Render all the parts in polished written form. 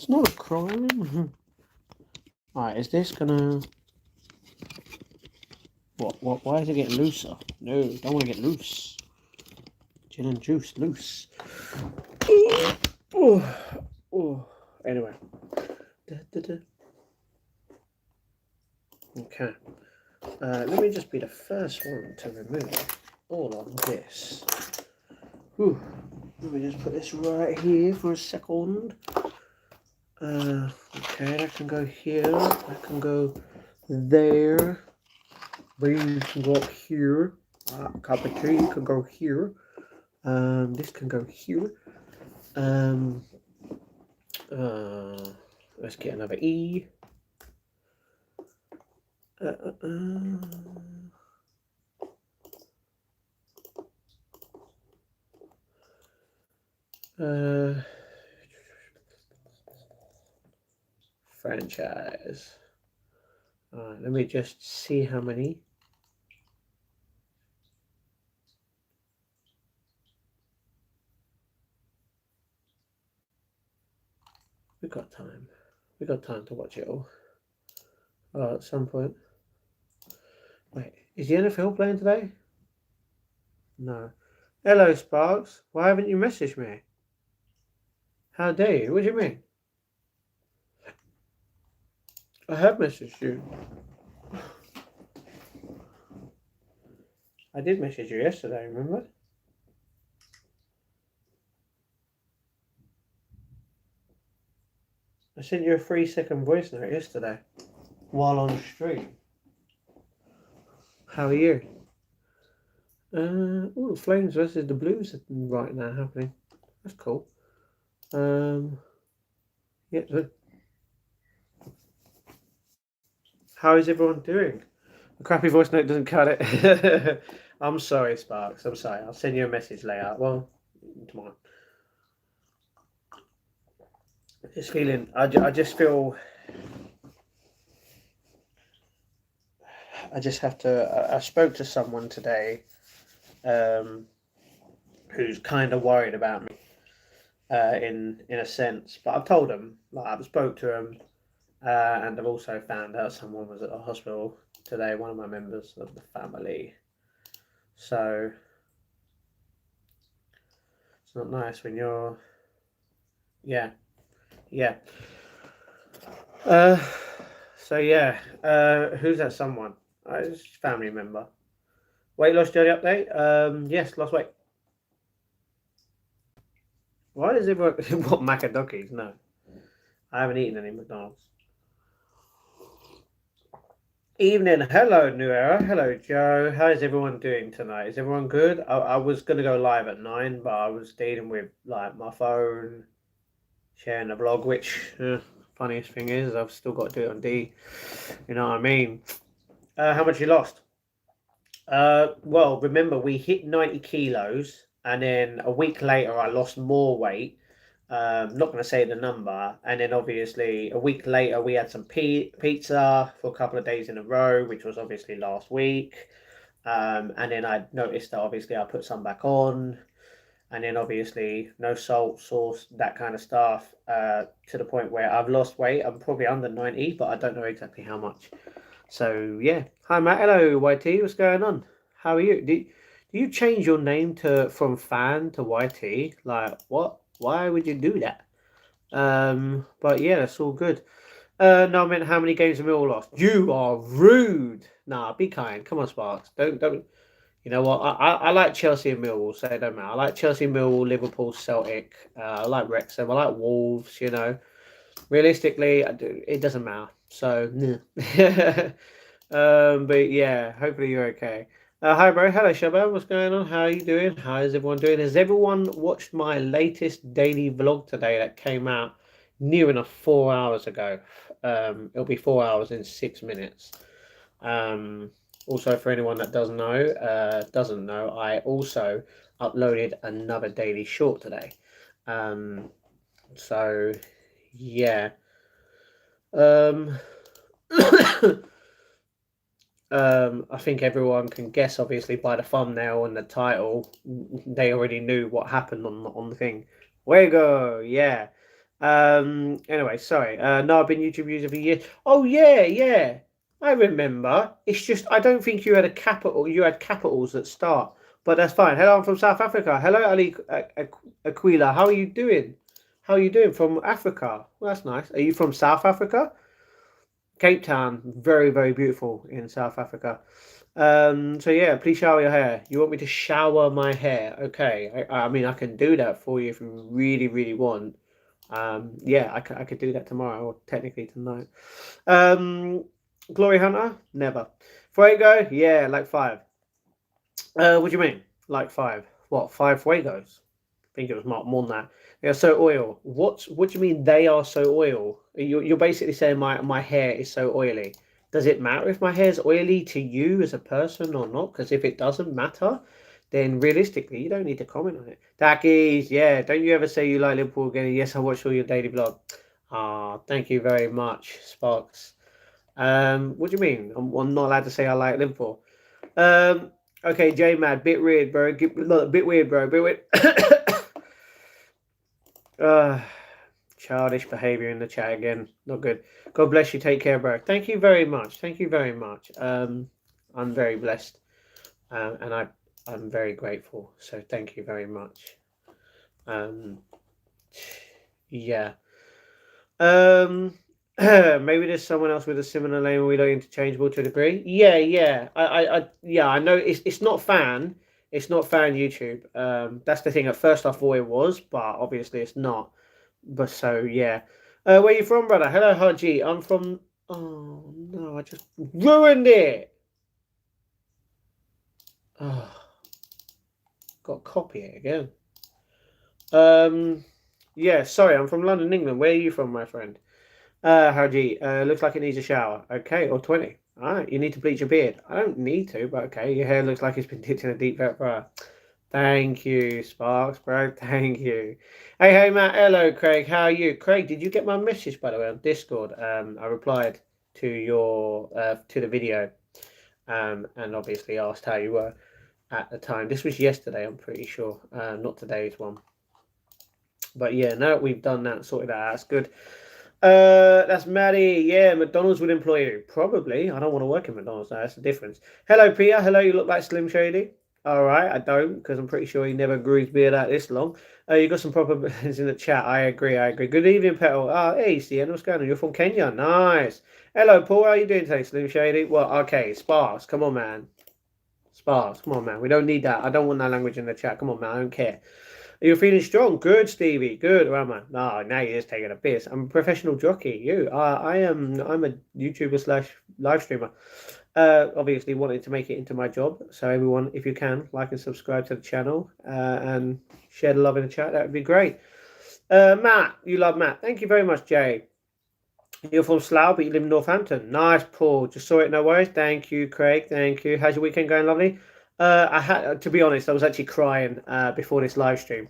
It's not a crime. Alright, is this gonna... What? Why is it getting looser? No, don't want to get loose. Gin and juice, loose. Oh. Anyway. Okay. Let me just be the first one to remove all of this. Whew. Let me just put this right here for a second. Okay, that can go here. That can go there. These can go up here. Cup of tea can go here. This can go here. Let's get another E. Franchise. Alright, let me just see how many. We got time. We got time to watch it all. At some point. Wait, is the NFL playing today? No. Hello, Sparks. Why haven't you messaged me? How dare you? What do you mean? I have messaged you. I did message you yesterday, remember? I sent you a 3-second voice note yesterday while on stream. How are you? The Flames versus the Blues right now happening. That's cool. Yeah. How is everyone doing? A crappy voice note doesn't cut it. I'm sorry, Sparks. I'm sorry. I'll send you a message later. Well, tomorrow. Just feeling. I just feel. I just have to. I spoke to someone today, who's kind of worried about me, in a sense. But I've told him. Like, I've spoke to him, and I've also found out someone was at the hospital today. One of my members of the family. So it's not nice when you're. Yeah. So yeah, who's that someone? It's a family member. Weight loss journey update? Yes, lost weight. Why does everyone... What, macadockies? No. I haven't eaten any McDonald's. Evening. Hello, New Era. Hello, Joe. How is everyone doing tonight? Is everyone good? I was going to go live at 9, but I was dealing with, like, my phone, sharing the vlog, which... funniest thing is I've still got to do it on D. You know what I mean? How much you lost? Well, remember we hit 90 kilos and then a week later I lost more weight. Not going to say the number. And then obviously a week later we had some pizza for a couple of days in a row, which was obviously last week. And then I noticed that obviously I put some back on. And then obviously no salt, sauce, that kind of stuff, to the point where I've lost weight. I'm probably under 90, but I don't know exactly how much. So yeah. Hi Matt, hello YT, what's going on? How are you? Do you change your name from fan to YT? Like what? Why would you do that? But yeah, that's all good. No, I meant how many games have we all lost? You are rude. Nah, be kind. Come on, Sparks. Don't. You know what? I like Chelsea and Millwall, so it don't matter. I like Chelsea, Millwall, Liverpool, Celtic. I like Wrexham. I like Wolves. You know, realistically, it doesn't matter. So, but yeah, hopefully you're okay. Hi, bro. Hello, Shabba. What's going on? How are you doing? How is everyone doing? Has everyone watched my latest daily vlog today that came out near enough 4 hours ago? It'll be 4 hours in 6 minutes. Also, for anyone that doesn't know, I also uploaded another daily short today. So yeah. I think everyone can guess, obviously, by the thumbnail and the title. They already knew what happened on the thing. Fuego, yeah. Anyway, sorry. No, I've been YouTube user for years. Oh yeah, yeah. I remember. It's just I don't think you had a capital. You had capitals at start, but that's fine. Hello, I'm from South Africa. Hello, Ali Aquila. How are you doing? How are you doing from Africa? Well, that's nice. Are you from South Africa? Cape Town, very, very beautiful in South Africa. So yeah, please shower your hair. You want me to shower my hair? Okay. I mean, I can do that for you if you really, really want. Yeah, I could do that tomorrow, or technically tonight. Um, Glory Hunter? Never. Fuego? Yeah, like five. What do you mean? Like five? What, five Fuegos? I think it was more than that. They are so oil. What do you mean they are so oil? You're basically saying my hair is so oily. Does it matter if my hair is oily to you as a person or not? Because if it doesn't matter, then realistically you don't need to comment on it. Takis, yeah. Don't you ever say you like Liverpool again? Yes, I watch all your daily vlog. Ah, thank you very much, Sparks. What do you mean? I'm not allowed to say I like Liverpool. Okay, J Mad, bit weird, bro. Look, bit weird, bro. Bit weird. uh, Childish behavior in the chat again. Not good. God bless you. Take care, bro. Thank you very much. Thank you very much. I'm very blessed, and I'm very grateful. So thank you very much. Um, yeah. Um, maybe there's someone else with a similar name. We don't interchangeable to a degree. Yeah, yeah. Yeah. I know it's not fan. It's not fan YouTube. That's the thing. At first, I thought it was, but obviously, it's not. But so yeah. Where you from, brother? Hello, Haji. I'm from. Oh no! I just ruined it. Oh, got to copy it again. Yeah. Sorry, I'm from London, England. Where are you from, my friend? Haji, looks like it needs a shower. Okay, or 20. Alright, you need to bleach your beard. I don't need to, but okay. Your hair looks like it's been dipped in a deep vet fryer. Thank you, Sparks, bro. Thank you. Hey, Matt. Hello, Craig. How are you? Craig, did you get my message, by the way, on Discord? I replied to your to the video, and obviously asked how you were at the time. This was yesterday, I'm pretty sure. Not today's one. But yeah, now that we've done that, sorted that out, that's good. That's Maddie. Yeah, McDonald's would employ you. Probably. I don't want to work in McDonald's. That's the difference. Hello, Pia. Hello, you look like Slim Shady. All right, I don't, because I'm pretty sure he never grew his beard out this long. You got some proper in the chat. I agree. I agree. Good evening, Petal. Hey, Sienna, what's going on? You're from Kenya. Nice. Hello, Paul. How are you doing today, Slim Shady? Well, okay, Sparks. Come on, man. Sparks. Come on, man. We don't need that. I don't want that language in the chat. Come on, man. I don't care. Are you feeling strong? Good, Stevie. Good. Or am I? No, now you're just taking a piss. I'm a professional jockey. I am. I'm a YouTuber slash live streamer. Obviously wanting to make it into my job. So everyone, if you can, like and subscribe to the channel, and share the love in the chat. That would be great. Matt, you love Matt. Thank you very much, Jay. You're from Slough, but you live in Northampton. Nice, Paul. Just saw it. No worries. Thank you, Craig. Thank you. How's your weekend going? Lovely. I had to be honest. I was actually crying before this live stream.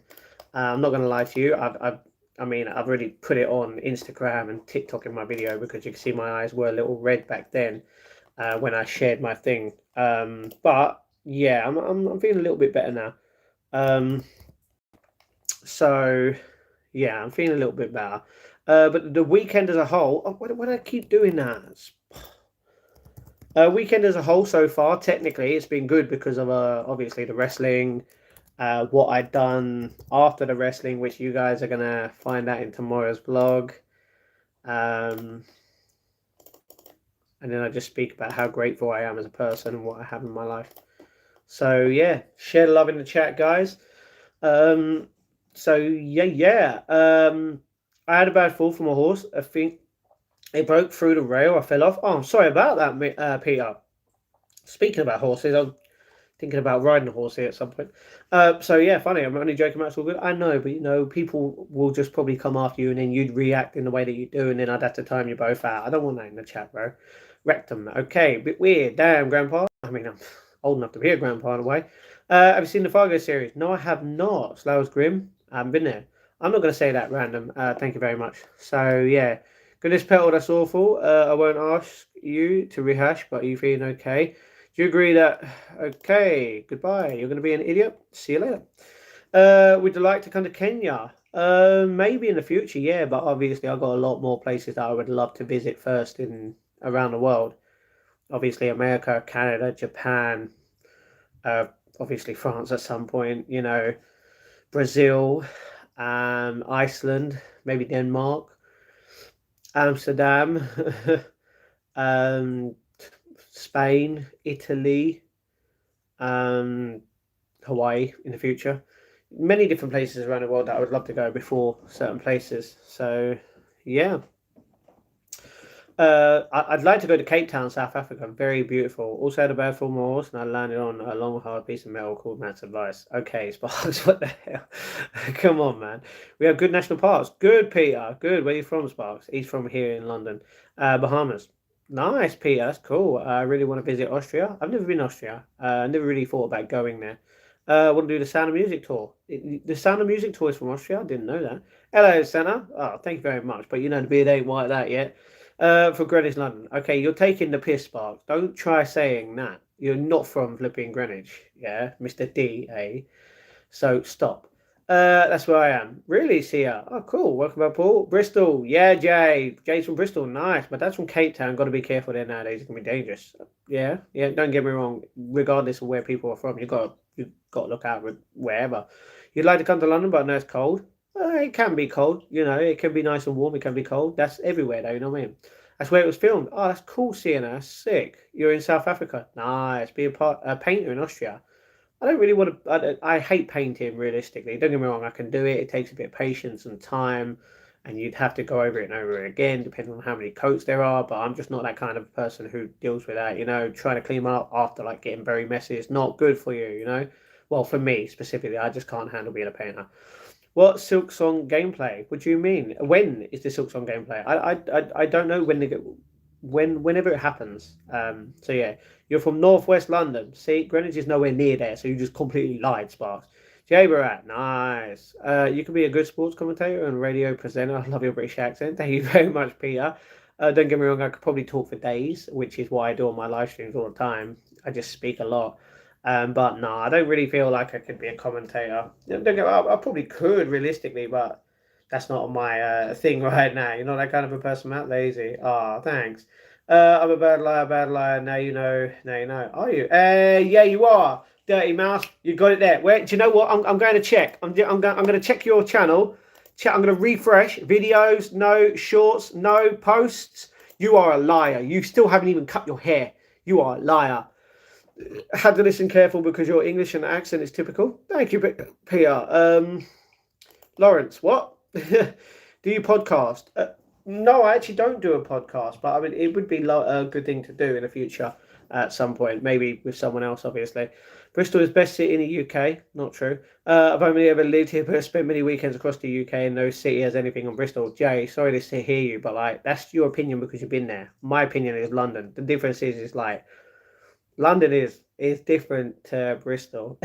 I'm not going to lie to you. I mean, I've already put it on Instagram and TikTok in my video because you can see my eyes were a little red back then when I shared my thing. But yeah, I'm feeling a little bit better now. So yeah, I'm feeling a little bit better. But the weekend as a whole, why do I keep doing that? Weekend as a whole so far, technically, it's been good because of obviously the wrestling, what I'd done after the wrestling, which you guys are gonna find out in tomorrow's vlog. And then I just speak about how grateful I am as a person and what I have in my life. So yeah, share the love in the chat, guys. So yeah. I had a bad fall from a horse. I think it broke through the rail. I fell off. Oh, I'm sorry about that, Peter. Speaking about horses, I'm thinking about riding a horse here at some point. So yeah, funny. I'm only joking about it's all good. I know, but people will just probably come after you, and then you'd react in the way that you do, and then I'd have to time you both out. I don't want that in the chat, bro. Rectum. Okay, bit weird. Damn, Grandpa. I mean, I'm old enough to be a grandpa in a way. Have you seen the Fargo series? No, I have not. Slow's Grim. I haven't been there. I'm not going to say that random. Thank you very much. So yeah, goodness, Petal, that's awful. I won't ask you to rehash, but are you feeling okay? Do you agree that? Okay, goodbye. You're going to be an idiot. See you later. Would you like to come to Kenya? Maybe in the future, yeah, but obviously I've got a lot more places that I would love to visit first in around the world. Obviously America, Canada, Japan, uh, obviously France at some point, Brazil, Iceland, maybe Denmark, Amsterdam, um, Spain, Italy, um, Hawaii in the future. Many different places around the world that I would love to go before certain places. So, yeah. I'd like to go to Cape Town, South Africa. Very beautiful. Also had a bad form horse, and I landed on a long, hard piece of metal called Matt's Advice. Okay, Sparks, what the hell? Come on, man. We have good national parks. Good, Peter. Good. Where are you from, Sparks? He's from here in London. Bahamas. Nice, Peter. That's cool. I really want to visit Austria. I've never been to Austria. I never really thought about going there. I want to do the Sound of Music tour. The Sound of Music tour is from Austria. I didn't know that. Hello, Senna. Oh, thank you very much. But the beard ain't white that yet. For Greenwich, London. Okay, you're taking the piss, Sparks. Don't try saying that. You're not from flipping Greenwich, yeah, Mr. D.A. So stop. That's where I am. Really, Sia? Oh, cool. Welcome back, Paul. Bristol. Yeah, Jay. Jay's from Bristol. Nice. My dad's from Cape Town. Got to be careful there nowadays. It can be dangerous. Yeah, yeah. Don't get me wrong. Regardless of where people are from, you got to look out with wherever. You'd like to come to London, but I know it's cold. It can be cold. It can be nice and warm. It can be cold. That's everywhere, though. You know what I mean? That's where it was filmed. Oh, that's cool, Sienna. That's sick. You're in South Africa. Nice. Be a painter in Austria. I don't really want to. I hate painting realistically. Don't get me wrong, I can do it. It takes a bit of patience and time, and you'd have to go over it and over it again, depending on how many coats there are. But I'm just not that kind of person who deals with that. Trying to clean up after like getting very messy is not good for you. Well, for me specifically, I just can't handle being a painter. What Silk Song gameplay? What do you mean? When is the Silk Song gameplay? I don't know when they go, whenever it happens. So yeah, you're from Northwest London. See, Greenwich is nowhere near there, so you just completely lied, Sparks. Jay Barat, nice. You could be a good sports commentator and radio presenter. I love your British accent. Thank you very much, Peter. Don't get me wrong, I could probably talk for days, which is why I do all my live streams all the time. I just speak a lot. But no, I don't really feel like I could be a commentator. I probably could realistically, but that's not my thing right now. You're not that kind of a person, Matt. Lazy. Ah, thanks. I'm a bad liar, bad liar. Now you know. Now you know. Are you? Yeah, you are. Dirty mouse. You got it there. Wait. Do you know what? I'm going to check. I'm going to check your channel. I'm going to refresh videos. No shorts. No posts. You are a liar. You still haven't even cut your hair. You are a liar. Had to listen careful because your English and accent is typical. Thank you, Peter. Lawrence, what? Do you podcast? No, I actually don't do a podcast, but I mean, it would be a good thing to do in the future at some point, maybe with someone else, obviously. Bristol is best city in the UK. Not true. I've only ever lived here, but I spent many weekends across the UK, and no city has anything on Bristol. Jay, sorry to hear you, but like that's your opinion because you've been there. My opinion is London. The difference is like London is different to Bristol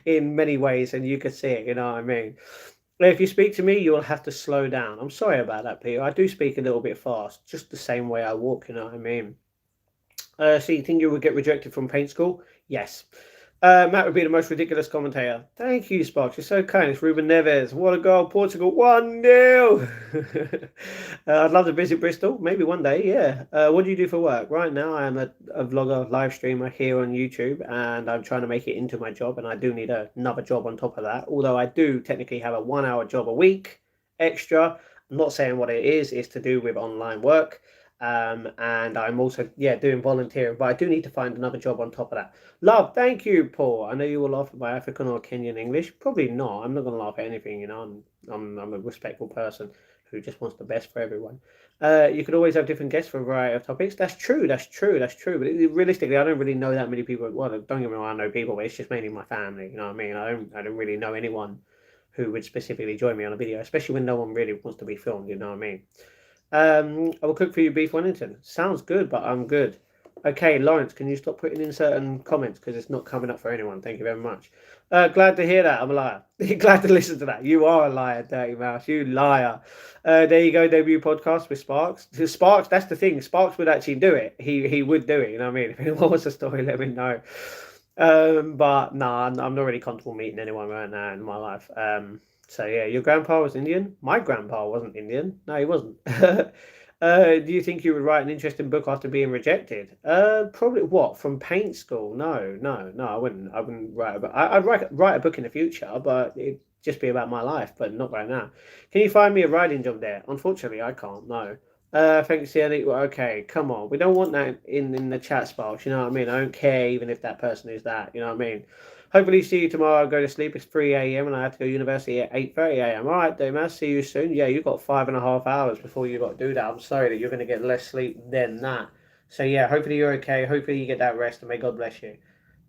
in many ways, and you could see it. You know what I mean? If you speak to me, you'll have to slow down. I'm sorry about that, Peter. I do speak a little bit fast, just the same way I walk. You know what I mean? So you think you would get rejected from paint school? Yes. Matt would be the most ridiculous commentator. Thank you, Sparks. You're so kind. It's Ruben Neves. What a goal. Portugal 1-0. I'd love to visit Bristol. Maybe one day, yeah. What do you do for work? Right now, I am a vlogger, live streamer here on YouTube, and I'm trying to make it into my job, and I do need another job on top of that. Although I do technically have a 1-hour job a week extra. I'm not saying what it is. It's to do with online work. And I'm also doing volunteering, but I do need to find another job on top of that. Love, thank you, Paul. I know you will laugh at my African or Kenyan English. Probably not. I'm not going to laugh at anything. I'm a respectful person who just wants the best for everyone. You could always have different guests for a variety of topics. That's true. That's true. That's true. But realistically, I don't really know that many people. Well, don't get me wrong, I know people, but it's just mainly my family. You know what I mean? I don't really know anyone who would specifically join me on a video, especially when no one really wants to be filmed. You know what I mean? I will cook for you beef Wellington. Sounds good, but I'm good. Okay, Lawrence, can you stop putting in certain comments because it's not coming up for anyone? Thank you very much. Glad to hear that. I'm a liar. Glad to listen to that. You are a liar, Dirty Mouse. You liar. There you go, debut podcast with Sparks. Sparks, that's the thing. Sparks would actually do it. He would do it. You know what I mean? If anyone wants a story, let me know. But nah, I'm not really comfortable meeting anyone right now in my life. So yeah, your grandpa was Indian. My grandpa wasn't Indian. No, he wasn't. Do you think you would write an interesting book after being rejected? Probably what from paint school? No, no, no. I wouldn't. I wouldn't write a book. I'd write a book in the future, but it'd just be about my life, but not right now. Can you find me a writing job there? Unfortunately, I can't. No. Thanks, Yannick. Well, okay, come on. We don't want that in the chat box. You know what I mean? I don't care even if that person is that. You know what I mean? Hopefully see you tomorrow. Go to sleep. It's 3 a.m. and I have to go to university at 8:30 a.m. All right, Dumas. See you soon. Yeah, you got 5.5 hours before you got to do that. I'm sorry that you're going to get less sleep than that. So yeah, hopefully you're okay. Hopefully you get that rest and may God bless you.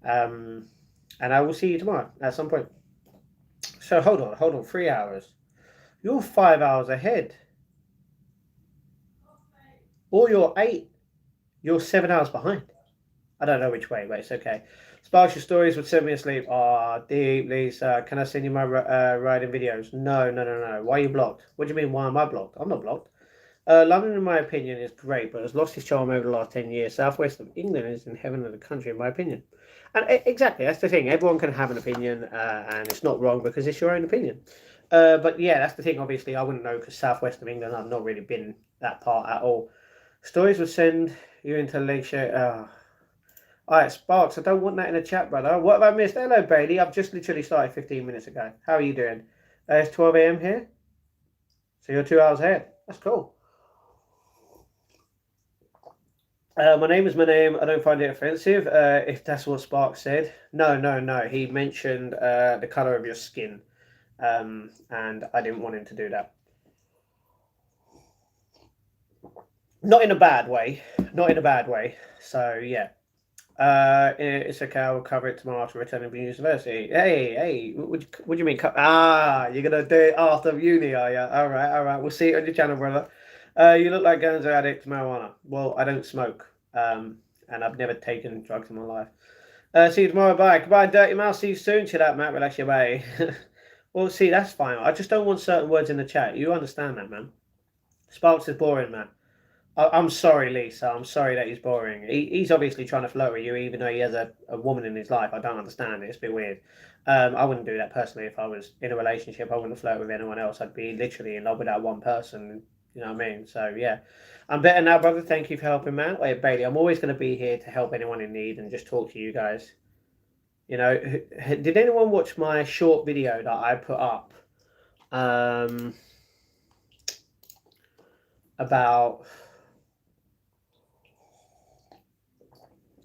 Um, and I will see you tomorrow at some point. So hold on. 3 hours. You're 5 hours ahead. Or you're eight. You're 7 hours behind. I don't know which way, but it's okay. Sparks, your stories would send me asleep. Ah, deep, Lisa. Can I send you my riding videos? No, no, no, no. Why are you blocked? What do you mean, why am I blocked? I'm not blocked. London, in my opinion, is great, but has lost its charm over the last 10 years. Southwest of England is in heaven of the country, in my opinion. And exactly, that's the thing. Everyone can have an opinion, and it's not wrong because it's your own opinion. But yeah, that's the thing. Obviously, I wouldn't know because Southwest of England, I've not really been that part at all. Stories would send you into leg shake. Alright, Sparks, I don't want that in the chat, brother. What have I missed? Hello, Bailey. I've just literally started 15 minutes ago. How are you doing? It's 12 a.m. here. So you're 2 hours ahead. That's cool. My name is my name. I don't find it offensive. If that's what Sparks said. No, no, no. He mentioned the color of your skin. And I didn't want him to do that. Not in a bad way. Not in a bad way. So, yeah. It's okay. I'll cover it tomorrow after returning from university. Hey, what do you mean? You're gonna do it after uni, are you? All right, all right. We'll see it on your channel, brother. You look like Gonzo addict to marijuana. Well, I don't smoke. And I've never taken drugs in my life. See you tomorrow. Bye. Goodbye, Dirty Mouse. See you soon. Chill out, Matt. Relax your way. Well, see, that's fine. I just don't want certain words in the chat. You understand that, man. Sparks is boring, man. I'm sorry, Lisa. I'm sorry that he's boring. He's obviously trying to flirt with you, even though he has a woman in his life. I don't understand it. It's a bit weird. I wouldn't do that personally if I was in a relationship. I wouldn't flirt with anyone else. I'd be literally in love with that one person. You know what I mean? So, yeah. I'm better now, brother. Thank you for helping, man. Wait, Bailey, I'm always going to be here to help anyone in need and just talk to you guys. You know, did anyone watch my short video that I put up about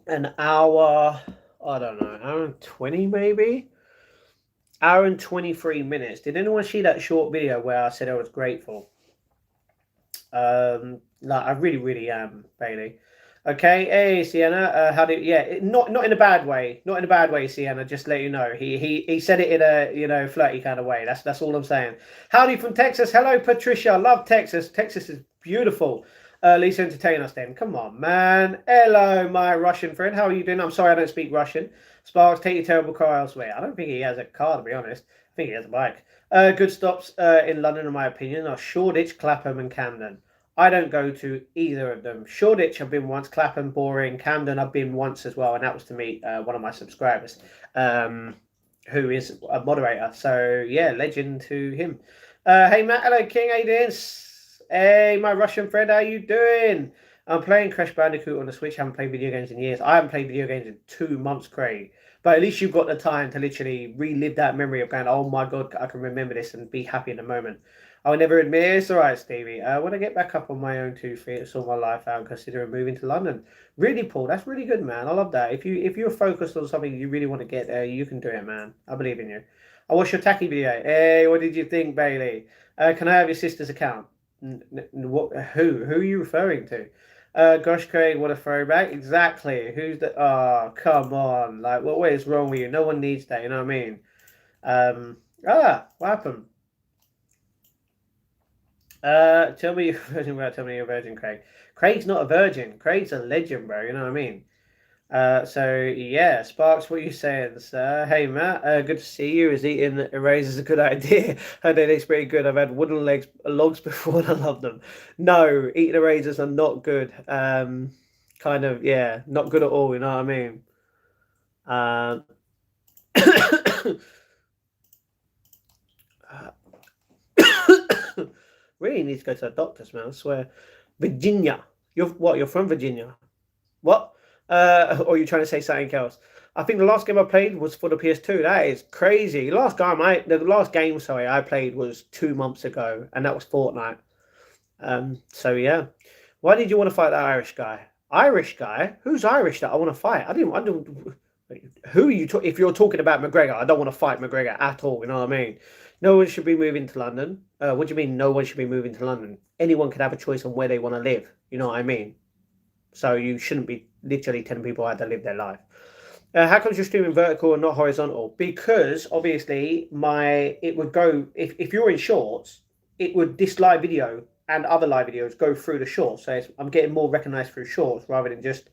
an hour, I don't know, hour and 20 maybe? Hour and 23 minutes. Did anyone see that short video where I said I was grateful? Like I really, really am, Bailey. Okay, hey Sienna, how do yeah, not in a bad way, not in a bad way, Sienna. Just to let you know, he said it in a flirty kind of way. That's all I'm saying. Howdy from Texas. Hello, Patricia. Love Texas. Texas is beautiful. Lisa, entertain us then. Come on, man. Hello, my Russian friend. How are you doing? I'm sorry I don't speak Russian. Sparks, take your terrible car elsewhere. I don't think he has a car, to be honest. I think he has a bike. Good stops in London, in my opinion, are Shoreditch, Clapham, and Camden. I don't go to either of them. Shoreditch, I've been once. Clapham, boring. Camden, I've been once as well, and that was to meet one of my subscribers, who is a moderator. So yeah, legend to him. Hey Matt, hello King, how you doing? Hey, my Russian friend, how you doing? I'm playing Crash Bandicoot on the Switch. I haven't played video games in years. I haven't played video games in 2 months, Craig. But at least you've got the time to literally relive that memory of going, oh my god, I can remember this and be happy in the moment. I will never admit it. It's all right, Stevie. When I get back up on my own 2 feet and sort my life out, considering moving to London. Really, Paul, that's really good, man. I love that. If you're focused on something you really want to get there, you can do it, man. I believe in you. I watched your tacky video. Hey, what did you think, Bailey? Can I have your sister's account? What? Who are you referring to? Gosh, Craig, what a throwback! Exactly. Who's the? Oh, come on! Like, what is wrong with you? No one needs that. You know what I mean? What happened? Tell me you're a virgin, bro. Tell me you're a virgin, Craig. Craig's not a virgin. Craig's a legend, bro. You know what I mean? So yeah, Sparks, what are you saying, sir? Hey Matt, good to see you. Is eating erasers a good idea? I think it's pretty good. I've had wooden logs before and I love them. No, eating erasers are not good. Kind of, yeah, not good at all, you know what I mean? Um Really need to go to the doctors, man. I swear. Virginia. You're from Virginia. What? Or are you trying to say something else? I think the last game I played was for the PS2. That is crazy. The last game, sorry, I played was 2 months ago, and that was Fortnite. So yeah. Why did you want to fight that Irish guy? Irish guy? Who's Irish that I want to fight? I don't. Who are you? If you're talking about McGregor, I don't want to fight McGregor at all. You know what I mean? No one should be moving to London. What do you mean? No one should be moving to London? Anyone can have a choice on where they want to live. You know what I mean? So you shouldn't be literally telling people how to live their life. How comes you're streaming vertical and not horizontal? Because obviously it would go if you're in shorts, this live video and other live videos go through the shorts. So I'm getting more recognized through shorts rather than just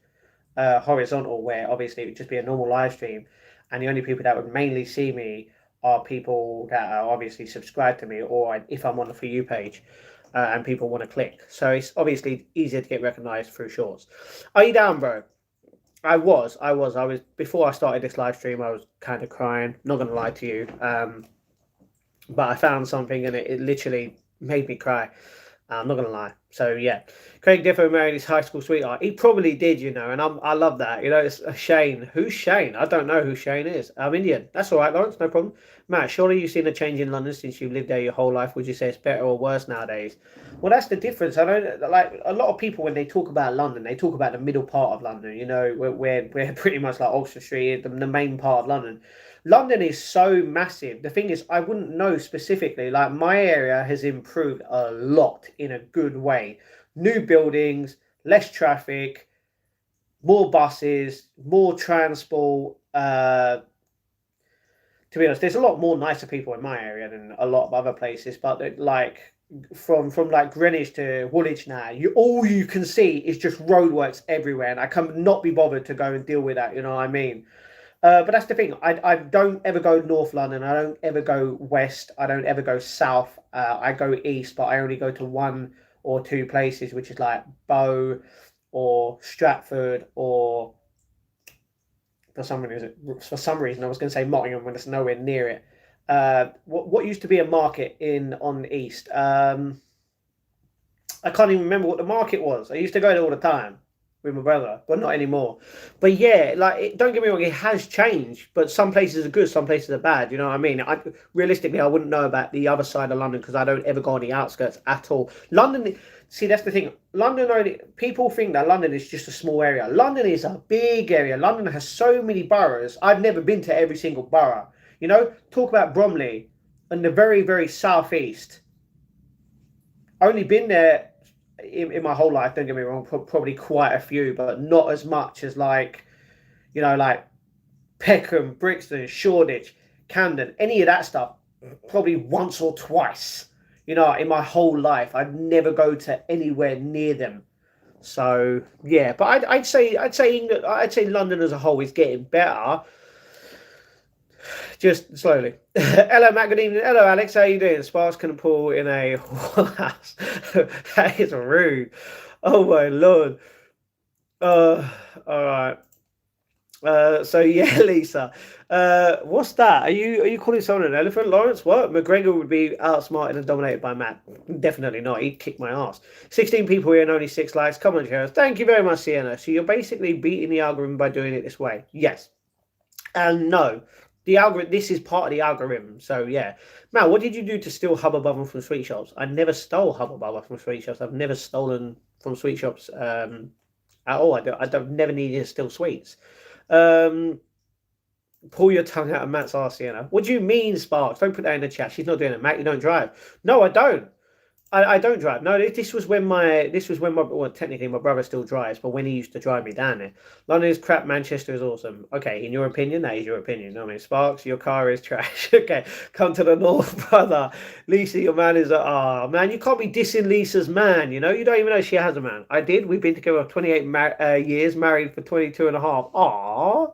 horizontal, where obviously it would just be a normal live stream, and the only people that would mainly see me are people that are obviously subscribed to me, or if I'm on the For You page. And people want to click. So it's obviously easier to get recognized through shorts. Are you down, bro? I was before I started this live stream. I was kind of crying. Not gonna lie to you, but I found something and it literally made me cry. I'm not gonna lie. So yeah, Craig Diffo married his high school sweetheart. He probably did, and I love that. It's Shane. Who's Shane? I don't know who Shane is. I'm Indian. That's all right, Lawrence. No problem. Matt, surely you've seen a change in London since you've lived there your whole life. Would you say it's better or worse nowadays? Well, that's the difference. I don't like a lot of people when they talk about London, they talk about the middle part of London. We're pretty much like Oxford Street, the main part of London. London is so massive. The thing is, I wouldn't know specifically. Like, my area has improved a lot in a good way. New buildings, less traffic, more buses, more transport. To be honest, there's a lot more nicer people in my area than a lot of other places. But like from like Greenwich to Woolwich now, all you can see is just roadworks everywhere, and I can not be bothered to go and deal with that. You know what I mean? But that's the thing. I don't ever go North London. I don't ever go West. I don't ever go South. I go East, but I only go to one or two places, which is like Bow or Stratford, or for some reason I was going to say Nottingham when it's nowhere near it. What used to be a market on the East? I can't even remember what the market was. I used to go there all the time with my brother, but not anymore. But yeah, don't get me wrong, it has changed, but some places are good, some places are bad. You know what I mean? Realistically, I wouldn't know about the other side of London because I don't ever go on the outskirts at all. London, see, that's the thing. People think that London is just a small area. London is a big area. London has so many boroughs. I've never been to every single borough. Talk about Bromley and the very, very southeast. Only been there in my whole life, don't get me wrong, probably quite a few, but not as much as like Peckham, Brixton, Shoreditch, Camden, any of that stuff, probably once or twice. In my whole life, I'd never go to anywhere near them. So yeah, but I'd say London as a whole is getting better. Just slowly. Hello, Matt. Good evening. Hello, Alex. How you doing? Sparks can pull in a house. That is rude. Oh my lord. All right. So yeah, Lisa. What's that? Are you calling someone an elephant, Lawrence? What? McGregor would be outsmarted and dominated by Matt. Definitely not. He'd kick my ass. 16 people here and only 6 likes. Come on, Charles. Thank you very much, Sienna. So you're basically beating the algorithm by doing it this way. Yes. And no. The algorithm. This is part of the algorithm. So yeah, Matt, what did you do to steal Hubba Bubba from sweet shops? I never stole Hubba Bubba from sweet shops. I've never stolen from sweet shops at all. I've never needed to steal sweets. Pull your tongue out of Matt's arse, Sienna. What do you mean, Sparks? Don't put that in the chat. She's not doing it. Matt, you don't drive. No, I don't. I don't drive. No, this was when well, technically my brother still drives, but when he used to drive me down there. London is crap, Manchester is awesome. Okay, in your opinion, that is your opinion. I mean, Sparks, your car is trash. Okay, come to the north, brother. Lisa, your man is man, you can't be dissing Lisa's man, you don't even know she has a man. I did. We've been together 28 years, married for 22 and a half. Oh,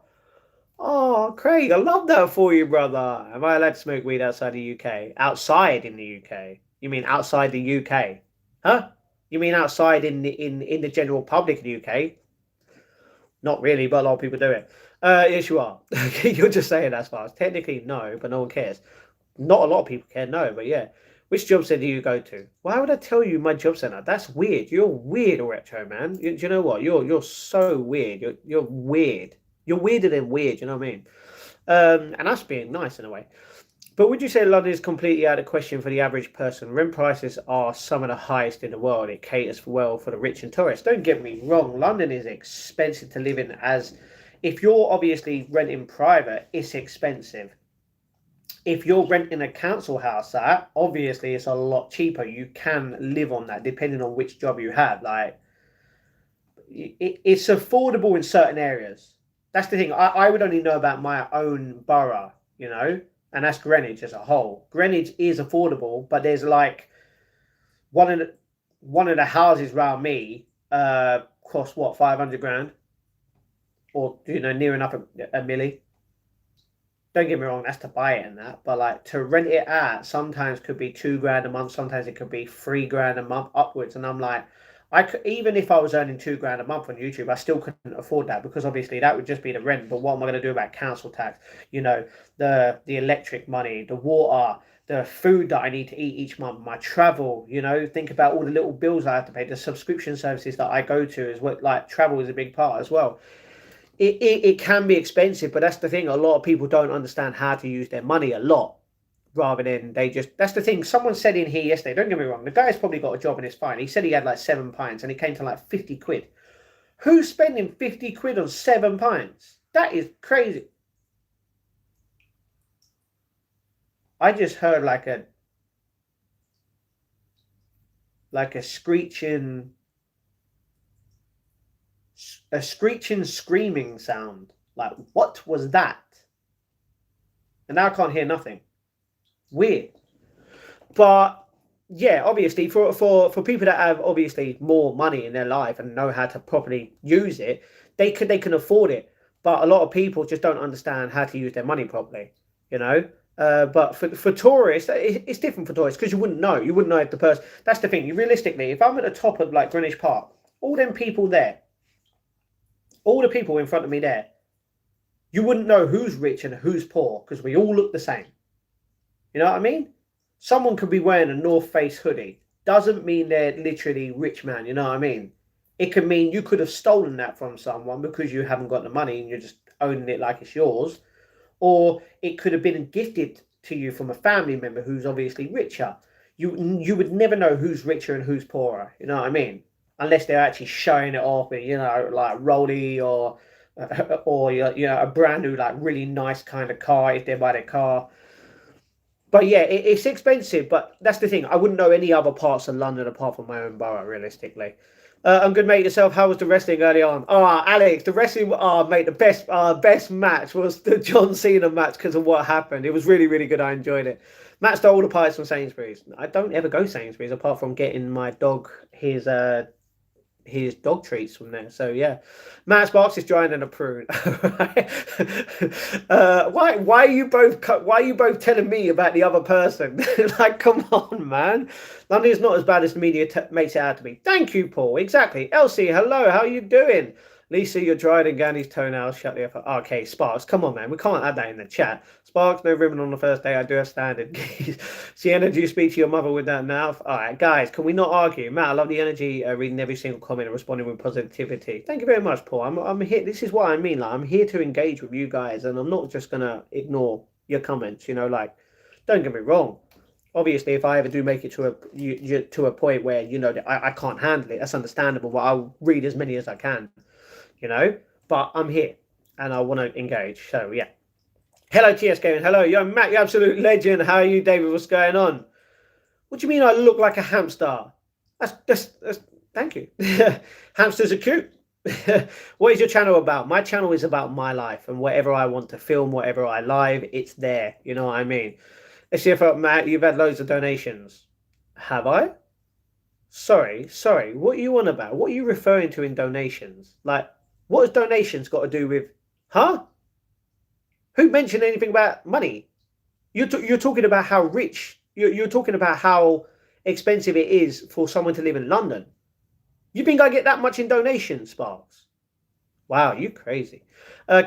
Craig, I love that for you, brother. Am I allowed to smoke weed outside the UK? Outside in the UK? You mean outside the UK? Huh? You mean outside in the general public in the UK? Not really, but a lot of people do it. Yes, you are. You're just saying that, as far as technically no, but no one cares. Not a lot of people care, no, but yeah. Which job centre do you go to? Why would I tell you my job centre? That's weird. You're weird, retro man. Do you know what? You're so weird. You're weird. You're weirder than weird. You know what I mean? And that's being nice in a way. But would you say London is completely out of question for the average person? Rent prices are some of the highest in the world. It caters well for the rich and tourists. Don't get me wrong. London is expensive to live in. As if you're obviously renting private, it's expensive. If you're renting a council house, that obviously it's a lot cheaper. You can live on that depending on which job you have. Like it's affordable in certain areas. That's the thing. I would only know about my own borough, you know, and that's Greenwich as a whole. Greenwich is affordable, but there's like one of the houses around me cost what, 500 grand, or you know, near enough a milli. Don't get me wrong, that's to buy it and that, but like to rent it out sometimes could be 2 grand a month, sometimes it could be 3 grand a month upwards. And I'm like, I could, even if I was earning 2 grand a month on YouTube, I still couldn't afford that because obviously that would just be the rent. But what am I going to do about council tax? You know, the electric money, the water, the food that I need to eat each month, my travel. You know, think about all the little bills I have to pay, the subscription services that I go to is what, like, travel is a big part as well. It can be expensive, but that's the thing. A lot of people don't understand how to use their money a lot, rather than they just. That's the thing. Someone said in here yesterday. Don't get me wrong. The guy's probably got a job and it's fine. He said he had like 7 pints and it came to like 50 quid. Who's spending 50 quid on 7 pints? That is crazy. I just heard like a screeching screaming sound. Like, what was that? And now I can't hear nothing. Weird. But yeah, obviously for people that have obviously more money in their life and know how to properly use it, they can afford it. But a lot of people just don't understand how to use their money properly, you know. But for tourists, it's different for tourists because you wouldn't know. You wouldn't know if the person. That's the thing. You realistically, if I'm at the top of like Greenwich Park, all them people there, all the people in front of me there, you wouldn't know who's rich and who's poor because we all look the same. You know what I mean? Someone could be wearing a North Face hoodie. Doesn't mean they're literally rich man. You know what I mean? It could mean you could have stolen that from someone because you haven't got the money and you're just owning it like it's yours. Or it could have been gifted to you from a family member who's obviously richer. You would never know who's richer and who's poorer. You know what I mean? Unless they're actually showing it off in, you know, like Rolly or you know, a brand new like really nice kind of car if they buy their car. But yeah, it's expensive. But that's the thing. I wouldn't know any other parts of London apart from my own borough, realistically. I'm good, mate. Yourself? How was the wrestling early on? Oh, Alex, the wrestling. Oh, mate, the best match was the John Cena match because of what happened. It was really, really good. I enjoyed it. Matt stole all the pies from Sainsbury's. I don't ever go Sainsbury's apart from getting my dog his dog treats from there. So yeah, Matt Sparks is drying than a prune. Why are you both telling me about the other person? Like, come on, man. London is not as bad as the media makes it out to be. Thank you, Paul. Exactly. Elsie, hello. How are you doing? Lisa, you're dried and Gandhi's toenails. Shut the F up. Okay, Sparks, come on, man. We can't add that in the chat. Sparks, no ribbon on the first day. I do have standard. Sienna, do you speak to your mother with that now? All right, guys, can we not argue? Matt, I love the energy, reading every single comment and responding with positivity. Thank you very much, Paul. I'm here. This is what I mean. Like, I'm here to engage with you guys, and I'm not just gonna ignore your comments. You know, like, don't get me wrong. Obviously, if I ever do make it to a point where you know that I can't handle it, that's understandable. But I'll read as many as I can. You know, but I'm here and I want to engage. So yeah. Hello, TS Gaming. Hello, yo, Matt, you absolute legend. How are you, David? What's going on? What do you mean I look like a hamster? That's thank you. Hamsters are cute. What is your channel about? My channel is about my life and whatever I want to film, whatever I live, it's there. You know what I mean? Let's see if Matt, you've had loads of donations. Have I? Sorry. What are you on about? What are you referring to in donations? Like, what has donations got to do with? Huh? Who mentioned anything about money? You're talking about how rich. You're talking about how expensive it is for someone to live in London. You think I get that much in donations, Sparks? Wow, you crazy.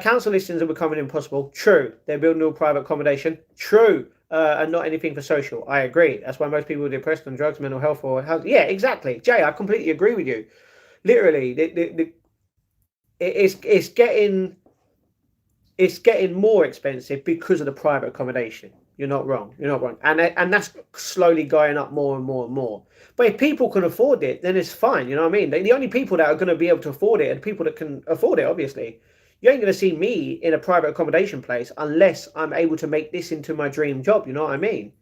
Council listings are becoming impossible. True. They're building all private accommodation. True. And not anything for social. I agree. That's why most people are depressed on drugs, mental health, or health. Yeah, exactly. Jay, I completely agree with you. Literally, it's getting more expensive because of the private accommodation. You're not wrong. You're not wrong. And that's slowly going up more and more and more. But if people can afford it, then it's fine. You know what I mean? The only people that are going to be able to afford it are the people that can afford it, obviously. You ain't going to see me in a private accommodation place unless I'm able to make this into my dream job. You know what I mean?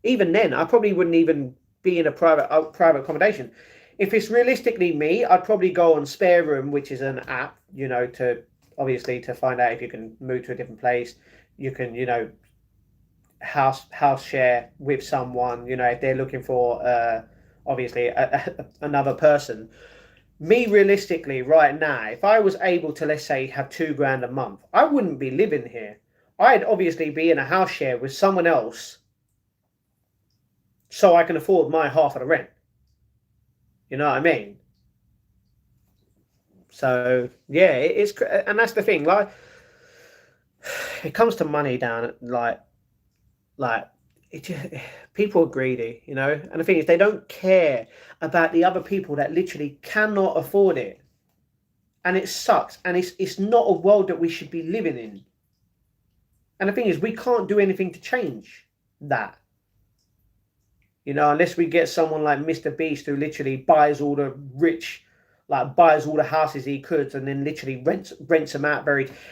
Even then, I probably wouldn't even be in a private accommodation. If it's realistically me, I'd probably go on Spare Room, which is an app, to obviously to find out if you can move to a different place. You can, house share with someone. If they're looking for obviously another person. Me realistically, right now, if I was able to, let's say, have 2 grand a month, I wouldn't be living here. I'd obviously be in a house share with someone else so I can afford my half of the rent. You know what I mean? So yeah, and that's the thing. Like, it comes to money down. Like it just, people are greedy, And the thing is, they don't care about the other people that literally cannot afford it, and it sucks. And it's not a world that we should be living in. And the thing is, we can't do anything to change that. Unless we get someone like Mr. Beast who literally buys all the rich, like buys all the houses he could, and then literally rents them out.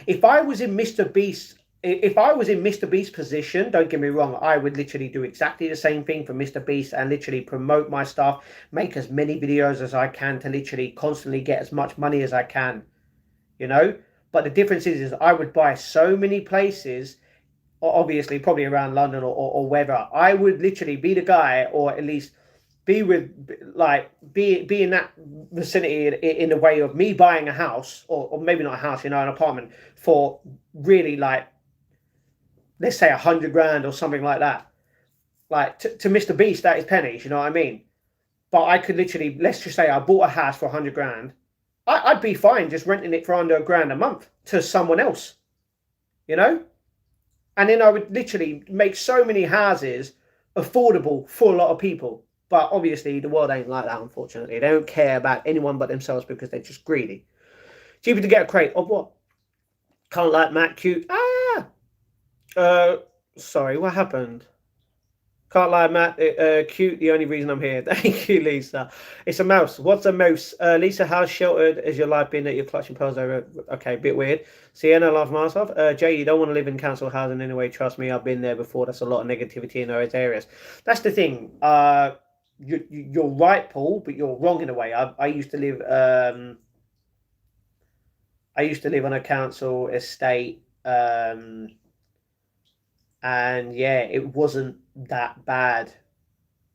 If I was in Mr. Beast's position, don't get me wrong, I would literally do exactly the same thing for Mr. Beast and literally promote my stuff, make as many videos as I can to literally constantly get as much money as I can, you know. But the difference is I would buy so many places, obviously probably around London or wherever. I would literally be the guy, or at least be with, like, be in that vicinity in the way of me buying a house, or maybe not a house, an apartment for really, like, let's say 100 grand or something like that. Like, to Mr. Beast, that is pennies, you know what I mean? But I could literally, let's just say I bought a house for 100 grand. I'd be fine just renting it for under a grand a month to someone else, you know? And then I would literally make so many houses affordable for a lot of people. But obviously, the world ain't like that, unfortunately. They don't care about anyone but themselves because they're just greedy. Cheaper to get a crate of what? Can't like Matt cute. Uh, sorry, what happened? Can't lie, Matt. Cute. The only reason I'm here. Thank you, Lisa. It's a mouse. What's a mouse? Lisa, how sheltered has your life been that you're clutching pearls over? Okay, bit weird. Sienna, love myself. Jay, you don't want to live in council housing anyway. Trust me, I've been there before. That's a lot of negativity in those areas. That's the thing. You're right, Paul, but you're wrong in a way. I used to live. I used to live on a council estate. And yeah, it wasn't that bad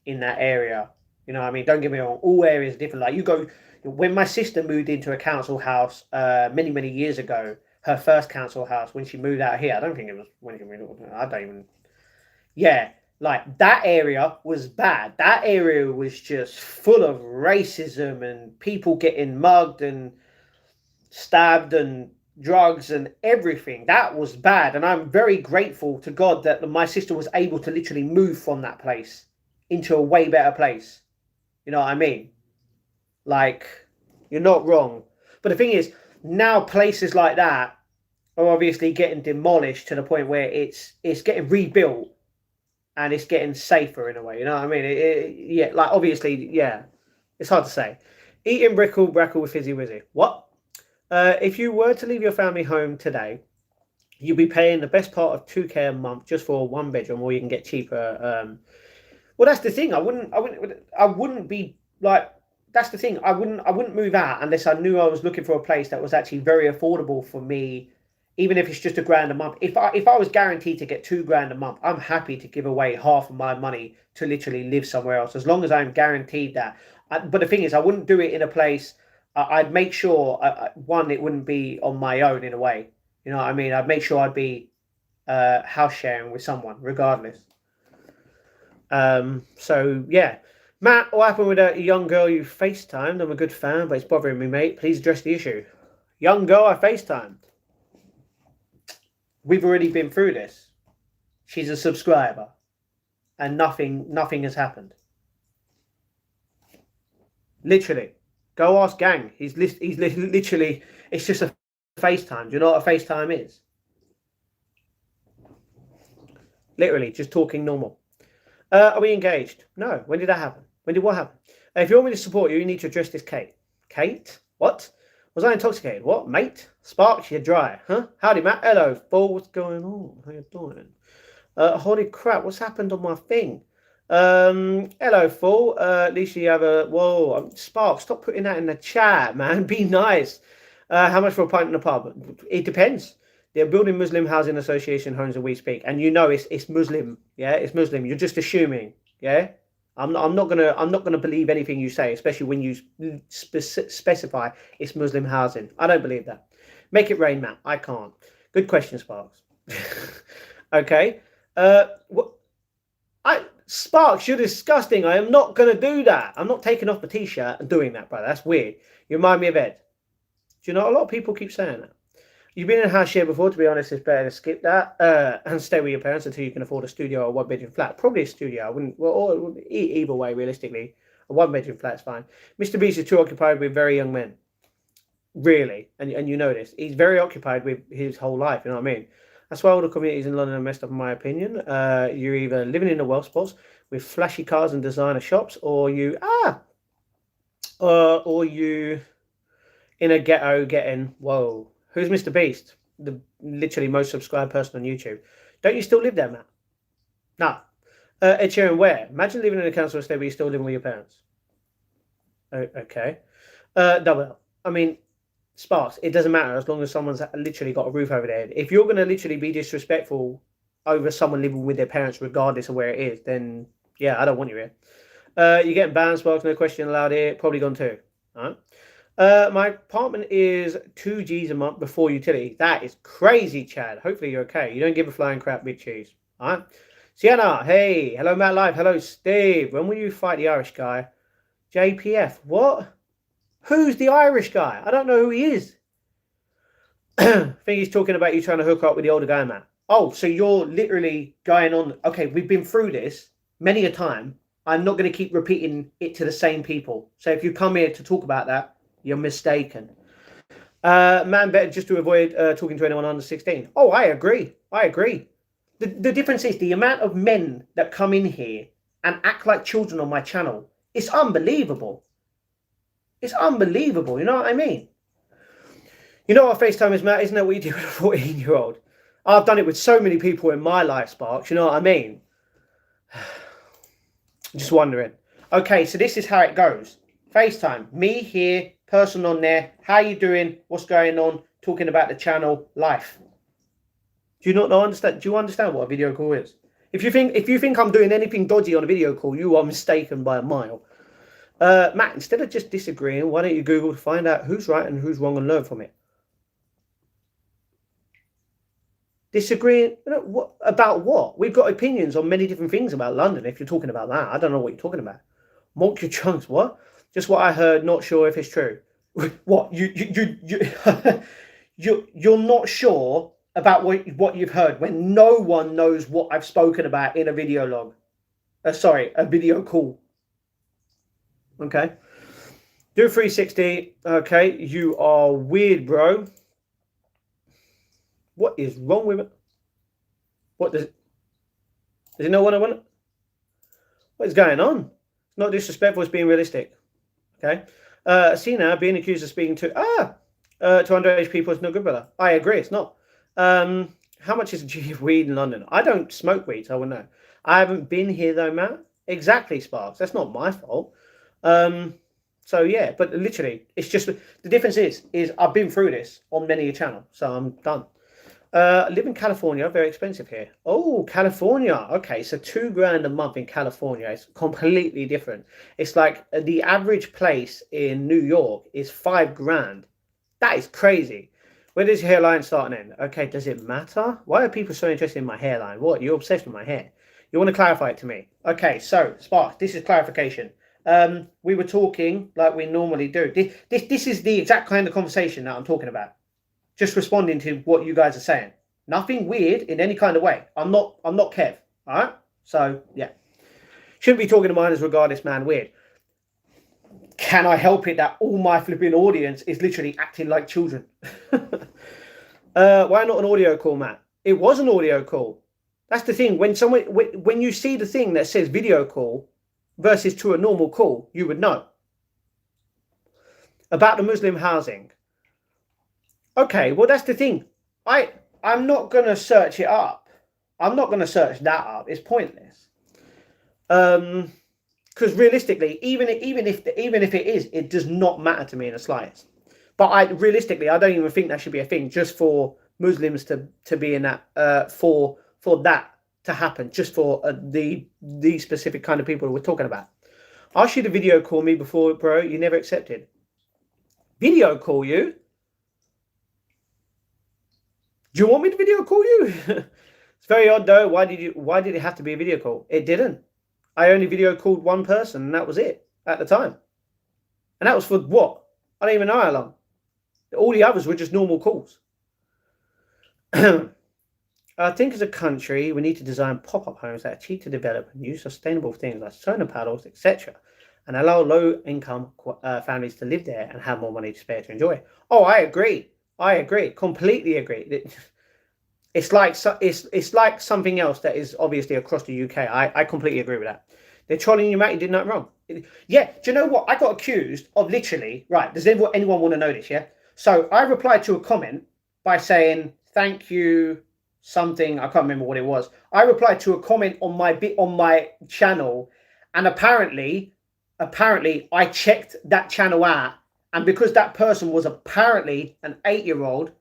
in that area. You know what I mean? Don't get me wrong, all areas are different. Like, you go, when my sister moved into a council house many, many years ago, her first council house, when she moved out here, I don't think it was when she moved, I don't even, yeah, like, that area was bad. That area was just full of racism and people getting mugged and stabbed and drugs and everything. That was bad. And I'm very grateful to God that my sister was able to literally move from that place into a way better place. You know what I mean? Like, you're not wrong. But the thing is, now places like that are obviously getting demolished to the point where it's getting rebuilt and it's getting safer in a way. You know what I mean? Yeah, like, obviously, yeah. It's hard to say. Eating brackle with fizzy wizzy. What? If you were to leave your family home today, you'd be paying the best part of 2K a month just for a one bedroom, or you can get cheaper. Well, that's the thing. I wouldn't be like. That's the thing. I wouldn't move out unless I knew I was looking for a place that was actually very affordable for me, even if it's just a grand a month. If I was guaranteed to get 2 grand a month, I'm happy to give away half of my money to literally live somewhere else, as long as I'm guaranteed that. But the thing is, I wouldn't do it in a place. I'd make sure, one, it wouldn't be on my own in a way. You know what I mean? I'd make sure I'd be house sharing with someone, regardless. So yeah, Matt, what happened with a young girl you FaceTimed? I'm a good fan, but it's bothering me, mate. Please address the issue. Young girl I FaceTimed. We've already been through this. She's a subscriber, and nothing has happened. Literally, go ask Gang. He's literally. It's just a FaceTime. Do you know what a FaceTime is? Literally, just talking normal. Are we engaged? No. When did that happen? When did what happen? If you want me to support you, you need to address this Kate. Kate? What? Was I intoxicated? What, mate? Sparks, you're dry. Huh? Howdy, Matt. Hello, fool. What's going on? How you doing? Holy crap, what's happened on my thing? Hello, fool. At least you have a... Whoa, Sparks, stop putting that in the chat, man. Be nice. How much for a pint in the pub? It depends. They're building Muslim Housing Association homes as we speak. And you know it's Muslim. Yeah, it's Muslim. You're just assuming. Yeah? I'm not gonna believe anything you say, especially when you specify it's Muslim housing. I don't believe that. Make it rain, Matt. I can't. Good question, Sparks. Okay. Sparks, you're disgusting. I am not gonna do that. I'm not taking off the t-shirt and doing that, brother. That's weird. You remind me of Ed. Do you know a lot of people keep saying that? You've been in a house share before. To be honest, it's better to skip that and stay with your parents until you can afford a studio or a one-bedroom flat. Probably a studio. I wouldn't. Well, or either way, realistically, a one-bedroom flat's fine. Mr. Beast is too occupied with very young men. Really, and you know this. He's very occupied with his whole life. You know what I mean? That's why all the communities in London are messed up, in my opinion. You're either living in the well spots with flashy cars and designer shops, or you in a ghetto getting whoa. Who's Mr. Beast? The literally most subscribed person on YouTube. Don't you still live there, Matt? No. Ed Sheeran, where? Imagine living in a council estate where you're still living with your parents. Okay. Double L. I mean, Sparks, it doesn't matter as long as someone's literally got a roof over their head. If you're going to literally be disrespectful over someone living with their parents, regardless of where it is, then yeah, I don't want you here. You're getting banned, Sparks, no question allowed here. Probably gone too. All right. My apartment is 2 G's a month before utility. That is crazy, Chad. Hopefully you're okay. You don't give a flying crap, big cheese. All right. Sienna, hey. Hello, Matt Live. Hello, Steve. When will you fight the Irish guy? JPF. What? Who's the Irish guy? I don't know who he is. I think he's talking about you trying to hook up with the older guy, Matt. Oh, so you're literally going on. Okay, we've been through this many a time. I'm not going to keep repeating it to the same people. So if you come here to talk about that, you're mistaken. Man, better just to avoid talking to anyone under 16. Oh, I agree. The difference is the amount of men that come in here and act like children on my channel. It's unbelievable. It's unbelievable. You know what I mean? You know what FaceTime is, Matt? Isn't that what you do with a 14-year-old? I've done it with so many people in my life, Sparks. You know what I mean? Just wondering. Okay, so this is how it goes. FaceTime. Me here. Person on there, how you doing? What's going on? Talking about the channel, life. Do you not understand? Do you understand what a video call is? If you think I'm doing anything dodgy on a video call, you are mistaken by a mile. Matt, instead of just disagreeing, why don't you Google to find out who's right and who's wrong and learn from it? Disagreeing about what? We've got opinions on many different things about London. If you're talking about that, I don't know what you're talking about. Mark your chunks. What? Just what I heard, not sure if it's true. What? You're not sure about what you've heard when no one knows what I've spoken about in a video log. A video call. Okay. Do 360. Okay, you are weird, bro. What is wrong with it? What does it know what I want? What is going on? It's not disrespectful, it's being realistic. Okay. Sina being accused of speaking to underage people is no good, brother. I agree, it's not. How much is a G of weed in London? I don't smoke weed, so I wouldn't know. I haven't been here though, Matt. Exactly, Sparks. That's not my fault. So yeah, but literally, it's just the difference is I've been through this on many a channel, so I'm done. Live in California, very expensive here. Oh, California. Okay, so $2,000 a month in California is completely different. It's like the average place in New York is $5,000. That is crazy. Where does your hairline start and end? Okay, does it matter? Why are people so interested in my hairline? What? You're obsessed with my hair. You want to clarify it to me? Okay, so Sparks, this is clarification. We were talking like we normally do. This is the exact kind of conversation that I'm talking about. Just responding to what you guys are saying. Nothing weird in any kind of way. I'm not Kev. All right. So yeah, shouldn't be talking to minors regardless, man. Weird. Can I help it that all my flipping audience is literally acting like children? Why not an audio call, Matt? It was an audio call. That's the thing. When you see the thing that says video call versus to a normal call, you would know. About the Muslim housing. Okay, well that's the thing. I'm not gonna search it up. I'm not gonna search that up. It's pointless. Because realistically, even if it is, it does not matter to me in the slightest. But realistically, I don't even think that should be a thing just for Muslims to be in that for that to happen, just for the specific kind of people we're talking about. I should have video called me before, bro. You never accepted. Video call you? Do you want me to video call you? It's very odd though. Why did it have to be a video call? It didn't. I only video called one person, and that was it at the time. And that was for what? I don't even know how long. All the others were just normal calls. I think as a country, we need to design pop-up homes that are cheap to develop and use sustainable things like solar panels, etc., and allow low-income families to live there and have more money to spare to enjoy. Oh, I agree. Completely agree. It's like something else that is obviously across the UK. I completely agree with that. They're trolling you, Matt. You did nothing wrong. Yeah. Do you know what? I got accused of literally. Right. Does anyone want to know this? Yeah. So I replied to a comment by saying thank you. Something I can't remember what it was. I replied to a comment on my channel, and apparently I checked that channel out, and because that person was apparently an 8-year-old,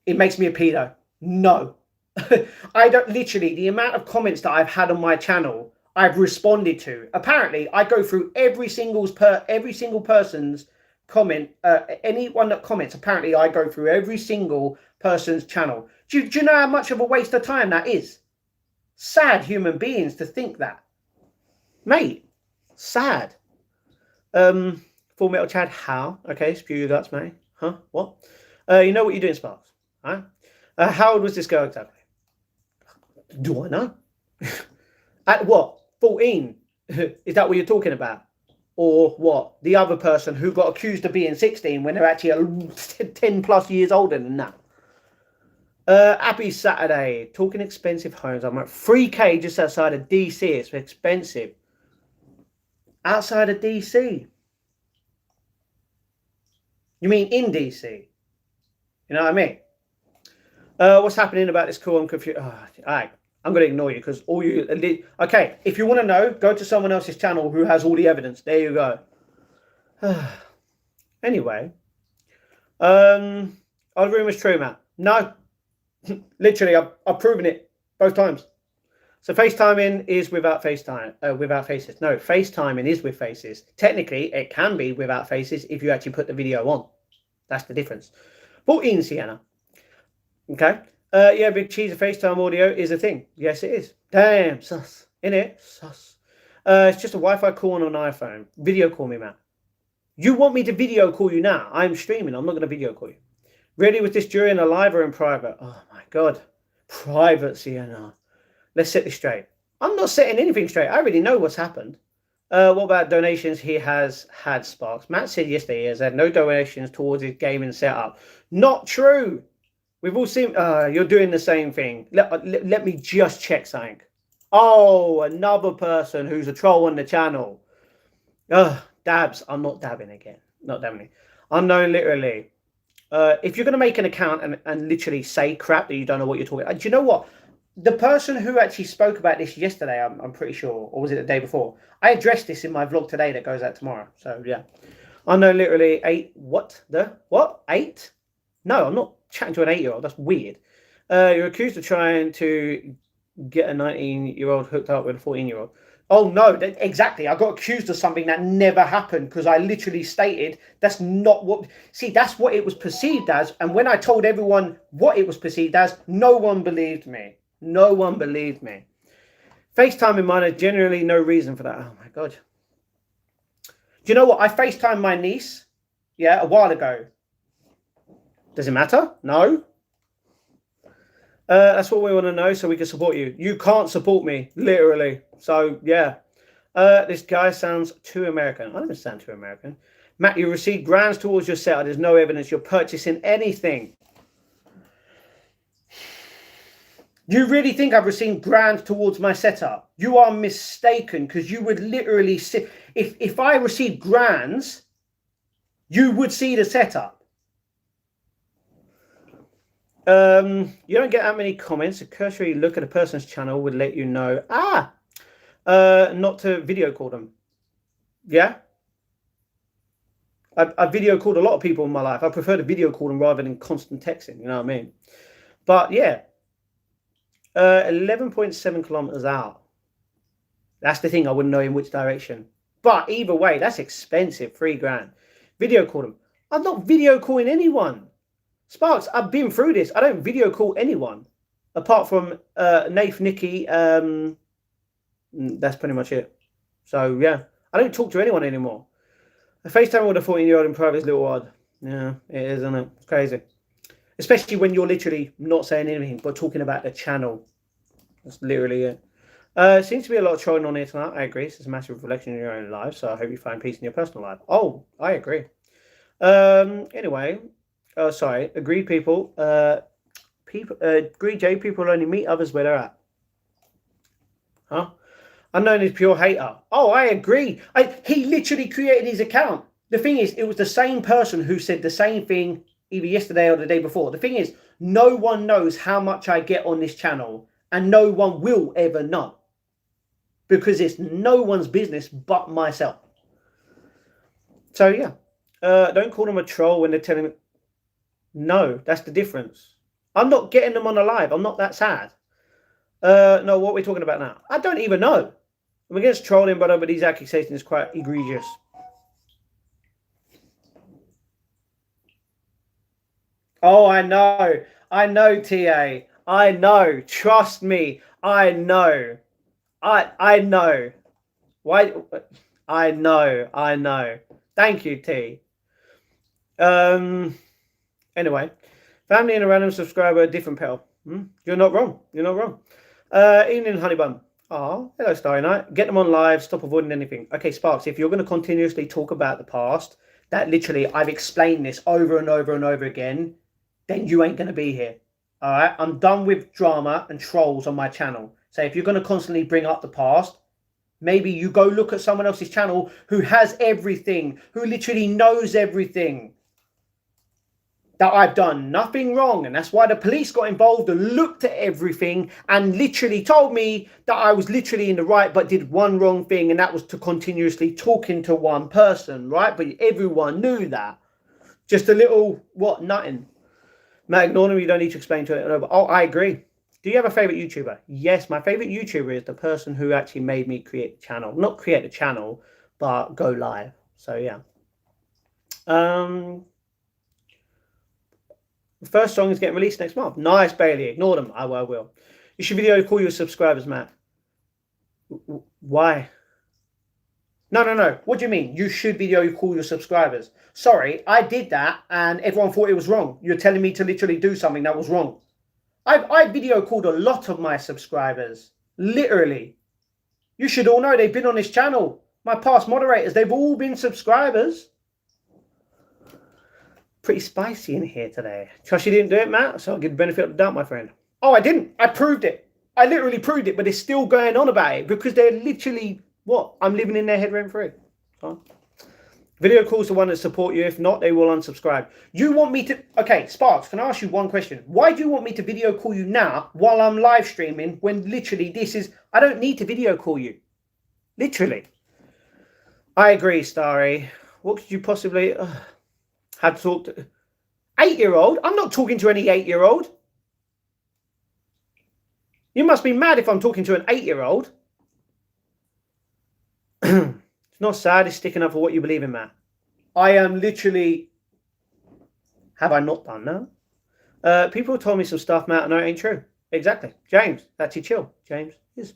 it makes me a pedo. No. I don't. Literally, the amount of comments that I've had on my channel, I've responded to. Apparently, I go through every single person's comment. Anyone that comments, apparently, I go through every single person's channel. Do you know how much of a waste of time that is? Sad human beings to think that, mate. Sad. Full Metal Chad. How? Okay, spew your guts, mate. Huh? What? You know what you're doing, Sparks? Huh? How old was this girl exactly? Do I know? At what? 14? Is that what you're talking about? Or what? The other person who got accused of being 16 when they're actually 10 plus years older than that. Happy Saturday. Talking expensive homes. I'm at 3K just outside of DC. It's expensive. Outside of DC? You mean in DC? You know what I mean? What's happening about this call? I'm confused. All right, I'm going to ignore you because all you... Okay, if you want to know, go to someone else's channel who has all the evidence. There you go. Anyway. Are the rumours true, Matt? No. Literally, I've proven it both times. So FaceTiming is without FaceTime, without faces. No, FaceTiming is with faces. Technically, it can be without faces if you actually put the video on. That's the difference. 14, Sienna. Okay. Yeah, Big Cheese, FaceTime audio is a thing. Yes, it is. Damn, sus. Innit? Sus. It's just a Wi-Fi call on an iPhone. Video call me, man. You want me to video call you now? I'm streaming. I'm not going to video call you. Really, was this during a live or in private? Oh, my God. Private, Sienna. Let's set this straight. I'm not setting anything straight. I already know what's happened. What about donations he has had, Sparks? Matt said yesterday he has had no donations towards his gaming setup. Not true. We've all seen... you're doing the same thing. Let me just check something. Oh, another person who's a troll on the channel. Dabs. I'm not dabbing again. Not dabbing. Unknown, literally. If you're going to make an account and literally say crap that you don't know what you're talking about. Do you know what? The person who actually spoke about this yesterday, I'm pretty sure, or was it the day before? I addressed this in my vlog today that goes out tomorrow. So, yeah. Unknown, literally 8. What? What? 8? No, I'm not chatting to an 8-year-old. That's weird. You're accused of trying to get a 19-year-old hooked up with a 14-year-old. Oh, no, exactly. I got accused of something that never happened because I literally stated that's not what... See, that's what it was perceived as. And when I told everyone what it was perceived as, no one believed me. No one believed me. FaceTime in minor, generally no reason for that. Oh, my God. Do you know what? I FaceTimed my niece, a while ago. Does it matter? No. That's what we want to know so we can support you. You can't support me, literally. So, yeah. This guy sounds too American. I don't sound too American. Matt, you received grants towards your setup. There's no evidence you're purchasing anything. You really think I've received grants towards my setup? You are mistaken, because you would literally see... If I received grants, you would see the setup. You don't get that many comments. A cursory look at a person's channel would let you know. Not to video call them. Yeah. I video called a lot of people in my life. I prefer to video call them rather than constant texting. You know what I mean? But yeah. 11.7 kilometers out. That's the thing. I wouldn't know in which direction. But either way, that's expensive. $3,000. Video call them. I'm not video calling anyone. Sparks, I've been through this. I don't video call anyone. Apart from Nicky. That's pretty much it. So, yeah. I don't talk to anyone anymore. A FaceTime with a 14-year-old in private is a little odd. Yeah, it is, isn't it? It's crazy. Especially when you're literally not saying anything, but talking about the channel. That's literally it. Seems to be a lot of trolling on here tonight. I agree. It's a massive reflection in your own life, so I hope you find peace in your personal life. Oh, I agree. Anyway... Oh, sorry. Agreed, people. Agreed, Jay. People only meet others where they're at. Huh? Unknown is pure hater. Oh, I agree. He literally created his account. The thing is, it was the same person who said the same thing either yesterday or the day before. The thing is, no one knows how much I get on this channel, and no one will ever know, because it's no one's business but myself. So yeah, don't call them a troll when they're telling me. No, that's the difference. I'm not getting them on a live. I'm not that sad. No, what are we talking about now? I don't even know. I'm against trolling, but these accusations is quite egregious. Oh, I know. I know, TA. I know. Trust me. I know. I know. Why? I know. I know. Thank you, T. Anyway, family and a random subscriber, different petal. You're not wrong. You're not wrong. Evening, Honeybun. Oh, hello, Starry Night. Get them on live. Stop avoiding anything. Okay, Sparks, if you're going to continuously talk about the past, that literally, I've explained this over and over and over again, then you ain't going to be here. All right? I'm done with drama and trolls on my channel. So if you're going to constantly bring up the past, maybe you go look at someone else's channel who has everything, who literally knows everything. That I've done nothing wrong, and that's why the police got involved and looked at everything and literally told me that I was literally in the right but did one wrong thing, and that was to continuously talking to one person, right? But everyone knew that. Just a little, what, nothing. Matt, ignore them, you don't need to explain to it. Oh, I agree. Do you have a favourite YouTuber? Yes, my favourite YouTuber is the person who actually made me create the channel. Not create the channel, but go live. So, yeah. The first song is getting released next month. Nice, Bailey. Ignore them. I will. You should video call your subscribers, Matt. Why? No. What do you mean? You should video call your subscribers. Sorry, I did that and everyone thought it was wrong. You're telling me to literally do something that was wrong. I video called a lot of my subscribers. Literally. You should all know they've been on this channel. My past moderators, they've all been subscribers. Pretty spicy in here today. Trust you didn't do it, Matt, so I'll give the benefit of the doubt, my friend. Oh, I didn't. I proved it. I literally proved it, but they're still going on about it because they're literally, what? I'm living in their head rent free. So, video calls the one that support you. If not, they will unsubscribe. You want me to... Okay, Sparks, can I ask you one question? Why do you want me to video call you now while I'm live streaming when literally this is... I don't need to video call you. Literally. I agree, Starry. What could you possibly... had to talk to 8-year-old. I'm not talking to any 8-year-old. You must be mad if I'm talking to an 8-year-old. It's not sad. It's sticking up for what you believe in, Matt. I am literally. Have I not done that? People told me some stuff, Matt, and it ain't true. Exactly. James, actually chill. James is.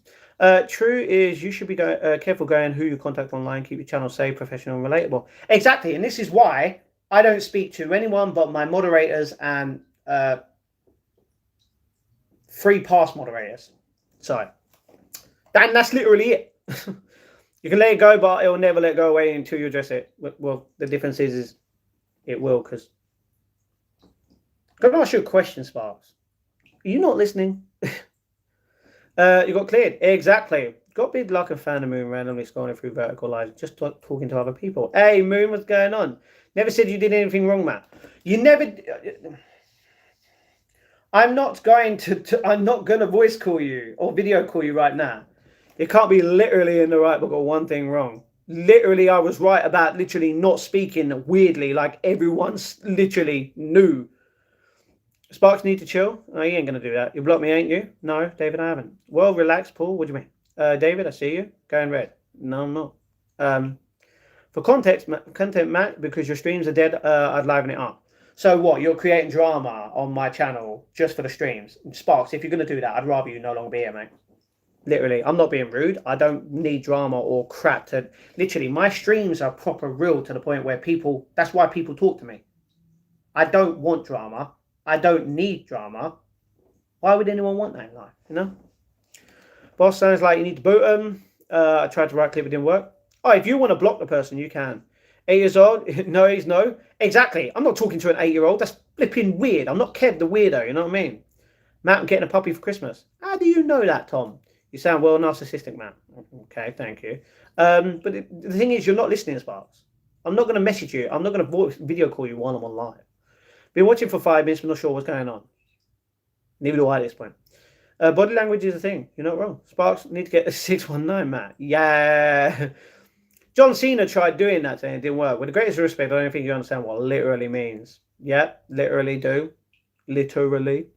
True is you should be careful going who you contact online. Keep your channel safe, professional, and relatable. Exactly. And this is why I don't speak to anyone but my moderators and free pass moderators. So, that's literally it. You can let it go, but it will never let go away until you address it. Well, the difference is it will, because I'm going to ask you a question, Sparks. Are you not listening? You got cleared. Exactly. Got big luck and found the moon randomly scrolling through vertical lines, just talking to other people. Hey, moon, what's going on? Never said you did anything wrong, Matt. You never. I'm not going I'm not going to voice call you or video call you right now. You can't be literally in the right but got one thing wrong. Literally, I was right about literally not speaking weirdly, like everyone's literally knew. Sparks need to chill. Oh, you ain't going to do that. You blocked me, ain't you? No, David, I haven't. Well, relax, Paul. What do you mean? David, I see you. Going red. No, I'm not. For content, Matt, because your streams are dead, I'd liven it up. So what? You're creating drama on my channel just for the streams. Sparks, if you're going to do that, I'd rather you no longer be here, mate. Literally, I'm not being rude. I don't need drama or crap to... Literally, my streams are proper real to the point where people... That's why people talk to me. I don't want drama. I don't need drama. Why would anyone want that in life, you know? Boss sounds like you need to boot them. I tried to right click, it didn't work. Oh, if you want to block the person, you can. 8 years old? No, he's no. Exactly. I'm not talking to an 8-year-old. That's flipping weird. I'm not Kev the weirdo, you know what I mean? Matt, I'm getting a puppy for Christmas. How do you know that, Tom? You sound well narcissistic, Matt. Okay, thank you. But the thing is, you're not listening, Sparks. I'm not going to message you. I'm not going to video call you while I'm on live. Been watching for 5 minutes, but not sure what's going on. Neither do I at this point. Body language is a thing. You're not wrong. Sparks need to get a 619, Matt. Yeah. John Cena tried doing that thing. It didn't work. With the greatest respect, I don't think you understand what literally means. Yeah, literally do. Literally.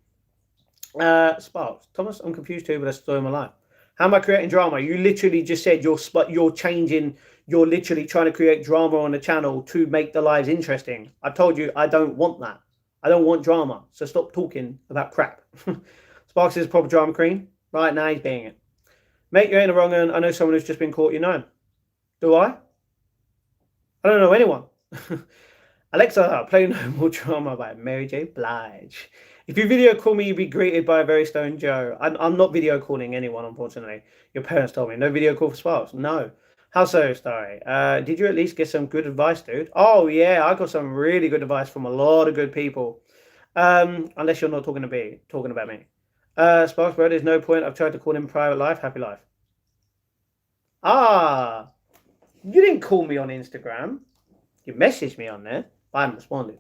Sparks. Thomas, I'm confused too, but that's the story of my life. How am I creating drama? You literally just said you're changing. You're literally trying to create drama on the channel to make the lives interesting. I told you I don't want that. I don't want drama. So stop talking about crap. Sparks is a proper drama queen. Right now he's being it. Mate, you're in the wrong one. I know someone who's just been caught. You know him. Do I? I don't know anyone. Alexa, play No More Drama by Mary J. Blige. If you video call me, you'd be greeted by a very stone Joe. I'm not video calling anyone, unfortunately. Your parents told me. No video call for Sparks. No. How so, Starry? Did you at least get some good advice, dude? Oh, yeah, I got some really good advice from a lot of good people. Unless you're not talking about me. Sparks, bro, there's no point. I've tried to call him private life, happy life. Ah, you didn't call me on Instagram. You messaged me on there. I haven't responded.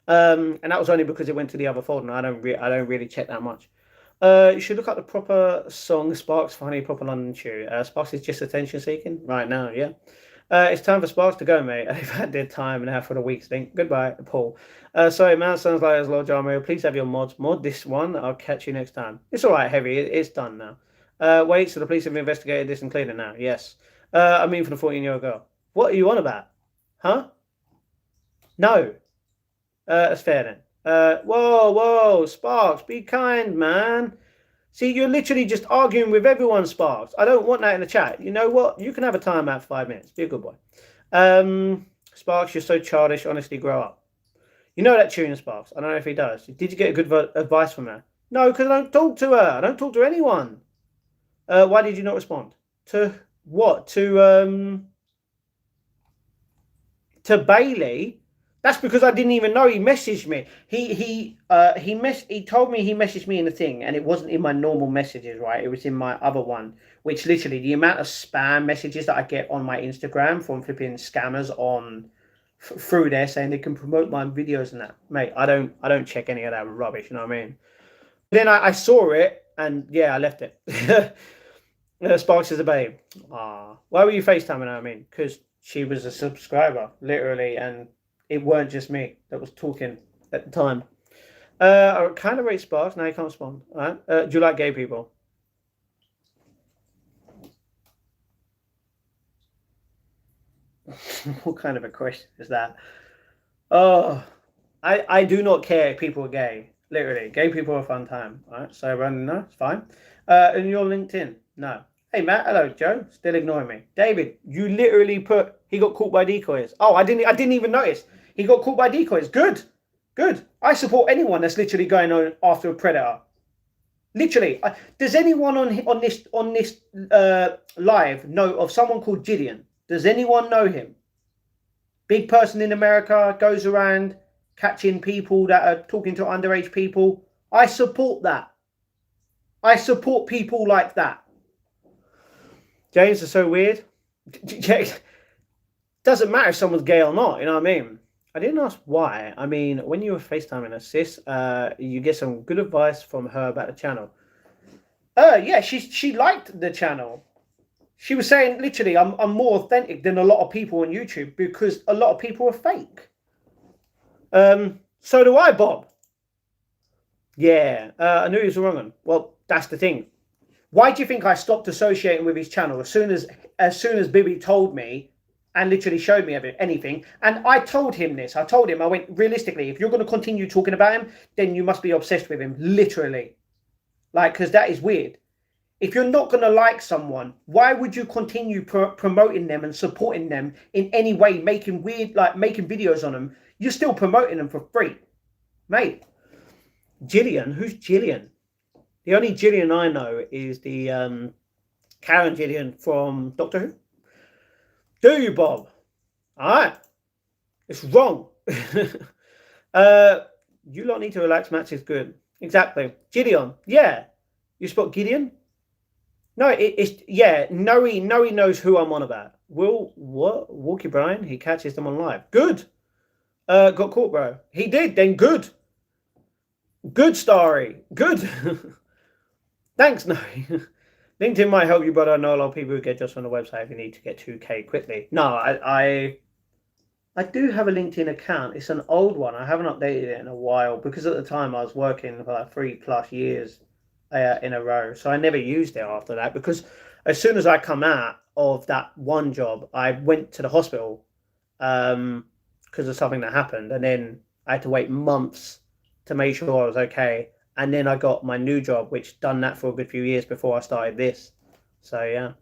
And that was only because it went to the other folder, and I don't really check that much. You should look up the proper song, Sparks Funny, proper London chew. Sparks is just attention seeking right now, yeah. It's time for Sparks to go, mate. They've had their time now for the week stink. Goodbye, Paul. Sorry, man. Sounds like there's a lot of drama. Please have your mods. Mod this one. I'll catch you next time. It's all right, Heavy. It's done now. Wait, so the police have investigated this and cleared it now? Yes. I mean for the 14-year-old girl. What are you on about? Huh? No. That's fair then. Whoa, Sparks. Be kind, man. See, you're literally just arguing with everyone, Sparks. I don't want that in the chat. You know what? You can have a timeout for 5 minutes. Be a good boy. Sparks, you're so childish. Honestly, grow up. You know that tune, Sparks. I don't know if he does. Did you get good advice from her? No, because I don't talk to her. I don't talk to anyone. Why did you not respond? To what? To Bailey? That's because I didn't even know he messaged me. He told me he messaged me in the thing, and it wasn't in my normal messages, right? It was in my other one, which literally the amount of spam messages that I get on my Instagram from flipping scammers on through there saying they can promote my videos and that, mate. I don't check any of that rubbish. You know what I mean? Then I saw it, and yeah, I left it. Sparks is a babe. Why were you FaceTiming her? I mean, because she was a subscriber, literally, and it weren't just me that was talking at the time. I kind of rate Sparks. Now you can't respond. All right. Do you like gay people? What kind of a question is that? Oh, I do not care if people are gay. Literally, gay people are a fun time. All right, so no, it's fine. And your LinkedIn, no. Hey Matt, hello Joe. Still ignoring me. David, you literally put he got caught by decoys. Oh, I didn't even notice. He got caught by decoys. Good, good. I support anyone that's literally going on after a predator. Literally, does anyone on this live know of someone called Gideon? Does anyone know him? Big person in America, goes around catching people that are talking to underage people. I support that. I support people like that. James is so weird. Doesn't matter if someone's gay or not, you know what I mean? I didn't ask why. I mean, when you were FaceTiming a sis, you get some good advice from her about the channel. Yeah, she liked the channel. She was saying, literally, I'm more authentic than a lot of people on YouTube because a lot of people are fake. So do I, Bob. Yeah, I knew he was the wrong one. Well, that's the thing. Why do you think I stopped associating with his channel as soon as Bibi told me and literally showed me anything? And I told him this. I went, realistically, if you're going to continue talking about him, then you must be obsessed with him, literally. Like, because that is weird. If you're not going to like someone, why would you continue promoting them and supporting them in any way, making videos on them? You're still promoting them for free. Mate, Gillian? Who's Gillian? The only Gillian I know is the Karen Gillian from Doctor Who. Do you, Bob? All right. It's wrong. You lot need to relax. Match is good. Exactly. Gideon. Yeah. You spot Gideon? No, it's yeah. Noe knows who I'm on about. Walkie Brian? He catches them on live. Good. Got caught, bro. He did. Then good. Good story. Good. Thanks, Noe. LinkedIn might help you, but I know a lot of people who get just from the website if you need to get 2K quickly. No, I do have a LinkedIn account. It's an old one. I haven't updated it in a while because at the time I was working for like 3+ years in a row. So I never used it after that because as soon as I come out of that one job, I went to the hospital because of something that happened. And then I had to wait months to make sure I was okay. And then I got my new job, which done that for a good few years before I started this. So, yeah.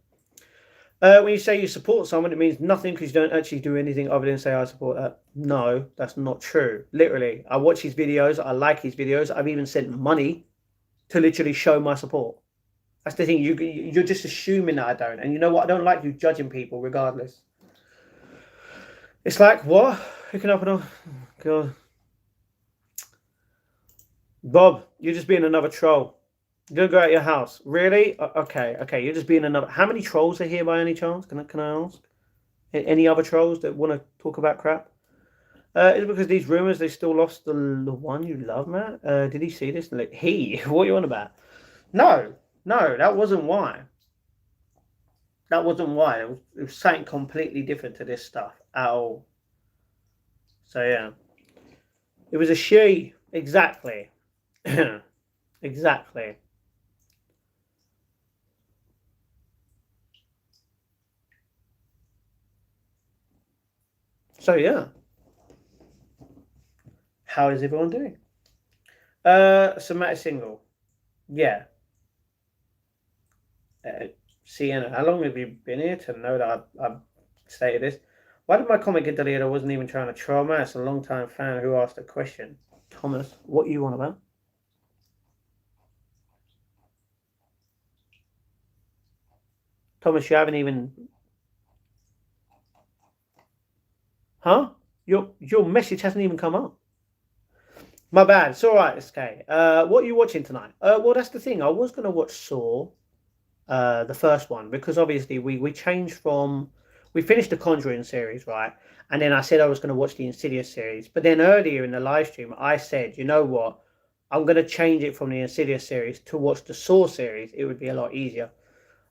When you say you support someone, it means nothing because you don't actually do anything other than say I support that. No, that's not true. Literally, I watch his videos. I like his videos. I've even sent money to literally show my support. That's the thing. You're just assuming that I don't. And you know what? I don't like you judging people regardless. It's like, what? Picking up and on. God. Bob, you're just being another troll. You're gonna go out your house. Really? Okay. You're just being another. How many trolls are here by any chance? Can I ask? Any other trolls that want to talk about crap? Is it because these rumors they still lost the one you love, Matt? Did he see this? Like, what are you on about? No, that wasn't why. That wasn't why. It was something completely different to this stuff at all. So yeah, it was a she. Exactly. Exactly. So yeah. How is everyone doing? Somatic single. Yeah. Sienna, how long have you been here to know that I've stated this? Why did my comment get deleted? I wasn't even trying to troll, man. It's a long time fan who asked a question. Thomas, what you want about? Thomas, you haven't even. Huh? Your message hasn't even come up. My bad. It's all right. It's okay. What are you watching tonight? Well, that's the thing. I was gonna watch Saw, the first one, because obviously we changed from we finished the Conjuring series, right? And then I said I was going to watch the Insidious series, but then earlier in the live stream I said, you know what, I'm going to change it from the Insidious series to watch the Saw series. It would be a lot easier.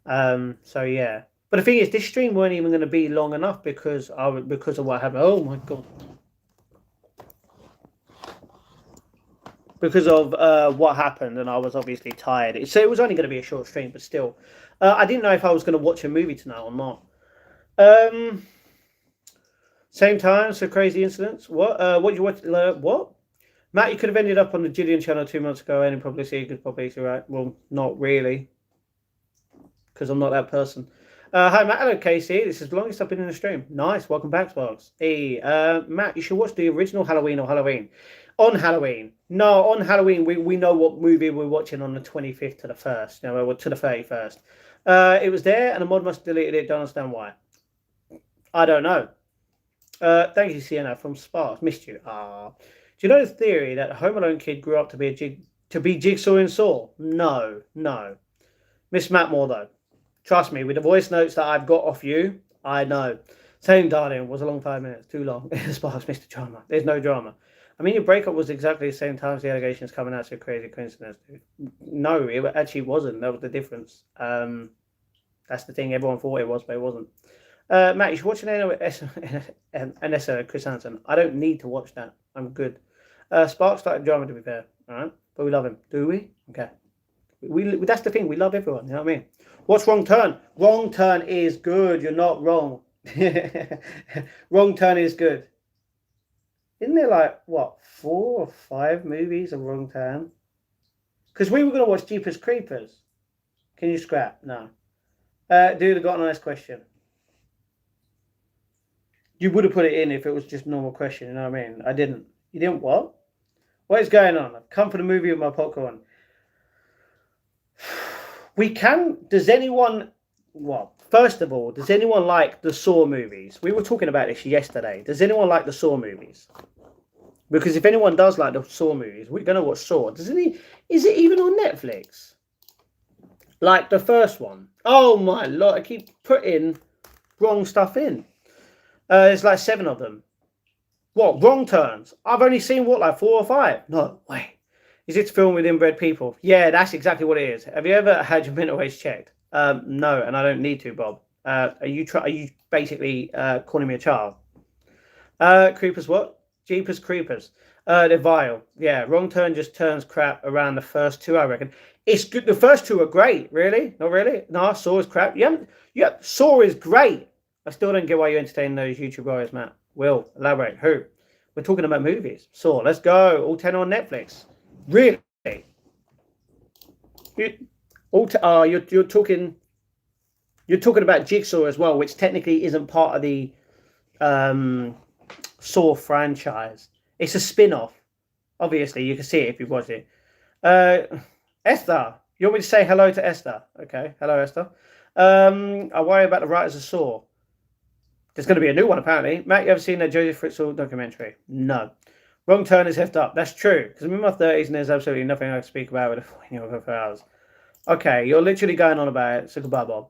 So yeah, but the thing is, this stream weren't even going to be long enough because of what happened. Oh my god. Because of what happened, and I was obviously tired. So it was only going to be a short stream, but still, I didn't know if I was going to watch a movie tonight or not. Same time, so crazy incidents. What? What you watch? What? Matt, you could have ended up on the Gideon channel 2 months ago. Any publicity, good publicity, right? Well, not really, because I'm not that person. Hi, Matt. Hello, Casey. This is the longest I've been in the stream. Nice. Welcome back, Sparks. Hey, Matt, you should watch the original Halloween or Halloween. On Halloween. No, on Halloween, we know what movie we're watching on the 25th to the 1st. No, to the 31st. It was there, and the mod must have deleted it. Don't understand why. I don't know. Thank you, Sienna from Sparks. Missed you. Do you know the theory that the Home Alone kid grew up to be Jigsaw in Saw? No. Miss Mattmore, though. Trust me, with the voice notes that I've got off you, I know. Same, darling. Was a long 5 minutes. Too long. Sparks missed the drama. There's no drama. I mean, your breakup was exactly the same time as the allegations coming out. So crazy coincidence, dude. No, it actually wasn't. That was the difference. That's the thing. Everyone thought it was, but it wasn't. Matt, you should watch an Chris Hansen. I don't need to watch that. I'm good. Sparks started drama, to be fair. All right, but we love him. Do we? Okay. That's the thing. We love everyone. You know what I mean? What's Wrong Turn? Wrong Turn is good. You're not wrong. Wrong Turn is good. Isn't there like, what, 4 or 5 movies of Wrong Turn? Because we were going to watch Jeepers Creepers. Can you scrap? No. Dude, I got a nice question. You would have put it in if it was just a normal question, you know what I mean? I didn't. You didn't what? What is going on? I've come for the movie with my popcorn. We can... Does anyone... Well, first of all, does anyone like the Saw movies? We were talking about this yesterday. Does anyone like the Saw movies? Because if anyone does like the Saw movies, we're going to watch Saw. Is it even on Netflix? Like the first one? Oh my Lord, I keep putting wrong stuff in. There's like 7 of them. What? Wrong Turns? I've only seen, what, like 4 or 5? No, wait. Is it filmed with inbred people? Yeah, that's exactly what it is. Have you ever had your mental age checked? No, and I don't need to, Bob. Are you basically calling me a child? Creepers what? Jeepers Creepers. They're vile. Yeah, Wrong Turn just turns crap around the first 2, I reckon. It's good. The first 2 are great. Really? Not really? No, Saw is crap. Yeah, Saw is great. I still don't get why you entertain those YouTube guys, Matt. Will, elaborate. Who? We're talking about movies. Saw, let's go. All 10 on Netflix. Really? You're talking about Jigsaw as well, which technically isn't part of the Saw franchise. It's a spin-off. Obviously, you can see it if you watch it. Esther, you want me to say hello to Esther? Okay, hello Esther. I worry about the writers of Saw. There's going to be a new one, apparently. Matt, you ever seen that Joseph Fritzl documentary? No. Wrong Turn is effed up. That's true. Because I'm in my 30s and there's absolutely nothing I can speak about with a 14-year-old for hours. Okay, you're literally going on about it. So goodbye, Bob.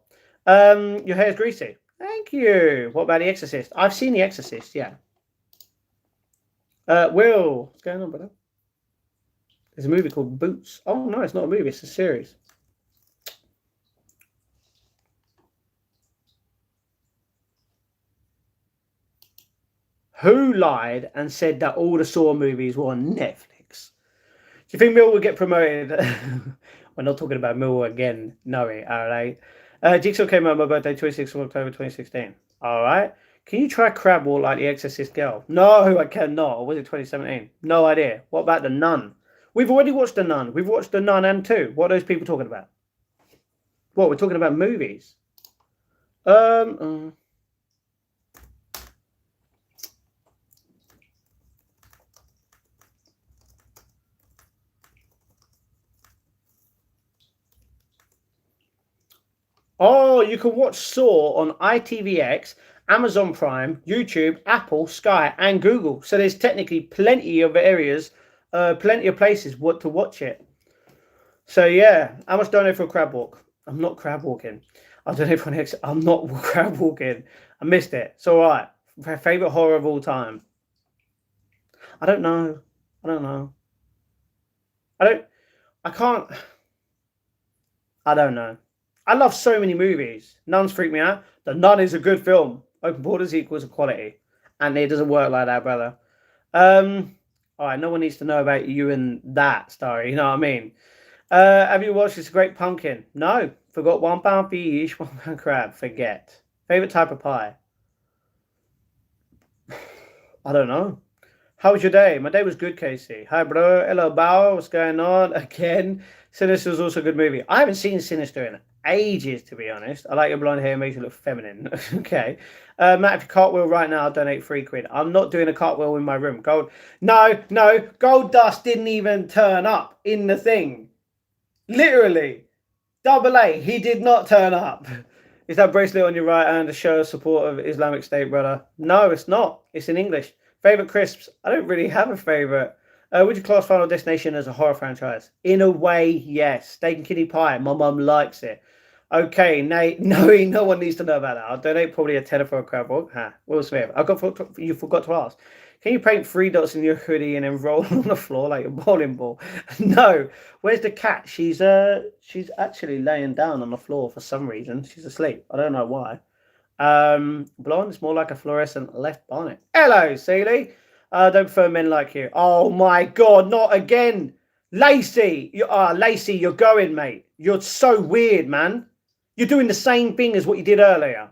Your hair's greasy. Thank you. What about The Exorcist? I've seen The Exorcist, yeah. Will, what's going on, brother? There's a movie called Boots. Oh, no, it's not a movie. It's a series. Who lied and said that all the Saw movies were on Netflix? Do you think Mill will get promoted? We're not talking about Mill again. No, all right. Jigsaw came out on my birthday, 26th of October 2016. All right. Can you try crab walk like the Exorcist girl? No, I cannot. Or was it 2017? No idea. What about The Nun? We've already watched The Nun. We've watched The Nun and 2. What are those people talking about? What, we're talking about movies? Oh, you can watch Saw on ITVX, Amazon Prime, YouTube, Apple, Sky, and Google. So there's technically plenty of areas, plenty of places to watch it. So yeah, how much donate for a crab walk? I'm not crab walking. I donate for an exit. I'm not crab walking. I missed it. It's all right. Favorite horror of all time? I don't know. I don't know. I love so many movies. Nuns freak me out. The Nun is a good film. Open Borders equals equality. And it doesn't work like that, brother. All right, no one needs to know about you and that story. You know what I mean? Have you watched It's a Great Pumpkin? No. Forgot £1 fish, £1 crab. Forget. Favorite type of pie? I don't know. How was your day? My day was good, Casey. Hi, bro. Hello, Bao. What's going on? Again, Sinister was also a good movie. I haven't seen Sinister in ages, to be honest. I like your blonde hair. Makes you look feminine. Okay. Matt, if you cartwheel right now, I'll donate £3. I'm not doing a cartwheel in my room. Gold. No, no. Gold Dust didn't even turn up in the thing. Literally. Double A. He did not turn up. Is that bracelet on your right hand a show of support of Islamic State, brother? No, it's not. It's in English. Favorite crisps? I don't really have a favorite. Would you class Final Destination as a horror franchise? In a way, yes. Steak and Kitty Pie. My mum likes it. Okay, Nate. No one needs to know about that. I'll donate probably a tenner for a crab walk. Will Smith. You forgot to ask. Can you paint 3 dots in your hoodie and then roll on the floor like a bowling ball? No. Where's the cat? She's actually laying down on the floor for some reason. She's asleep. I don't know why. Blonde is more like a fluorescent left bonnet. Hello, Sealy. I don't prefer men like you. Oh my god, not again. Lacey. Lacey, you're going, mate. You're so weird, man. You're doing the same thing as what you did earlier.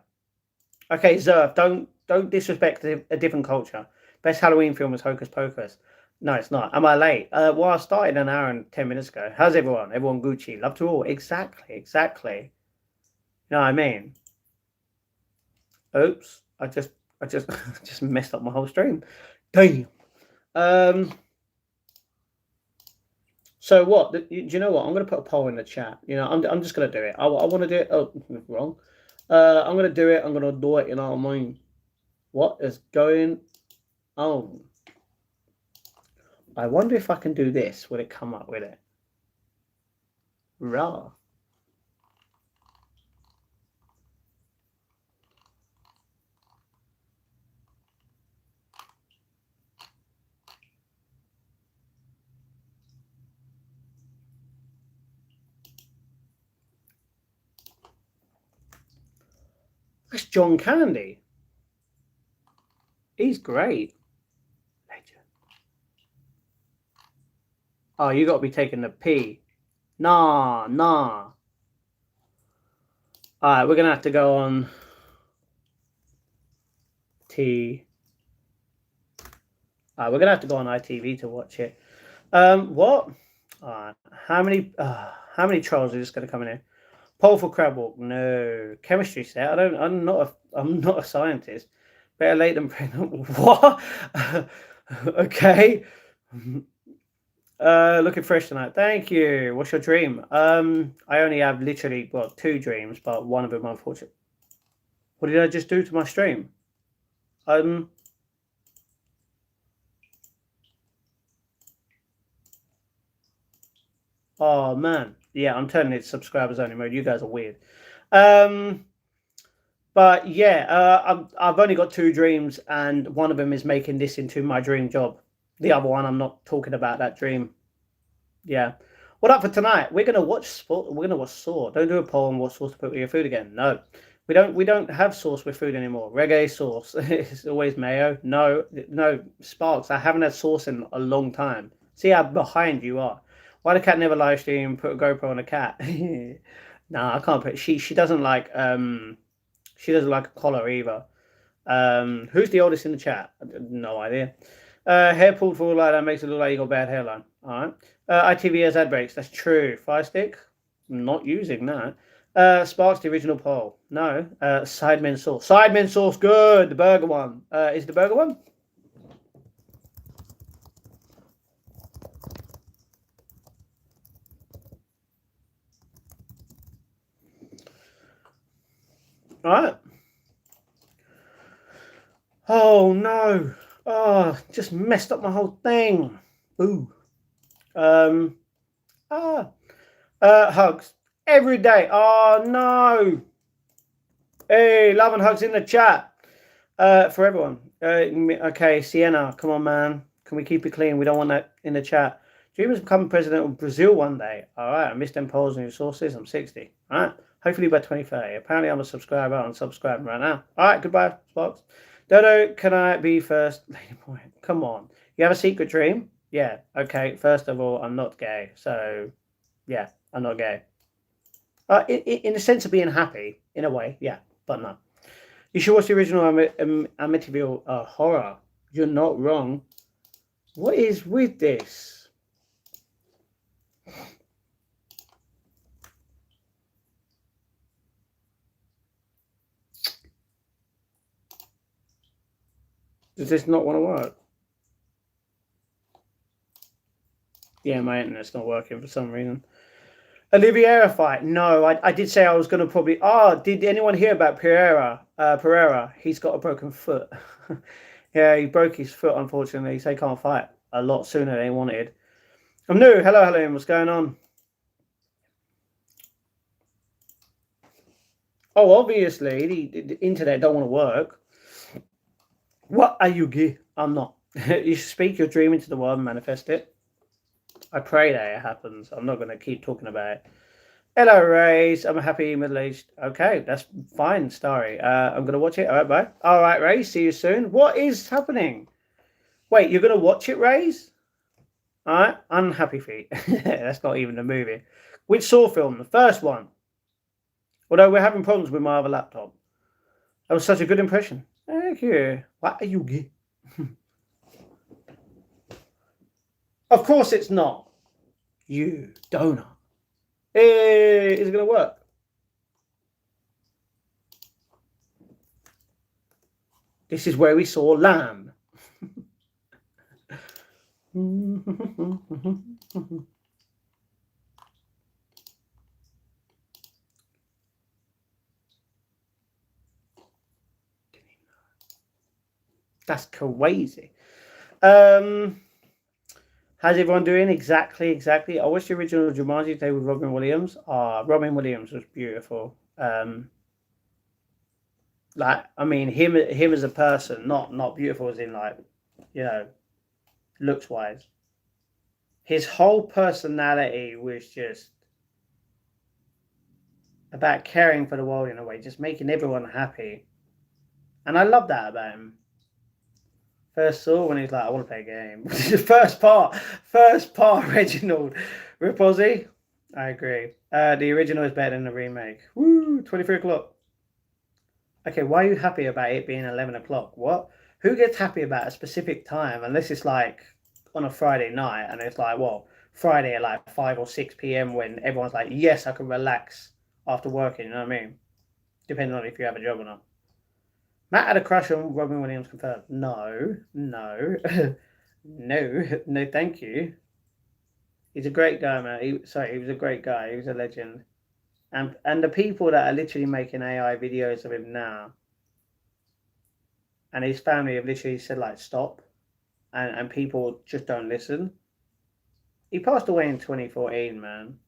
Okay, Zerf, don't disrespect a different culture. Best Halloween film is Hocus Pocus. No, it's not. Am I late? Well, I started an hour and 10 minutes ago. How's everyone? Everyone Gucci. Love to all. Exactly. You know what I mean? Oops. I just just messed up my whole stream. Damn. So what? Do you know what? I'm going to put a poll in the chat. You know, I'm just going to do it. I want to do it. Oh, wrong. I'm going to do it. I'm going to do it. You know what I mean? What is going on? I wonder if I can do this. Will it come up with it? Raw. That's John Candy. He's great. Oh, you got to be taking the P. Nah. All right, we're going to have to go on T. All right, we're going to have to go on ITV to watch it. What? How many trolls are just going to come in here? Poll for crab walk? No. Chemistry set? I'm not a scientist. Better late than pregnant. What? Okay. Looking fresh tonight. Thank you. What's your dream? I only have literally 2 dreams, but one of them unfortunately. What did I just do to my stream? Oh man. Yeah, I'm turning it subscribers only mode. You guys are weird. But yeah, I've only got 2 dreams, and one of them is making this into my dream job. The other one, I'm not talking about that dream. Yeah. What up for tonight? We're gonna watch sport. We're gonna watch Saw. Don't do a poll on what sauce to put with your food again. No, we don't have sauce with food anymore. Reggae sauce. It's always mayo. No, Sparks. I haven't had sauce in a long time. See how behind you are. Why the cat never live stream? Put a GoPro on a cat. Nah, I can't put. She doesn't like she doesn't like a collar either. Who's the oldest in the chat? No idea. Hair pulled forward like that makes it look like you got bad hairline. All right. ITV has ad breaks. That's true. Fire stick. I'm not using that. Sparks the original poll. No. Sidemen sauce. Sidemen sauce. Good. The burger one. Is the burger one? All right. Oh no. Oh, just messed up my whole thing. Ooh. Hugs every day. Oh no. Hey, love and hugs in the chat. For everyone. Okay, Sienna, come on, man. Can we keep it clean? We don't want that in the chat. Dream of becoming president of Brazil one day. All right, I missed them polls and your sources. I'm 60. All right, hopefully by 2030. Apparently, I'm a subscriber. I'm subscribing right now. All right, goodbye, Spots. Dodo, can I be first? Come on. You have a secret dream? Yeah. Okay. First of all, I'm not gay. So, yeah, I'm not gay. In the sense of being happy, in a way, yeah, but no. You should watch the original Amityville horror. You're not wrong. What is with this? Does this not want to work? Yeah, my internet's not working for some reason. Oliveira fight? No, I did say I was going to probably. Oh, did anyone hear about Pereira? Pereira, he's got a broken foot. Yeah, he broke his foot, unfortunately, so he can't fight a lot sooner than he wanted. I'm new. Hello, hello. What's going on? Oh, obviously, the internet don't want to work. What are you gay? I'm not. You should speak your dream into the world and manifest it. I pray that it happens. I'm not going to keep talking about it. Hello, Race. I'm a happy middle-aged. Okay, that's fine, Starry. I'm going to watch it. All right, bye. All right, Race. See you soon. What is happening? Wait, you're going to watch it, Race? All right, Unhappy Feet. That's not even a movie. Which Saw film? The first one. Although we're having problems with my other laptop. That was such a good impression. Thank you. What are you gay? Of course it's not. You donut. Hey, is it going to work? This is where we saw lamb. That's crazy. How's everyone doing? Exactly. I watched the original Jumanji today with Robin Williams. Robin Williams was beautiful. Him as a person, not beautiful as in like, looks wise. His whole personality was just about caring for the world in a way, just making everyone happy. And I love that about him. First saw when he's like, I want to play a game. first part, Reginald. Ripozzi? I agree. The original is better than the remake. Woo, 23 o'clock. Okay, why are you happy about it being 11 o'clock? What? Who gets happy about a specific time unless it's like on a Friday night and it's like, well, Friday at like 5 or 6 p.m. when everyone's like, yes, I can relax after working, you know what I mean? Depending on if you have a job or not. Matt had a crush on Robin Williams confirmed. No, no, no, thank you. He's a great guy, man. He was a great guy. He was a legend. And the people that are literally making AI videos of him now, and his family have literally said like stop, and people just don't listen. He passed away in 2014, man.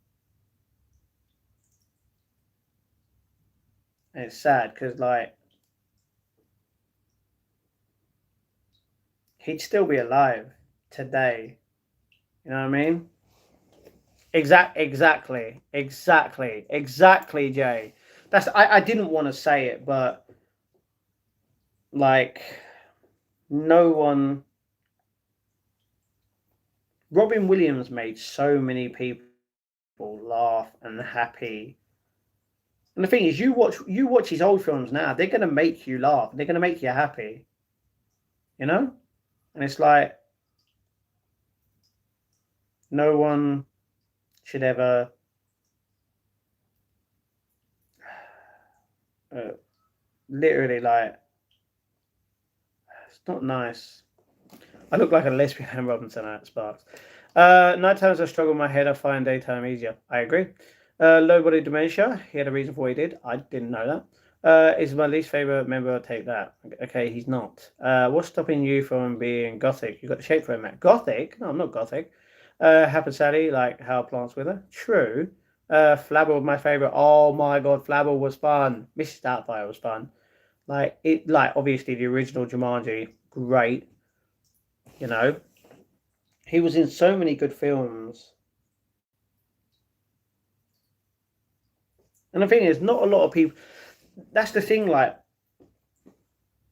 And it's sad because like he'd still be alive today. You know what I mean? Exactly, Jay. I didn't want to say it, but like no one. Robin Williams made so many people laugh and happy. And the thing is, you watch his old films now, they're gonna make you laugh. They're gonna make you happy. You know? And it's like no one should ever literally like it's not nice. I look like a lesbian Anne Robinson at Sparks. Night times I struggle with my head, I find daytime easier. I agree. Low body dementia. He had a reason for what he did. I didn't know that. Is my least favorite member. I'll take that. Okay, he's not. What's stopping you from being gothic? You got the shape for him, Matt. Gothic? No, I'm not gothic. Happy Sally, like how plants wither. True. Flabber was my favorite. Oh my god, Flabber was fun. Mrs. Doubtfire was fun. Like obviously the original Jumanji, great. You know, he was in so many good films. And the thing is, not a lot of people. That's the thing. Like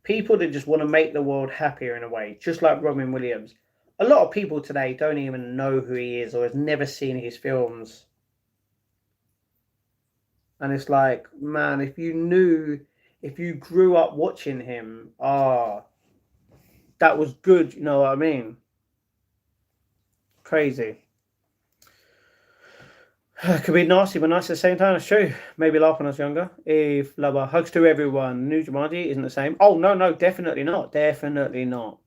people that just want to make the world happier in a way, just like Robin Williams. A lot of people today don't even know who he is or has never seen his films. And it's like, man, if you grew up watching him, that was good. You know what I mean? Crazy. Could be nasty, but nice at the same time. It's true. Maybe laugh when I was younger. Eve, lover, hugs to everyone. New Jumanji isn't the same. Oh, no, definitely not. Definitely not.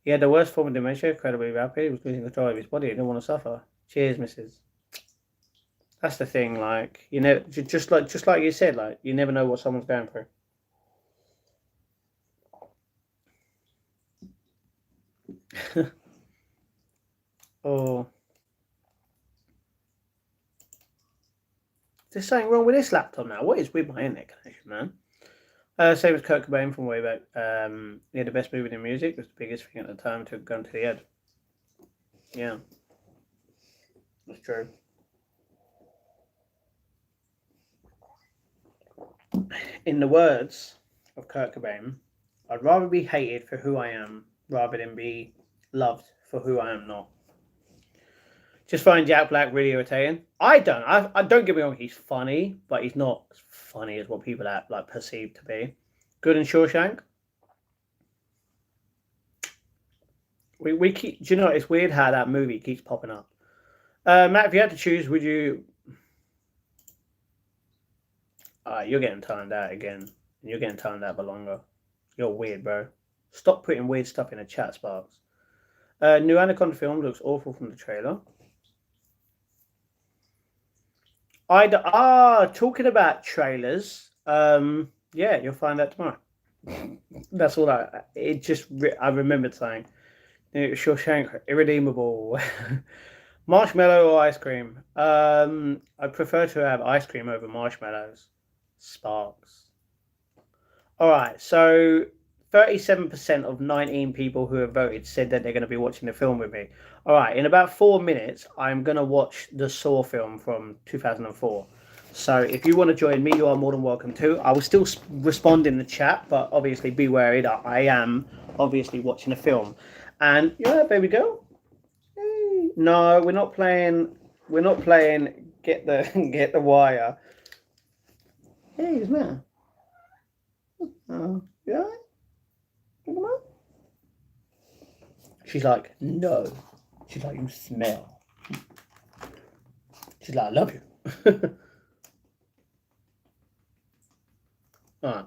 He had the worst form of dementia, incredibly rapid. He was losing control of his body. He didn't want to suffer. Cheers, Mrs. That's the thing. Like you know, just like you said, like you never know what someone's going through. Oh, there's something wrong with this laptop now. What is with my internet connection, man? Same as Kurt Cobain from way back. Yeah, the best movie in music was the biggest thing at the time. Took a gun to the head. Yeah, that's true. In the words of Kurt Cobain, I'd rather be hated for who I am rather than be loved for who I am not. Just find Jack Black really irritating. I don't. I don't get me wrong. He's funny, but he's not as funny as what people like perceive to be. Good in Shawshank. We keep. Do you know? It's weird how that movie keeps popping up. Matt, if you had to choose, would you? You're getting timed out again. You're getting timed out for longer. You're weird, bro. Stop putting weird stuff in the chat, Sparks. New Anaconda film looks awful from the trailer. Talking about trailers. Yeah, you'll find that tomorrow. That's all I remembered saying. Shawshank, irredeemable. Marshmallow or ice cream? I prefer to have ice cream over marshmallows. Sparks. All right, so 37% of 19 people who have voted said that they're going to be watching the film with me. All right, in about 4 minutes, I'm going to watch the Saw film from 2004. So if you want to join me, you are more than welcome to. I will still respond in the chat, but obviously be wary that I am obviously watching a film. And yeah, there we go. Hey. No, we're not playing. We're not playing. Get the get the wire. Hey, it's man. Yeah. She's like, no. She's like, you smell. She's like, I love you. Alright.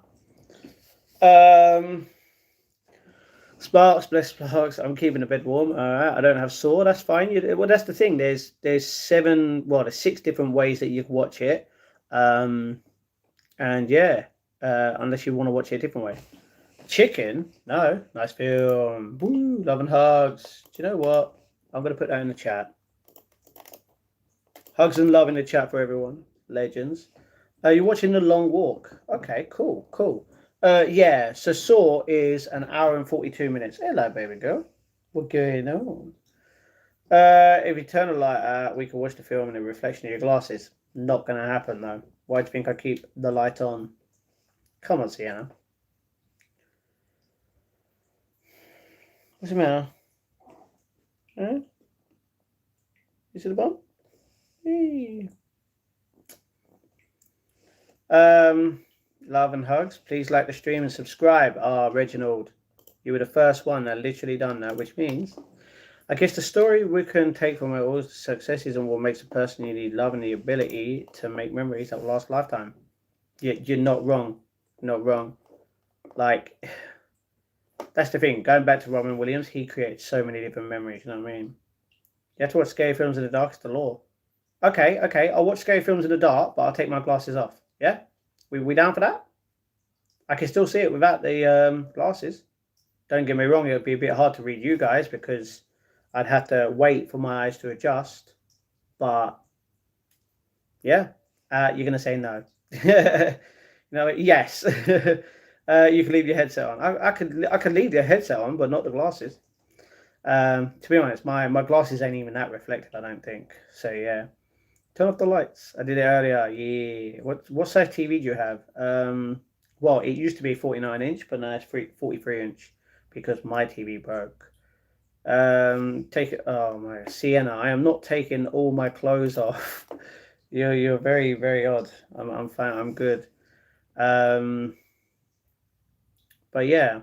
Sparks, bless Sparks. I'm keeping the bed warm. Alright, I don't have Saw. That's fine. Well, that's the thing. There's 6 different ways that you can watch it. And yeah, unless you want to watch it a different way. Chicken? No. Nice film. Woo, love and hugs. Do you know what? I'm going to put that in the chat. Hugs and love in the chat for everyone. Legends. You're watching The Long Walk. Okay, cool. Yeah, so Saw is an hour and 42 minutes. Hello, baby girl. What's going on? If you turn a light out, we can watch the film in the reflection of your glasses. Not going to happen, though. Why do you think I keep the light on? Come on, Sienna. What's the matter? Huh? Is it a bump? Hey. Love and hugs. Please like the stream and subscribe. Reginald, you were the first one that literally done that, which means I guess the story we can take from it all successes and what makes a person you need love and the ability to make memories that will last a lifetime. You're not wrong. Not wrong. Like, that's the thing. Going back to Robin Williams, he created so many different memories, you know what I mean? You have to watch scary films in the dark, it's the law. Okay, I'll watch scary films in the dark, but I'll take my glasses off. Yeah? We down for that? I can still see it without the glasses. Don't get me wrong, it would be a bit hard to read you guys because I'd have to wait for my eyes to adjust. But yeah, you're gonna say no. No, yes. You can leave your headset on. I could leave the headset on, but not the glasses. To be honest, my glasses ain't even that reflective, I don't think. So yeah. Turn off the lights. I did it earlier. Yeah. What size TV do you have? Well, it used to be 49-inch, but now it's 43-inch because my TV broke. Take it. Oh my Sienna, I am not taking all my clothes off. You're very, very odd. I'm fine. I'm good. But yeah.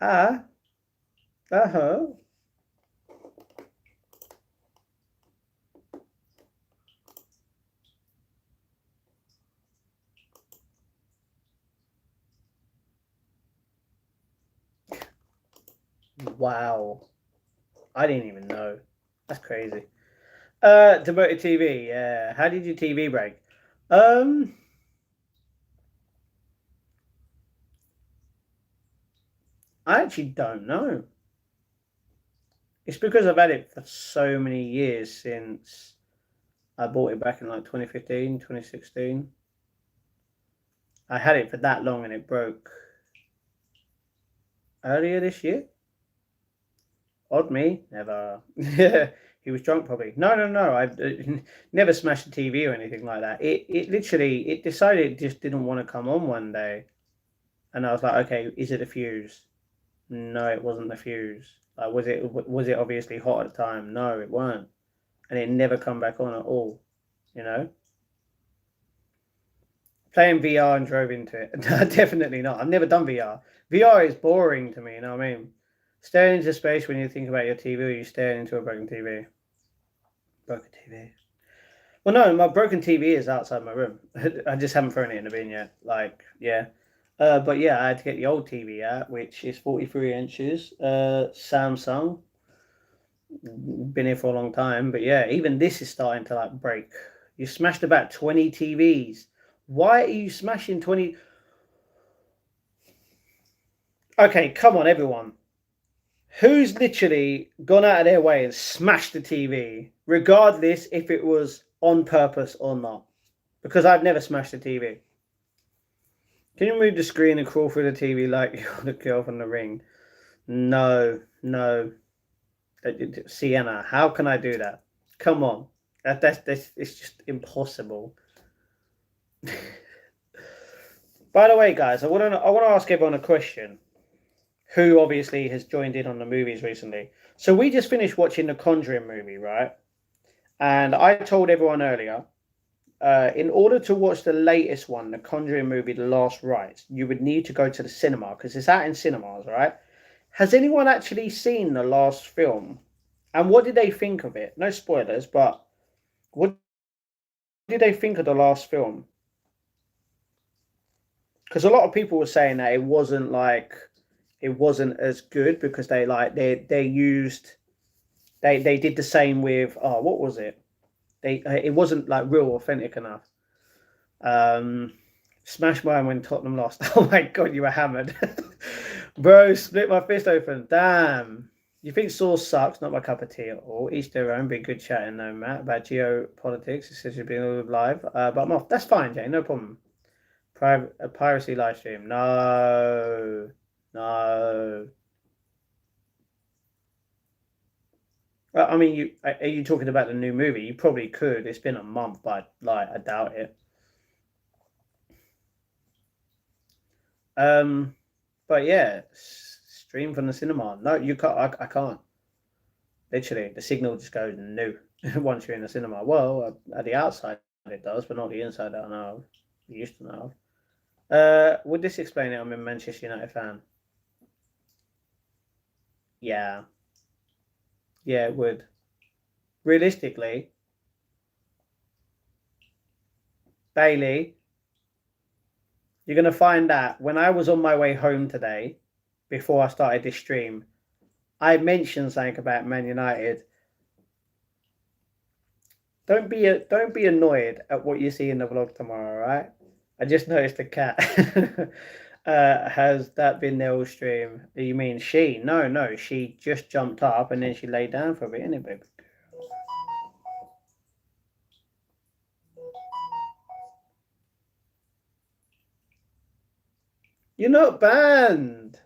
Uh-huh. Wow. I didn't even know. That's crazy. Devoted TV, yeah. How did your TV break? Um, I actually don't know. It's because I've had it for so many years since I bought it back in like 2015, 2016. I had it for that long and it broke earlier this year. Odd me, never. He was drunk probably. No, no, no. I never smashed the TV or anything like that. It literally it decided it just didn't want to come on one day, and I was like, okay, is it a fuse? No, it wasn't the fuse. Like, was it obviously hot at the time? No, it weren't, and it never come back on at all. You know, playing VR and drove into it. Definitely not. I've never done VR. VR is boring to me. You know what I mean? Staring into space when you think about your TV, or you staring into a broken TV. Broken TV. Well, no, my broken TV is outside my room. I just haven't thrown it in the bin yet. Like, yeah. But yeah, I had to get the old TV out, which is 43 inches. Samsung. Been here for a long time. But yeah, even this is starting to like break. You smashed about 20 TVs. Why are you smashing 20? Okay, come on, everyone. Who's literally gone out of their way and smashed the TV, regardless if it was on purpose or not? Because I've never smashed a TV. Can you move the screen and crawl through the TV like you're the girl from the ring? No, no. Sienna, how can I do that? Come on. That's it's just impossible. By the way, guys, I want to ask everyone a question. Who obviously has joined in on the movies recently? So we just finished watching the Conjuring movie, right? And I told everyone earlier, in order to watch the latest one, the Conjuring movie, The Last Rites, you would need to go to the cinema because it's out in cinemas, right? Has anyone actually seen the last film? And what did they think of it? No spoilers, but what did they think of the last film? Because a lot of people were saying that it wasn't as good because they used they did the same with what was it? It wasn't like real authentic enough. Um, Smash mine when Tottenham lost. Oh my god, you were hammered, bro. Split my fist open. Damn. You think Sauce sucks? Not my cup of tea at all. Each their own. Been good chatting though, Matt, about geopolitics. It says you've been live, but I'm off. That's fine, Jay. No problem. Private a piracy live stream. No, no. Well, I mean, are you talking about the new movie? You probably could. It's been a month, but like I doubt it. Um, but yeah, stream from the cinema. No, you can't. I can't. Literally, the signal just goes no once you're in the cinema. Well, at the outside it does, but not the inside. I don't know. I used to know. Would this explain it? I'm a Manchester United fan. Yeah, yeah, it would. Realistically, Bailey, you're gonna find that when I was on my way home today, before I started this stream, I mentioned something about Man United. Don't be annoyed at what you see in the vlog tomorrow, right? I just noticed the cat. Has that been their all stream? You mean she? No, no, she just jumped up and then she laid down for a bit, innit, baby? You're not banned.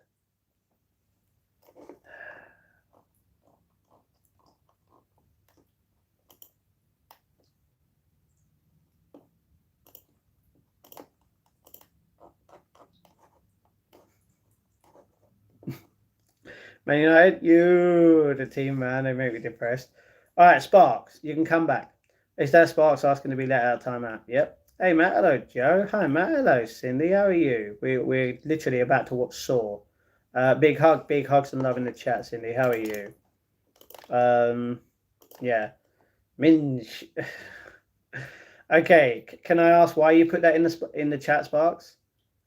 Man United, you the team, man. They make me depressed. All right, Sparks, you can come back. Is that Sparks asking to be let out of timeout? Yep. Hey Matt, hello Joe. Hi Matt, hello Cindy. How are you? We're literally about to watch Saw. Big hugs and love in the chat, Cindy. How are you? Yeah. Minge. Okay, can I ask why you put that in the chat, Sparks?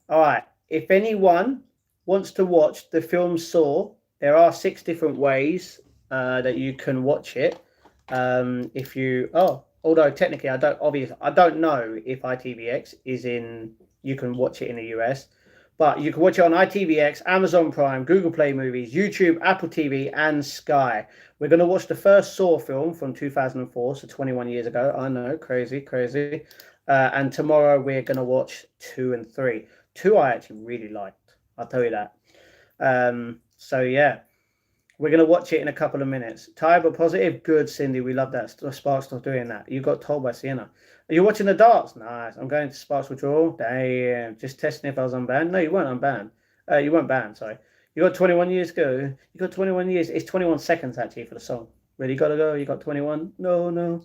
All right. If anyone wants to watch the film Saw, there are 6 different ways that you can watch it. If you although technically I don't know if ITVX is in. You can watch it in the US, but you can watch it on ITVX, Amazon Prime, Google Play Movies, YouTube, Apple TV, and Sky. We're going to watch the first Saw film from 2004, so 21 years ago. I know, crazy, crazy. And tomorrow we're going to watch 2 and 3. 2 I actually really liked. I'll tell you that. So yeah, we're going to watch it in a couple of minutes. Tired but positive. Good, Cindy. We love that. Sparks not doing that. You got told by Sienna. Are you watching the darts? Nice. I'm going to Sparks withdrawal. Damn. Just testing if I was unbanned. No, you weren't unbanned. You weren't banned, sorry. You got 21 years to go. You got 21 years. It's 21 seconds actually for the song. Ready, gotta go. You got 21. No, no.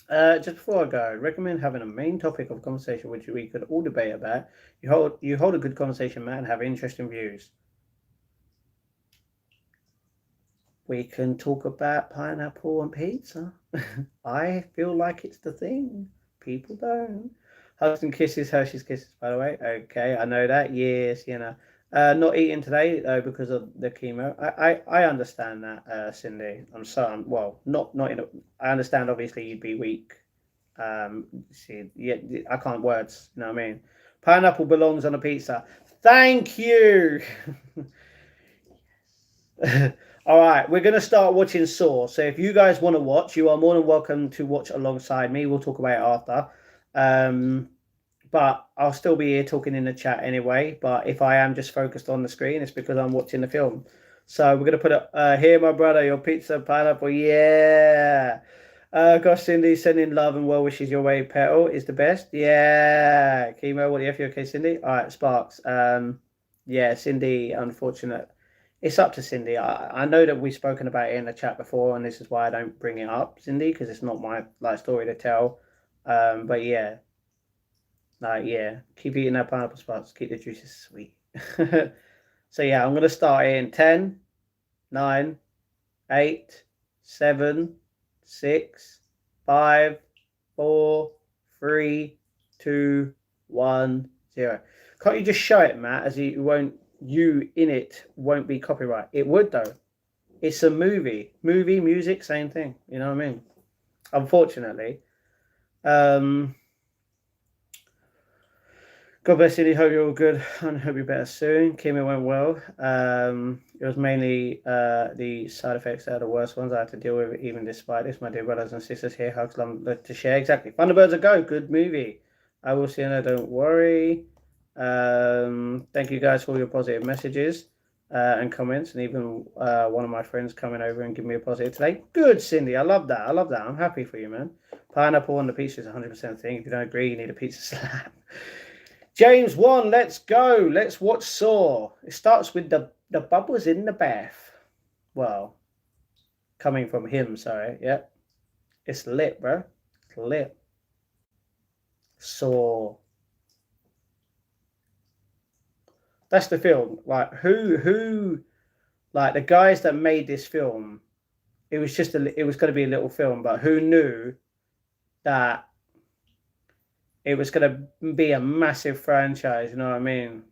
Just before I go, recommend having a main topic of conversation which we could all debate about. You hold a good conversation, Matt, and have interesting views. We can talk about pineapple and pizza. I feel like it's the thing. People don't. Hugs and kisses, Hershey's kisses, by the way. Okay, I know that. Yes, you know. Not eating today though because of the chemo. I understand that, Cindy. I'm sorry. Well, not in. I understand. Obviously, you'd be weak. See, yeah, I can't words. You know what I mean? Pineapple belongs on a pizza. Thank you. All right, we're going to start watching Saw. So if you guys want to watch, you are more than welcome to watch alongside me. We'll talk about it after. But I'll still be here talking in the chat anyway. But if I am just focused on the screen, it's because I'm watching the film. So we're going to put it here, my brother, your pizza, pineapple. Yeah. Gosh, Cindy, sending love and well wishes your way. Petal is the best. Yeah. Chemo, what do you have? You okay, Cindy? All right, Sparks. Yeah, Cindy, unfortunate. It's up to Cindy. I know that we've spoken about it in the chat before, and this is why I don't bring it up, Cindy, because it's not my story to tell. But yeah, yeah, keep eating that pineapple Sparks. Keep the juices sweet. So yeah, I'm gonna start in 10, 9, 8, 7, 6, 5, 4, 3, 2, 1, 0. Can't you just show it, Matt? As you in it won't be copyright. It would though. It's a movie, music, same thing. You know what I mean? Unfortunately. God bless you. Hope you're all good and hope you're better soon. Chemo went well. It was mainly the side effects that are the worst ones I had to deal with, even despite this. My dear brothers and sisters here, hugs love to share. Exactly. Thunderbirds a go. Good movie. I will see you. Don't worry. Thank you guys for all your positive messages and comments, and even one of my friends coming over and giving me a positive today. Good, Cindy. I love that. I'm happy for you, man. Pineapple on the pizza is 100% thing. If you don't agree, you need a pizza slab. James 1, let's go. Let's watch Saw. It starts with the bubbles in the bath. Well, coming from him, sorry. Yep. It's lit, bro. It's lit. Saw. That's the film. Like who like the guys that made this film, it was going to be a little film, but who knew that it was going to be a massive franchise, you know what I mean?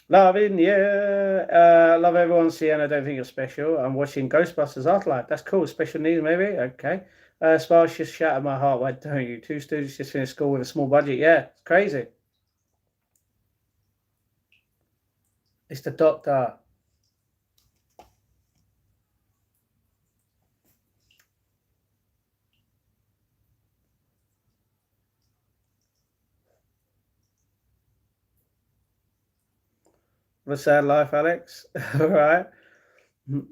Loving, yeah. Love everyone seeing. I don't think you're special. I'm watching Ghostbusters Afterlife. That's cool. Special needs, maybe. Okay. Sparks just shattered my heart. Why don't you? 2 students just finished school with a small budget. Yeah, it's crazy. It's the doctor. What a sad life, Alex. All right.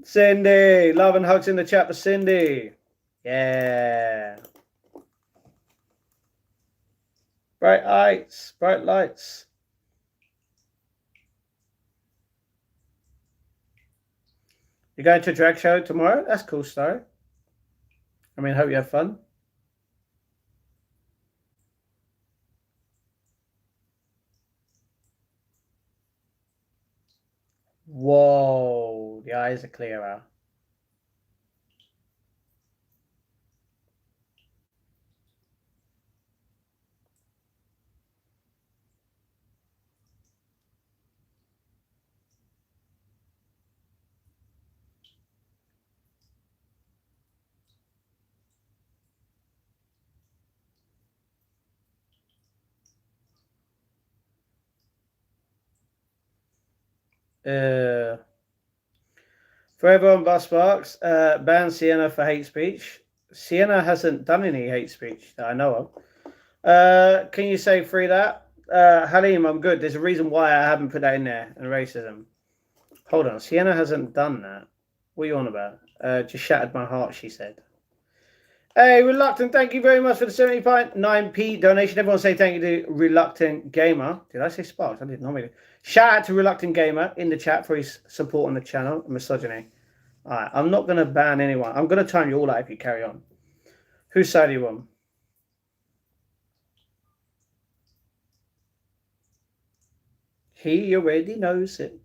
Cindy. Love and hugs in the chat for Cindy. Yeah. Bright lights. Bright lights. You're going to a drag show tomorrow? That's cool story. I mean, hope you have fun. Whoa, the eyes are clearer. Forever on Bus Sparks, ban Sienna for hate speech. Sienna hasn't done any hate speech that I know of. Can you say free that? Halim, I'm good. There's a reason why I haven't put that in there. And racism. Hold on. Sienna hasn't done that. What are you on about? Just shattered my heart, she said. Hey, Reluctant, thank you very much for the 79p donation. Everyone say thank you to Reluctant Gamer. Did I say Sparks? I didn't know. Shout out to Reluctant Gamer in the chat for his support on the channel. Misogyny. Alright, I'm not going to ban anyone. I'm going to time you all out if you carry on. Whose side are you on? He already knows it.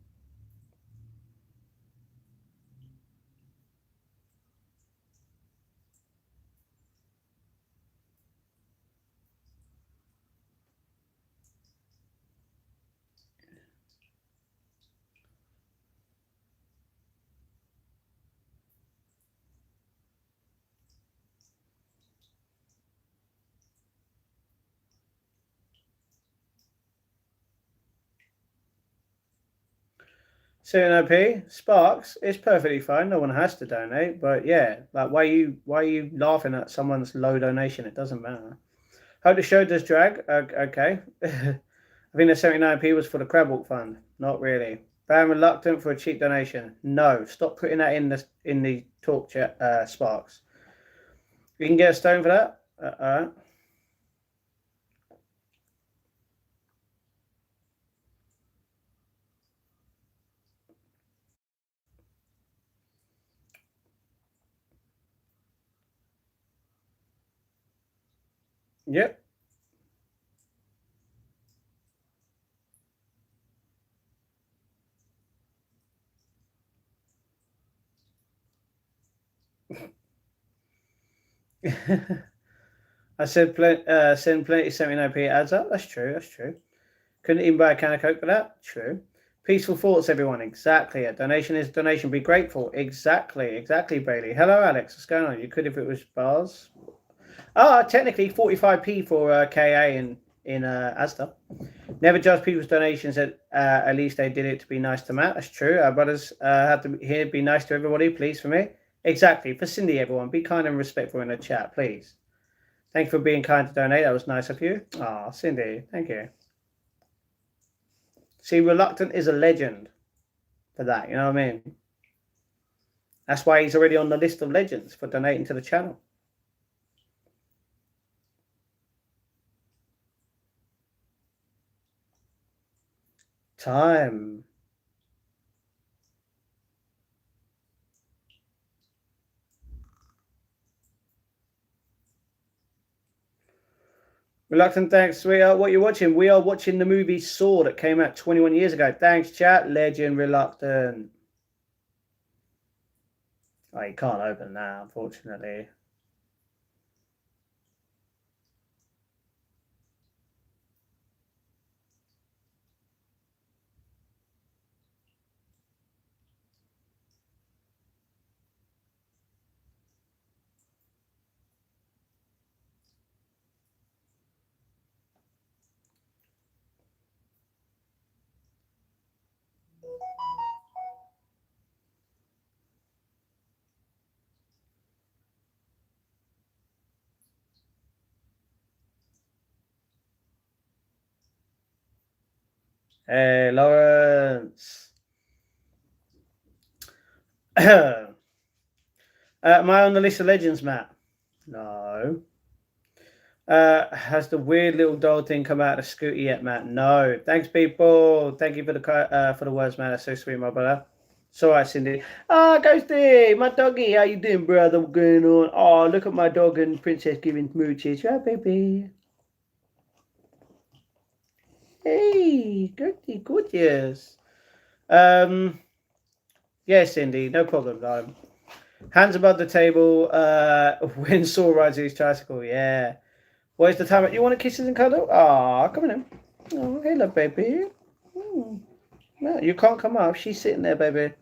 CNOP, Sparks, it's perfectly fine. No one has to donate, but yeah, like why are you laughing at someone's low donation? It doesn't matter. Hope the show does drag. Okay. I think the 79p was for the Crab Walk Fund. Not really. Ban Reluctant for a cheap donation. No. Stop putting that in the talk chat, Sparks. You can get a stone for that. Yep. I said send plenty 79p adds up. That's true. That's true. Couldn't even buy a can of Coke for that. True. Peaceful thoughts, everyone. Exactly. A donation is a donation. Be grateful. Exactly. Exactly, Bailey. Hello, Alex. What's going on? You could if it was bars. Technically 45p for KA in Asda. Never judge people's donations. At least they did it to be nice to Matt. That's true. Our brothers have to here be nice to everybody, please, for me. Exactly. For Cindy, everyone, be kind and respectful in the chat, please. Thank you for being kind to donate. That was nice of you. Ah, Cindy, thank you. See, Reluctant is a legend for that. You know what I mean? That's why he's already on the list of legends for donating to the channel. Time. Reluctant, thanks, sweetheart. What you're watching? We are watching the movie Saw that came out 21 years ago. Thanks, chat. Legend, Reluctant. Oh, you can't open that, unfortunately. Hey, Lawrence. Am I on the list of legends, Matt? No. Has the weird little doll thing come out of Scooty yet, Matt? No. Thanks, people. Thank you for the words, man. That's so sweet, my brother. It's all right, Cindy. Ghosty, my doggy. How you doing, brother? What's going on? Oh, look at my dog and Princess giving mooches. Right, baby? Hey, Ghosty, gorgeous. Yes, Cindy, no problem, darling. Hands above the table. When Saul rides his tricycle. Yeah. What is the time? You want a kisses and cuddle? Ah, come on in. Oh, hello, baby. Hmm. No, you can't come up. She's sitting there, baby.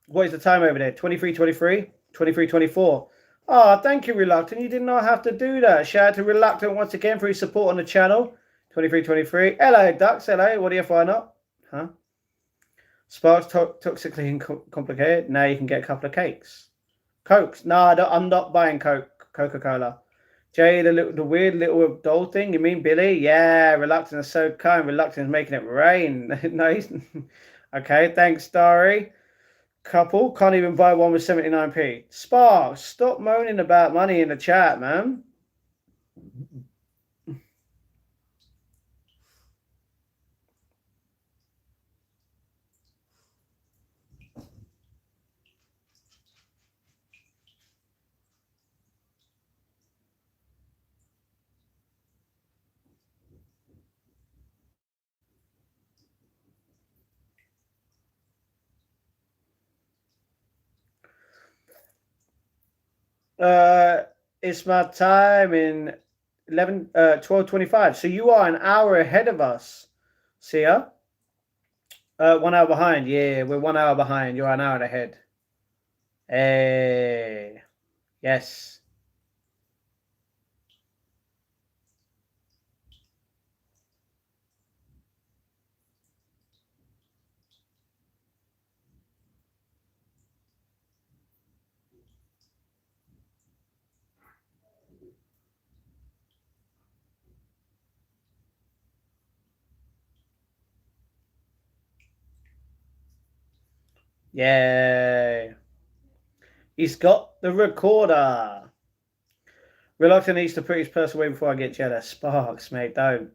What is the time over there? 23:23, 23:24. Ah, thank you, Reluctant. You did not have to do that. Shout out to Reluctant once again for his support on the channel. 23:23. Hello, Ducks. Hello. What do you find up? Huh? Sparks toxically complicated. Now you can get a couple of cakes. Cokes. No, I'm not buying Coca-Cola. Jay, the weird little doll thing. You mean Billy? Yeah, Reluctant is so kind. Reluctant is making it rain. Nice. Okay, thanks, Starry. Couple can't even buy one with 79p. Sparks, stop moaning about money in the chat, man. It's my time in 12:25. So you are an hour ahead of us. See ya? 1 hour behind. Yeah, we're 1 hour behind. You're an hour ahead. Hey, yes. Yay. He's got the recorder. Reluctant needs to put his purse away before I get jealous. Sparks, mate, don't.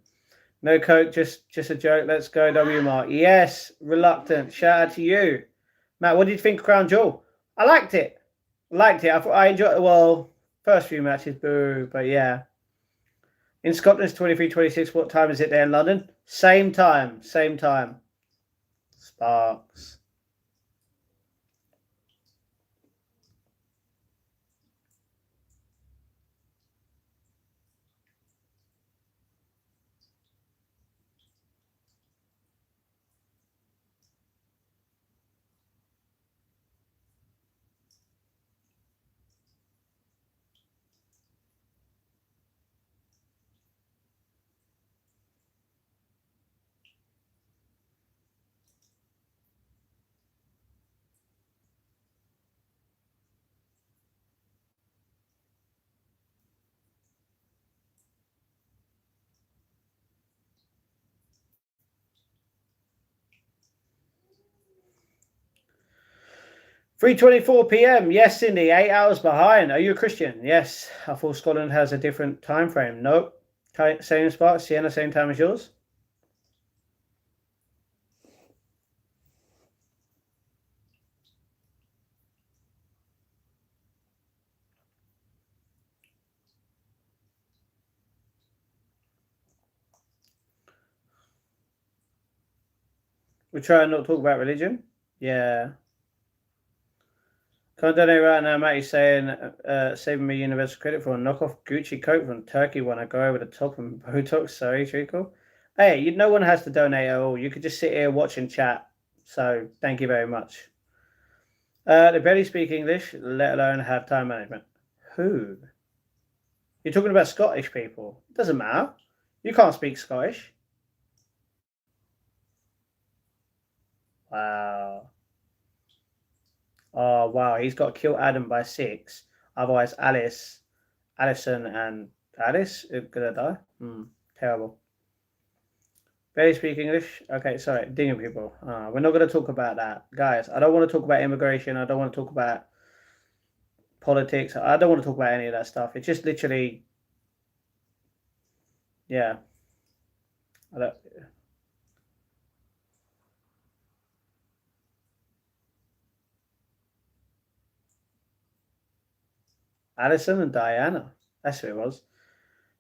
No coke, just a joke. Let's go, W Mark. Yes, Reluctant. Shout out to you. Matt, what did you think of Crown Jewel? I liked it. I thought I enjoyed it. Well, first few matches, boo. But yeah. In Scotland, it's 23:26. What time is it there in London? Same time. Same time. Sparks. "3:24 p.m. Yes, Cindy. 8 hours behind. Are you a Christian? Yes. I thought Scotland has a different time frame. Nope. Same spot. Sienna, same time as yours. We're trying not to talk about religion. Yeah. Can't donate right now, Matt. He's saying, saving me universal credit for a knockoff Gucci coat from Turkey when I go over the top and Botox. Sorry, Treacle. Hey, no one has to donate at all. You could just sit here, watch and chat. So thank you very much. They barely speak English, let alone have time management. Who? You're talking about Scottish people. It doesn't matter. You can't speak Scottish. Wow. Oh, wow. He's got to kill Adam by 6. Otherwise, Alison and Alice are going to die. Terrible. Barely speak English. Okay, sorry. Dinging people. We're not going to talk about that. Guys, I don't want to talk about immigration. I don't want to talk about politics. I don't want to talk about any of that stuff. It's just literally, yeah. I don't, Alison and Diana. That's who it was.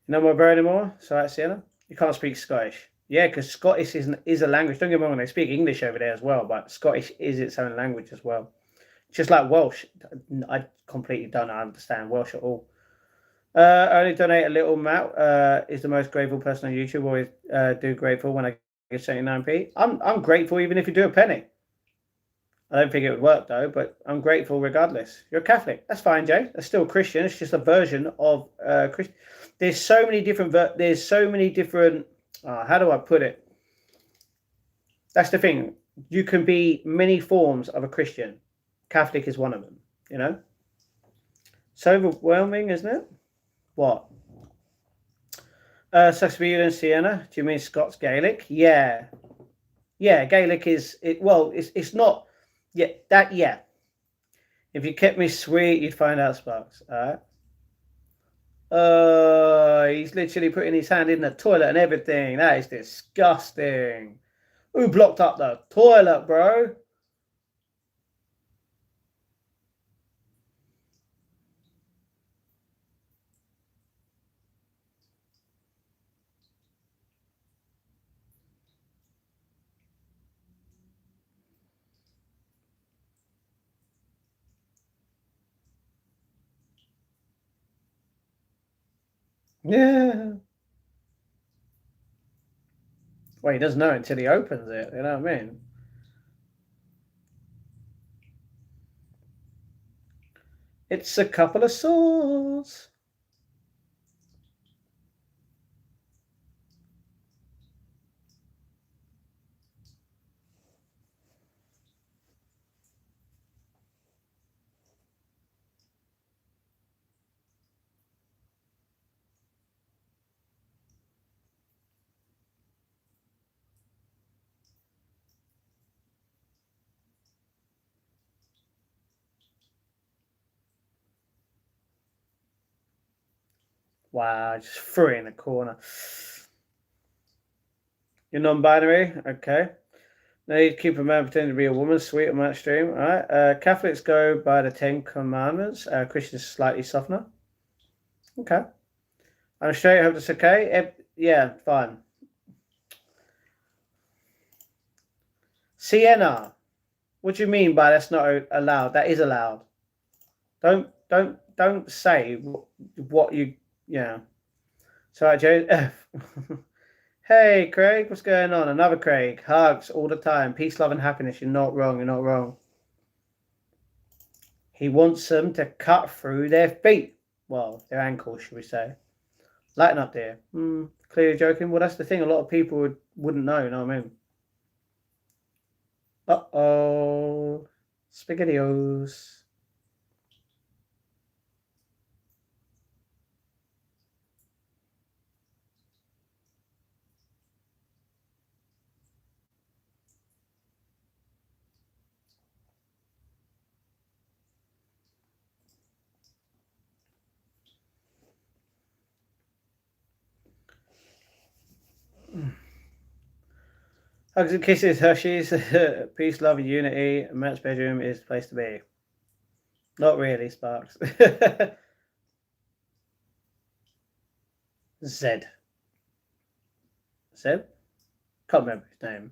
You know my bro anymore? So that's Sienna. You can't speak Scottish. Yeah, because Scottish is a language. Don't get me wrong, they speak English over there as well, but Scottish is its own language as well. Just like Welsh, I completely don't understand Welsh at all. Only donate a little amount. Is the most grateful person on YouTube. Always do grateful when I get 79p. I'm grateful even if you do a penny. I don't think it would work though, but I'm grateful regardless. You're Catholic. That's fine, Jay. That's still Christian. It's just a version of Christian. There's so many different. There's so many different. How do I put it? That's the thing. You can be many forms of a Christian. Catholic is one of them. You know. So overwhelming, isn't it? What? Sucks for you and Sienna. Do you mean Scots Gaelic? Yeah. Yeah, Gaelic is it. Well, it's not. Yeah, that. Yeah. If you kept me sweet, you'd find out, Sparks. All right. He's literally putting his hand in the toilet and everything. That is disgusting. Who blocked up the toilet, bro? Yeah. Well, he doesn't know until he opens it. You know what I mean? It's a couple of swords. Wow, just threw it in the corner. You're non-binary, okay. Now you keep a man pretending to be a woman. Sweet on that stream. All right. Catholics go by the Ten Commandments. Christians slightly softer. Okay. I'm straight. Hope that's okay. Yeah, fine. Sienna. What do you mean by that's not allowed? That is allowed. Don't say what you. Yeah. So, Joe. Hey, Craig. What's going on? Another Craig. Hugs all the time. Peace, love, and happiness. You're not wrong. You're not wrong. He wants them to cut through their feet. Well, their ankles, should we say. Lighten up there. Clearly joking. Well, that's the thing. A lot of people wouldn't know. You know what I mean? Uh-oh. Spaghettios. Hugs and kisses, Hershey's. Peace, love, and unity. Matt's bedroom is the place to be. Not really, Sparks. Zed. Zed? Can't remember his name.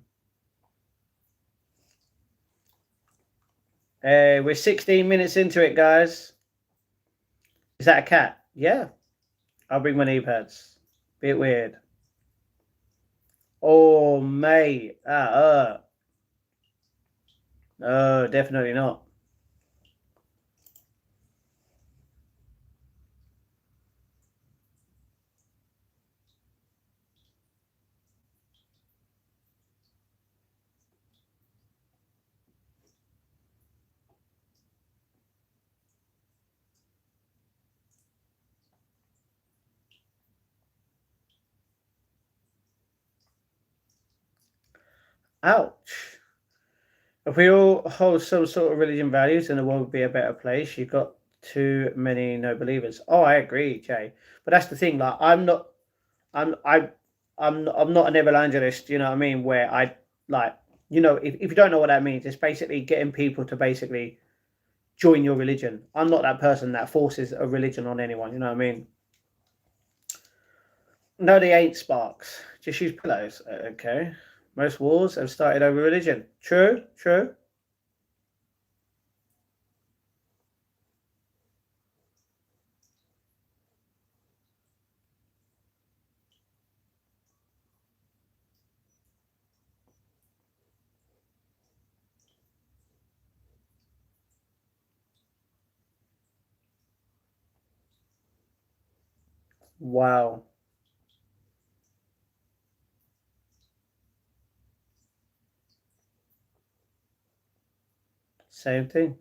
Hey, we're 16 minutes into it, guys. Is that a cat? Yeah. I'll bring my knee pads. Bit weird. Oh, mate. No, definitely not. Ouch. If we all hold some sort of religion values, then the world would be a better place. You've got too many no believers. Oh, I agree, Jay. But that's the thing. Like, I'm, I, I'm not an evangelist. You know what I mean? Where I like, if you don't know what that means, it's basically getting people to basically join your religion. I'm not that person that forces a religion on anyone. You know what I mean? No, they ain't, Sparks. Just use pillows. Okay. Most wars have started over religion. True, true. Wow. Same thing.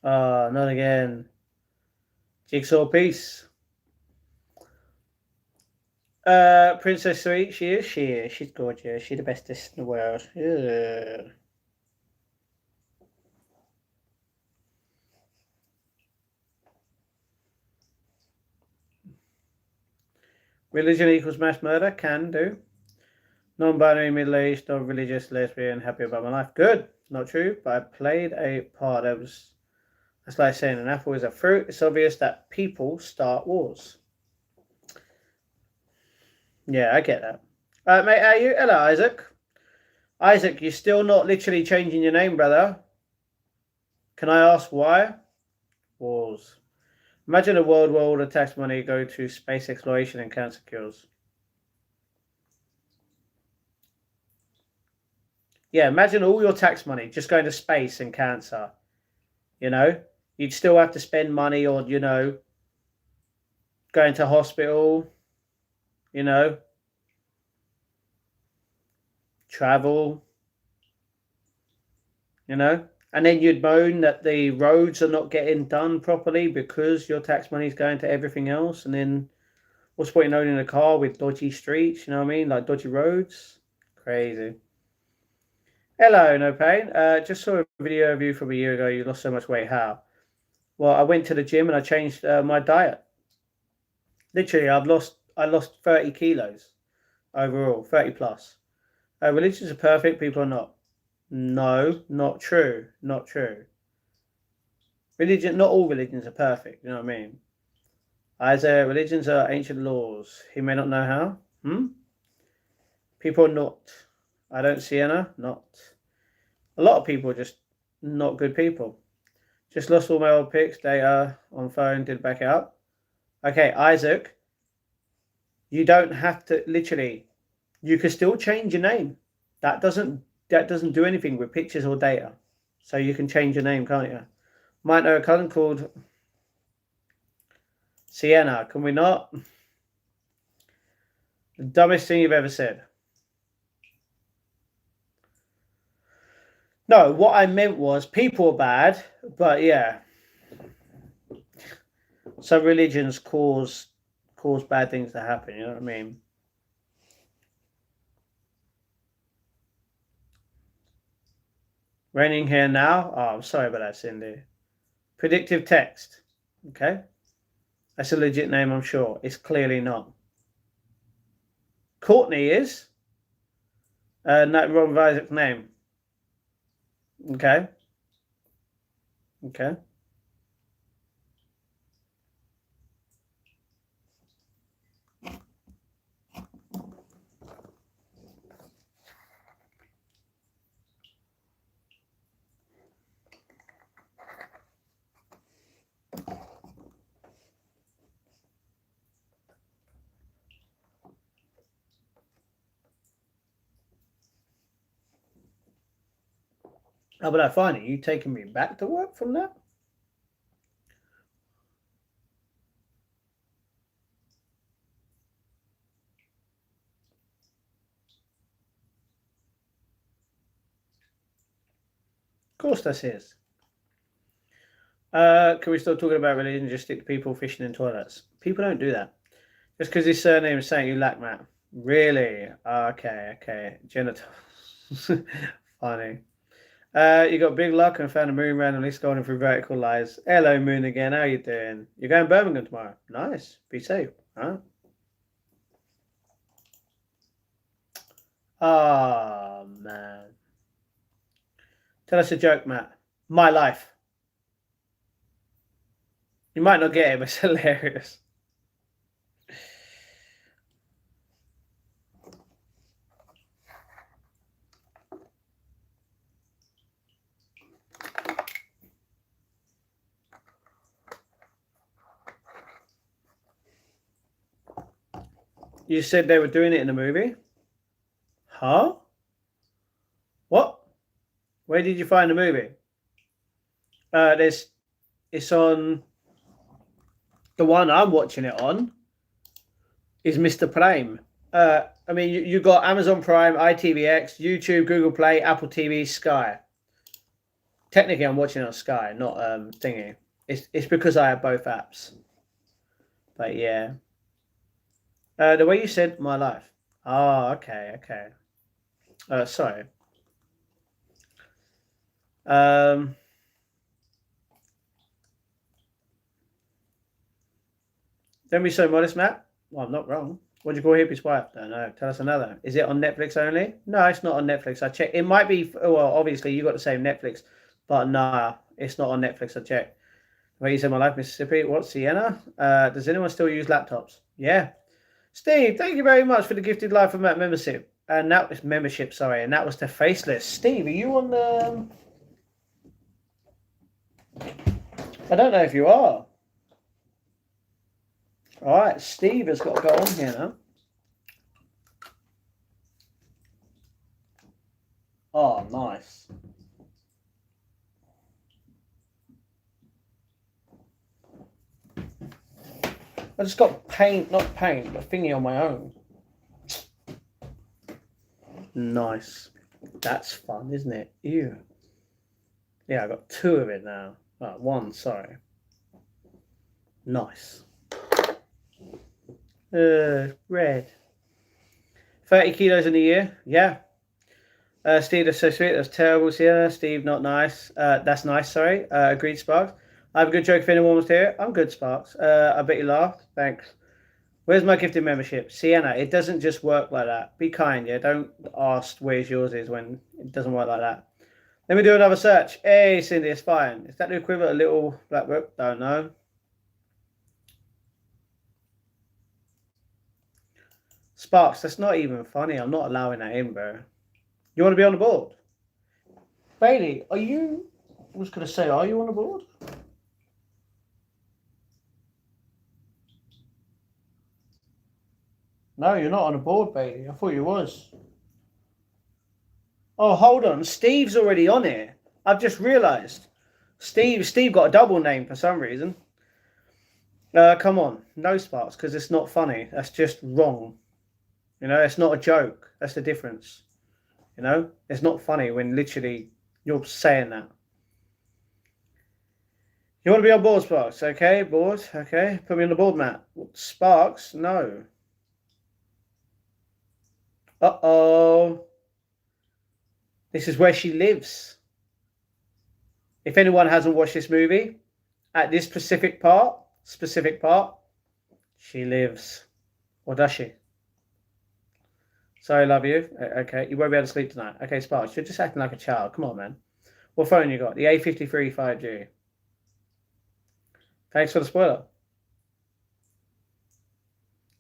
Ah, not again. Jigsaw piece. Princess Sweet, she is. She's gorgeous. She's the bestest in the world. Yeah. Religion equals mass murder? Can do. Non-binary, middle-aged, non-religious, lesbian, happy about my life. Good. Not true, but I played a part. That's like saying an apple is a fruit. It's obvious that people start wars. Yeah, I get that. Mate, how are you? Hello, Isaac. Isaac, you're still not literally changing your name, brother. Can I ask why? Wars. Imagine a world where all the tax money go to space exploration and cancer cures. Yeah, imagine all your tax money just going to space and cancer. You know, you'd still have to spend money on, going to hospital, you know, travel, and then you'd moan that the roads are not getting done properly because your tax money is going to everything else. And then what's the point in owning a car with dodgy streets? You know what I mean? Like dodgy roads. Crazy. Hello, no pain. Just saw a video of you from a year ago. You lost so much weight. How? Well, I went to the gym and I changed my diet. Literally, I lost 30 kilos overall, 30 plus. Religions are perfect. People are not. No, not true. Not true. Not all religions are perfect. You know what I mean? Isaiah, religions are ancient laws. He may not know how. People are not. I don't see Anna. Not. A lot of people are just not good people. Just lost all my old pics, data on phone, did back it up. Okay, Isaac, you don't have to literally. You can still change your name. That doesn't do anything with pictures or data. So you can change your name, can't you? Might know a cousin called Sienna. Can we not? The dumbest thing you've ever said. No, what I meant was people are bad, but yeah, some religions cause bad things to happen. You know what I mean? Raining here now. Oh, I'm sorry about that, Cindy. Predictive text. Okay, that's a legit name, I'm sure. It's clearly not. Courtney is. Not Ron Isaac's name. Okay. Okay. How about I find it? You taking me back to work from that? Of course, that's his. Can we still talking about religion? Just stick to people fishing in toilets. People don't do that. Just because his surname is saying you lack Matt. Really? Okay, okay. Genital. Funny. You got big luck and found a moon randomly scrolling through vertical lies. Hello, moon again. How you doing? You're going to Birmingham tomorrow. Nice. Be safe. Huh? Oh, man. Tell us a joke, Matt. My life. You might not get it, but it's hilarious. You said they were doing it in the movie? Huh? What? Where did you find the movie? There's it's on the one I'm watching it on is Mr. Prime. I mean, you got Amazon Prime, ITVX, YouTube, Google Play, Apple TV, Sky. Technically, I'm watching it on Sky, not thingy. It's because I have both apps. But yeah, the way you said my life. Oh, okay, okay. Sorry. Um, don't be so modest, Matt. Well, I'm not wrong. What do you call Hippie's wife? Don't know. Tell us another. Is it on Netflix only? No, it's not on Netflix. I checked. It might be. Well, obviously you got the same Netflix, but nah, it's not on Netflix. I checked. Where you said my life, Mississippi. What Sienna? Does anyone still use laptops? Yeah. Steve, thank you very much for the gifted life of Matt membership. And that was membership. Sorry, and that was the faceless. Steve, are you on the? I don't know if you are. All right, Steve has got to go on here now. Oh, nice. I just got paint, not paint, but thingy on my own. Nice. That's fun, isn't it? Ew. Yeah, I got two of it now. Oh, one, sorry. Nice. Red. 30 kilos in a year. Yeah. Steve, that's so sweet. That's terrible, Sienna. Steve, not nice. That's nice, sorry. Agreed, Sparks. I have a good joke if anyone wants to hear it. I'm good, Sparks. I bet you laughed. Thanks. Where's my gifted membership? Sienna, it doesn't just work like that. Be kind, yeah? Don't ask where's yours is when it doesn't work like that. Let me do another search. Hey, Cindy, it's fine. Is that the equivalent of little black book? Don't know. Sparks, that's not even funny. I'm not allowing that in, bro. You want to be on the board? Bailey, are you... I was going to say, are you on the board? No, you're not on the board, Bailey. I thought you was. Oh, hold on. Steve's already on here. I've just realised. Steve got a double name for some reason. Come on. No Sparks, because it's not funny. That's just wrong. You know, it's not a joke. That's the difference. You know, it's not funny when literally you're saying that. You want to be on board, Sparks? Okay, board. Okay, put me on the board, Matt. Sparks? No. Uh-oh. This is where she lives. If anyone hasn't watched this movie, at this specific part, she lives. Or does she? Sorry, love you. Okay, you won't be able to sleep tonight. Okay, Sparks, you're just acting like a child. Come on, man. What phone you got? The A53 5G. Thanks for the spoiler.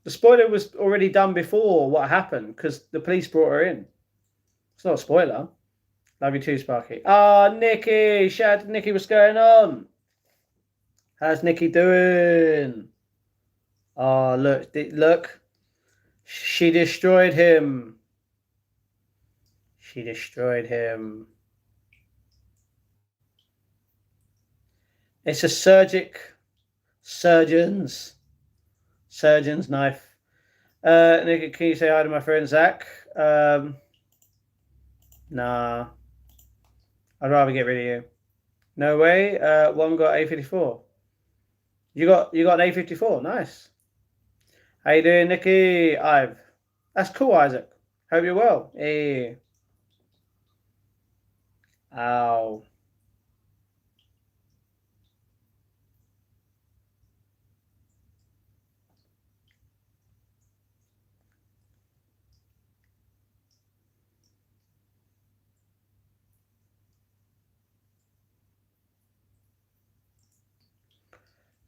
The spoiler was already done before what happened because the police brought her in. It's not a spoiler. Love you too, Sparky. Ah, Nicky. Shout out to Nicky. What's going on? How's Nicky doing? Oh, look. Look. She destroyed him. She destroyed him. It's a surgeon's knife. Nicky, can you say hi to my friend Zach? Nah. I'd rather get rid of you. No way. One got A54. You got an A54. Nice. How you doing, Nicky? That's cool, Isaac. Hope you're well. Hey. Ow.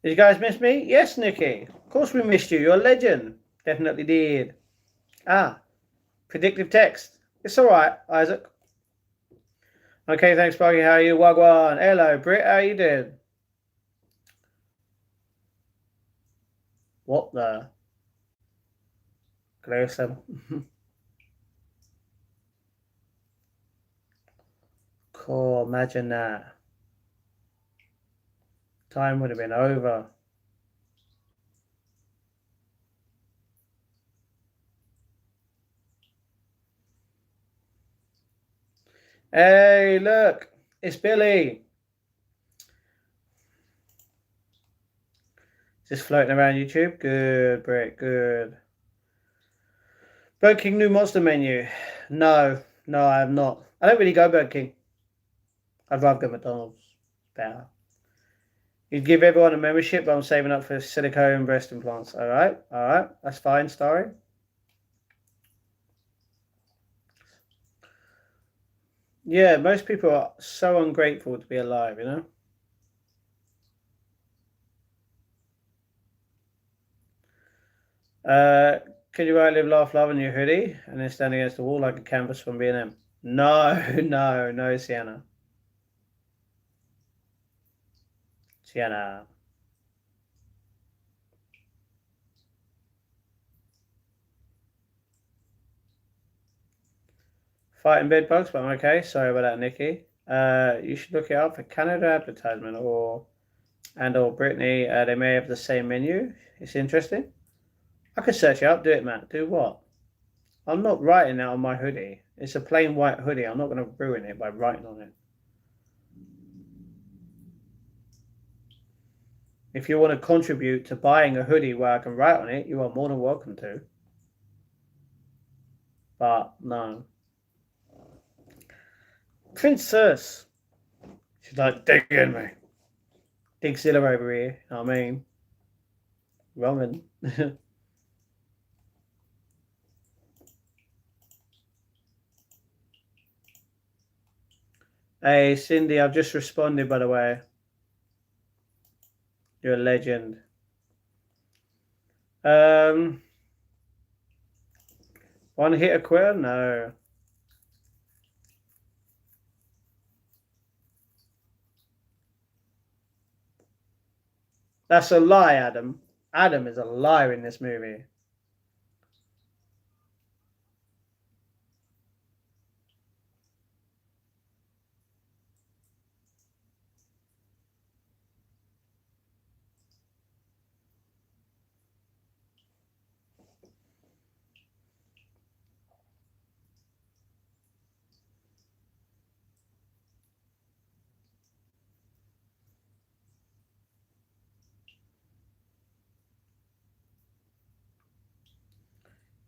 Did you guys miss me? Yes, Nicky. Of course we missed you. You're a legend. Definitely did. Ah, predictive text. It's alright, Isaac. Okay, thanks, Buggy. How are you? Wagwan. Hello, Brit. How are you doing? What the? Gruesome. Cool, imagine that. Time would have been over. Hey, look. It's Billy. Just floating around YouTube. Good, Brit. Good. Burger King new monster menu. No, no, I have not. I don't really go Burger King. I'd rather go McDonald's. Better. You'd give everyone a membership, but I'm saving up for silicone breast implants. All right, that's fine, Starry. Yeah, most people are so ungrateful to be alive, you know? Uh, can you write Live, Laugh, Love on your hoodie and then stand against the wall like a canvas from B&M? No, no, Sienna. Sienna. Fighting bed bugs, but I'm okay. Sorry about that, Nicky. You should look it up for Canada advertisement or Brittany. They may have the same menu. It's interesting. I could search it up. Do it, Matt. Do what? I'm not writing that on my hoodie. It's a plain white hoodie. I'm not going to ruin it by writing on it. If you want to contribute to buying a hoodie where I can write on it, you are more than welcome to. But no. Princess. She's like digging me. Digzilla over here. I mean, Roman. Hey, Cindy, I've just responded, by the way. You're a legend. One hit a quitter? No. That's a lie, Adam. Adam is a liar in this movie.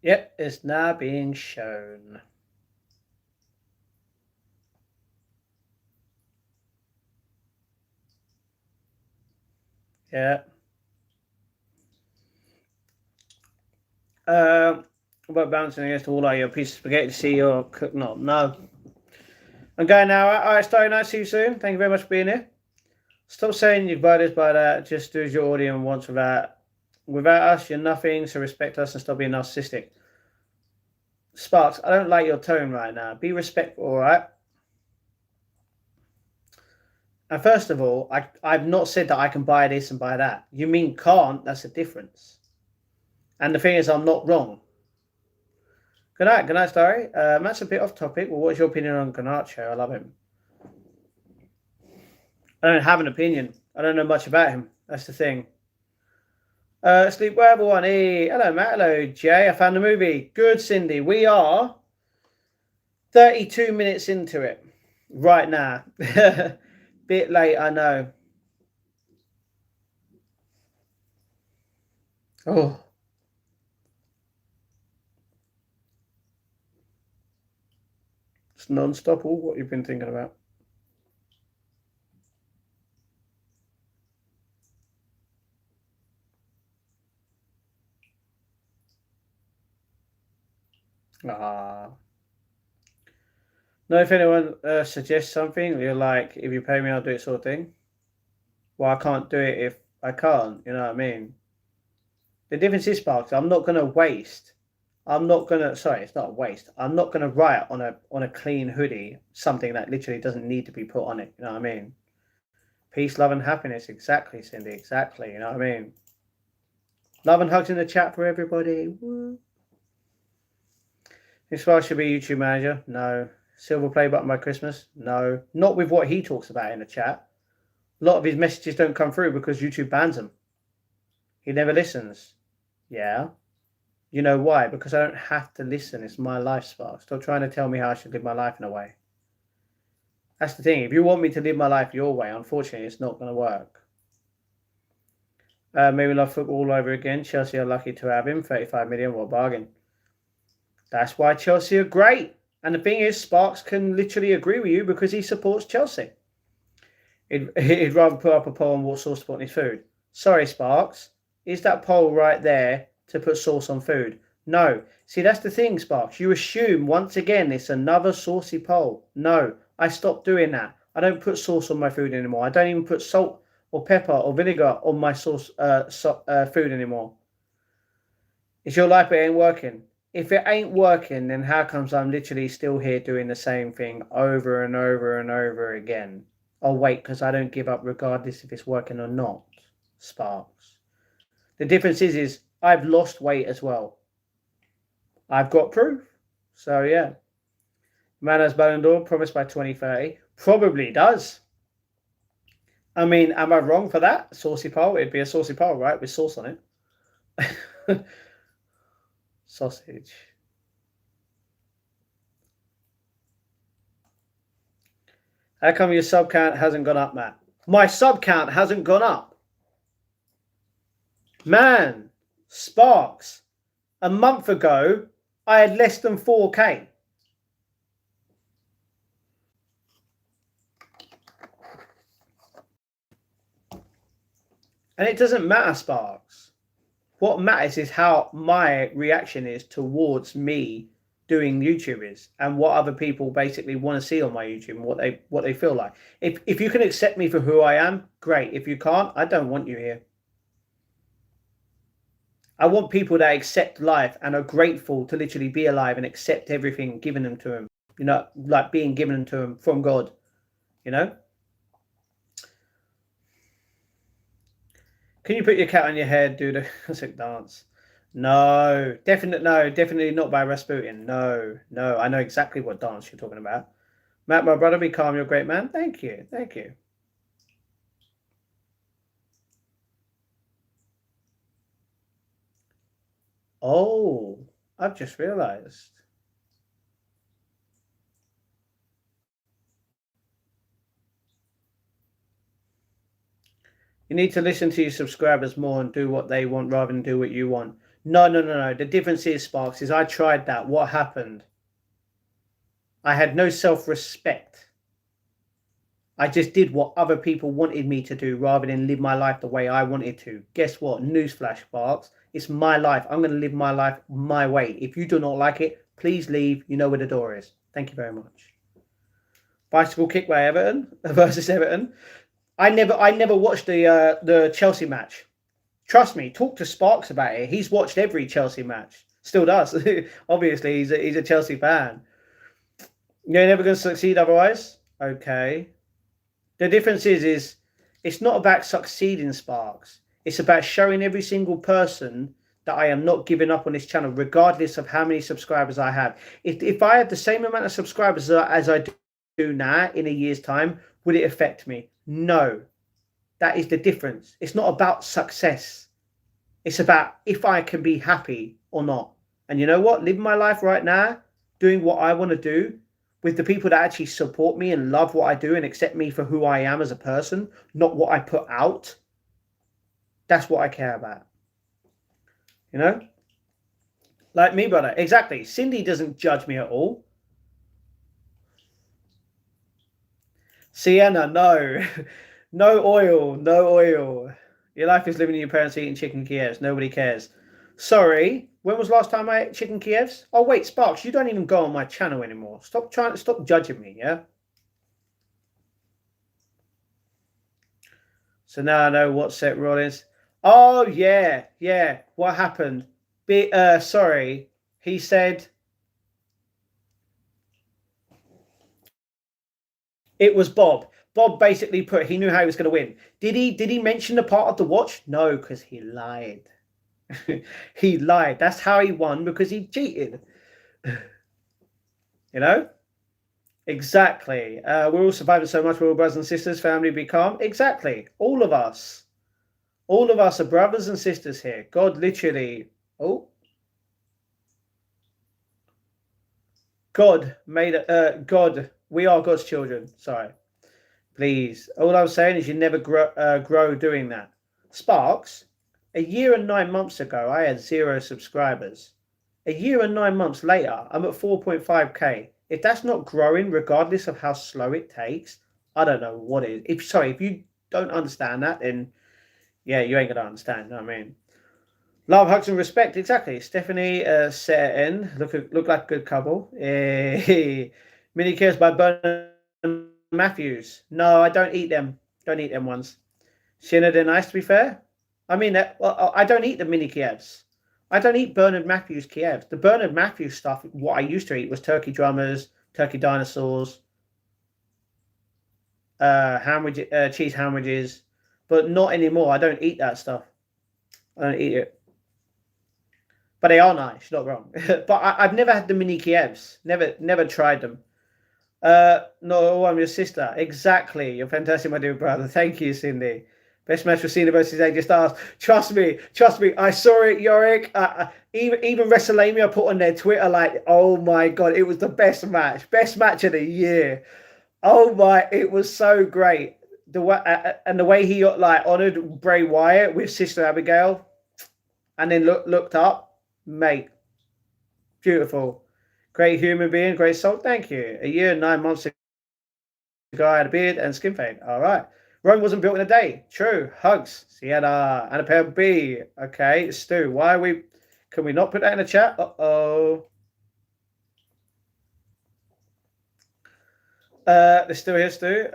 Yep, it's now being shown. Yeah. About bouncing against the wall like your piece of spaghetti to see your cook? No. I'm going now. All right, Starry Night. See you soon. Thank you very much for being here. Stop saying you've got this by that. Just do as your audience wants without us. You're nothing. So respect us and stop being narcissistic. Sparks, I don't like your tone right now. Be respectful, all right? And first of all, I've not said that I can buy this and buy that. You mean can't? That's a difference. And the thing is, I'm not wrong. Good night, Starry. That's a bit off topic. Well, what's your opinion on Ganacho? I love him. I don't have an opinion. I don't know much about him. That's the thing. Sleep well, everyone. Hey, hello, Matt. Hello, Jay. I found the movie. Good, Cindy. We are 32 minutes into it right now. Bit late, I know. Oh. It's non-stop. All what you've been thinking about. Ah. No, if anyone suggests something, you're like, if you pay me, I'll do it, sort of thing. Well, I can't do it if I can't. You know what I mean? The difference is, Sparks, I'm not going to waste. I'm not going to, sorry, it's not a waste. I'm not going to write on a clean hoodie something that literally doesn't need to be put on it. You know what I mean? Peace, love, and happiness. Exactly, Cindy. Exactly. You know what I mean? Love and hugs in the chat for everybody. Woo. This Sparks should be YouTube manager. No. Silver play button by Christmas. No. Not with what he talks about in the chat. A lot of his messages don't come through because YouTube bans them. He never listens. Yeah. You know why? Because I don't have to listen. It's my life, Spark. Stop trying to tell me how I should live my life in a way. That's the thing. If you want me to live my life your way, unfortunately, it's not going to work. Maybe love football all over again. Chelsea are lucky to have him. 35 million. What a bargain. That's why Chelsea are great. And the thing is, Sparks can literally agree with you because he supports Chelsea. He'd rather put up a poll on what sauce to put on his food. Sorry, Sparks. Is that poll right there to put sauce on food? No. See, that's the thing, Sparks. You assume, once again, it's another saucy poll. No, I stopped doing that. I don't put sauce on my food anymore. I don't even put salt or pepper or vinegar on my sauce food anymore. It's your life, but it ain't working. If it ain't working, then how comes I'm literally still here doing the same thing over and over and over again? Oh, wait, because I don't give up regardless if it's working or not, Sparks. The difference is I've lost weight as well. I've got proof. So, yeah. Man has Ballon d'Or, promised by 2030. Probably does. I mean, am I wrong for that? Saucy pole? It'd be a saucy pole, right? With sauce on it. Sausage. How come your sub count hasn't gone up, Matt? My sub count hasn't gone up. Man, Sparks. A month ago, I had less than 4K. And it doesn't matter, Sparks. What matters is how my reaction is towards me doing YouTubers and what other people basically want to see on my YouTube and what they feel like. If you can accept me for who I am, great. If you can't, I don't want you here. I want people that accept life and are grateful to literally be alive and accept everything given them to them. You know, like being given to them from God. You know? Can you put your cat on your head, do the classic dance? No, definitely not by Rasputin. No, I know exactly what dance you're talking about. Matt, my brother, be calm, you're a great man. Thank you. Oh, I've just realised. You need to listen to your subscribers more and do what they want rather than do what you want. No. The difference is, Sparks, is I tried that. What happened? I had no self-respect. I just did what other people wanted me to do rather than live my life the way I wanted to. Guess what? Newsflash, Sparks. It's my life. I'm going to live my life my way. If you do not like it, please leave. You know where the door is. Thank you very much. Bicycle kick by Everton versus Everton. I never watched the Chelsea match. Trust me, talk to Sparks about it. He's watched every Chelsea match. Still does. Obviously, he's a Chelsea fan. You're never going to succeed otherwise? Okay. The difference is it's not about succeeding, Sparks. It's about showing every single person that I am not giving up on this channel, regardless of how many subscribers I have. If I had the same amount of subscribers as I do now in a year's time, would it affect me? No. That is the difference. It's not about success. It's about if I can be happy or not. And you know what? Living my life right now, doing what I want to do, with the people that actually support me and love what I do and accept me for who I am as a person, not what I put out. That's what I care about. You know? Like me, brother. Exactly. Cindy doesn't judge me at all. Sienna, no. No oil. Your life is living in your parents eating chicken Kievs. Nobody cares. Sorry, when was the last time I ate chicken Kievs? Oh wait, Sparks, you don't even go on my channel anymore. Stop judging me, yeah? So now I know what Seth Rollins. Oh yeah, yeah. What happened? Sorry. He said it was Bob. Bob basically put he knew how he was going to win. Did he mention the part of the watch? No, because he lied. He lied. That's how he won because he cheated. You know? Exactly. We're all surviving so much. We're all brothers and sisters. Family be calm. Exactly. All of us. All of us are brothers and sisters here. God literally. Oh, God made. God. We are God's children. Sorry. Please. All I'm saying is you never grow doing that. Sparks. A year and 9 months ago, I had 0 subscribers. A year and 9 months later, I'm at 4.5k. If that's not growing, regardless of how slow it takes, I don't know what is. If you don't understand that, then yeah, you ain't gonna understand. You know what I mean? Love, hugs, and respect. Exactly. Stephanie, Sarah N. Look like a good couple. Mini cares by Bernard Matthews. No, I don't eat them. Don't eat them ones. Shinner, they're nice to be fair. I mean, well, I don't eat the mini Kievs. I don't eat Bernard Matthews Kievs. The Bernard Matthews stuff, what I used to eat was turkey drummers, turkey dinosaurs, cheese sandwiches, but not anymore. I don't eat that stuff. I don't eat it. But they are nice, not wrong. But I've never had the mini Kievs. Never tried them. No, I'm your sister. Exactly. You're fantastic, my dear brother. Thank you, Cindy. Best match for Cena versus AJ Styles. Trust me. I saw it, Yorick. Even WrestleMania put on their Twitter like, oh my god, it was the best match of the year. Oh my, it was so great. The way and the way he like honored Bray Wyatt with Sister Abigail, and then looked up, mate. Beautiful, great human being, great soul. Thank you. A year and 9 months ago, I had a beard and skin fade. All right. Rome wasn't built in a day. True. Hugs. Sienna and a pair of B. Okay. Stu, why are we? Can we not put that in the chat? Uh-oh. They're still here, Stu.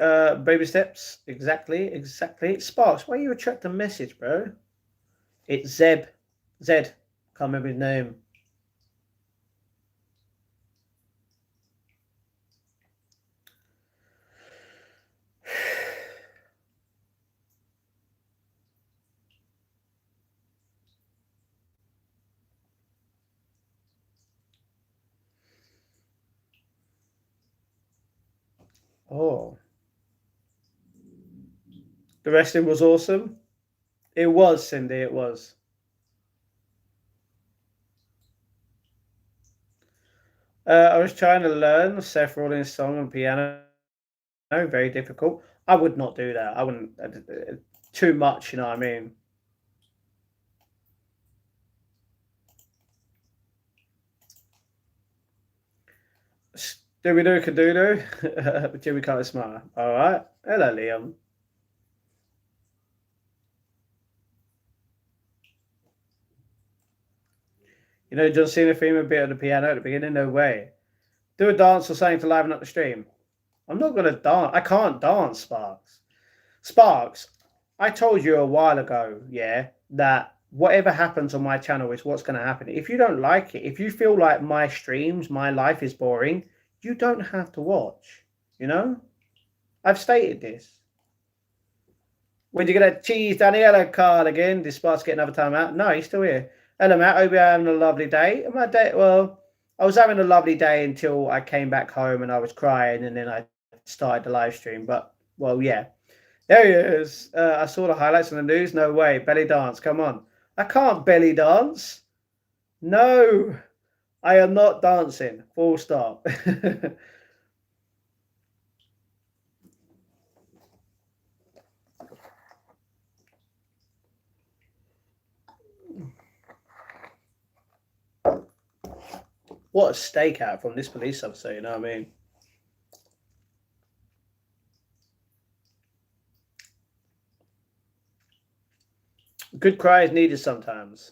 Baby steps. Exactly. Sparks, why you retract the message, bro? It's Zeb. Zed. Can't remember his name. Oh. The wrestling was awesome. It was, Cindy. It was. I was trying to learn Seth Rollins' song on piano. Very difficult. I would not do that. I wouldn't. Too much, you know what I mean? Scooby Doo Cadoodoo. Jimmy Carter Smart. All right. Hello, Liam. You know John Cena theme a bit on the piano at the beginning? No way. Do a dance or something to liven up the stream. I'm not gonna dance. I can't dance, Sparks. Sparks, I told you a while ago, yeah, that whatever happens on my channel is what's going to happen. If you don't like it, if you feel like my streams, my life is boring, you don't have to watch. You know? I've stated this. When you get a cheese Daniela card again, did Sparks get another time out? No, he's still here. Hello, Matt. Hope you're having a lovely day. My day, well, I was having a lovely day until I came back home and I was crying, and then I started the live stream. But well, yeah. There he is. I saw the highlights on the news. No way. Belly dance. Come on. I can't belly dance. No, I am not dancing. Full stop. What a stakeout from this police officer, you know what I mean? Good cry is needed sometimes.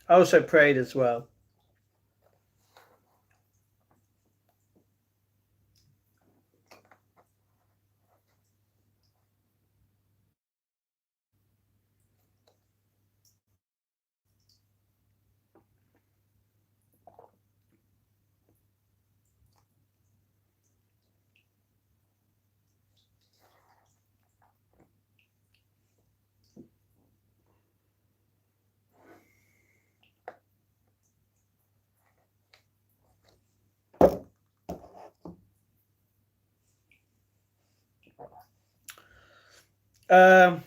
I also prayed as well. Um,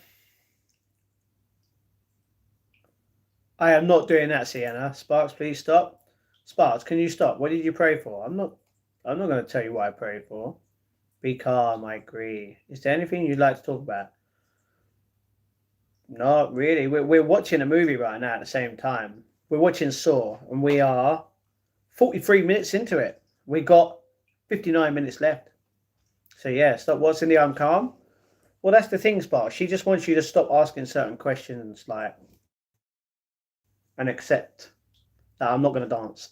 I am not doing that, Sienna. Sparks, please stop. Sparks, can you stop? What did you pray for? I'm not. I'm not going to tell you what I prayed for. Be calm. I agree. Is there anything you'd like to talk about? Not really. We're watching a movie right now at the same time. We're watching Saw, and we are 43 minutes into it. We got 59 minutes left. So yeah, stop watching the I'm calm. Well, that's the thing, Spark. She just wants you to stop asking certain questions, like, and accept that I'm not going to dance.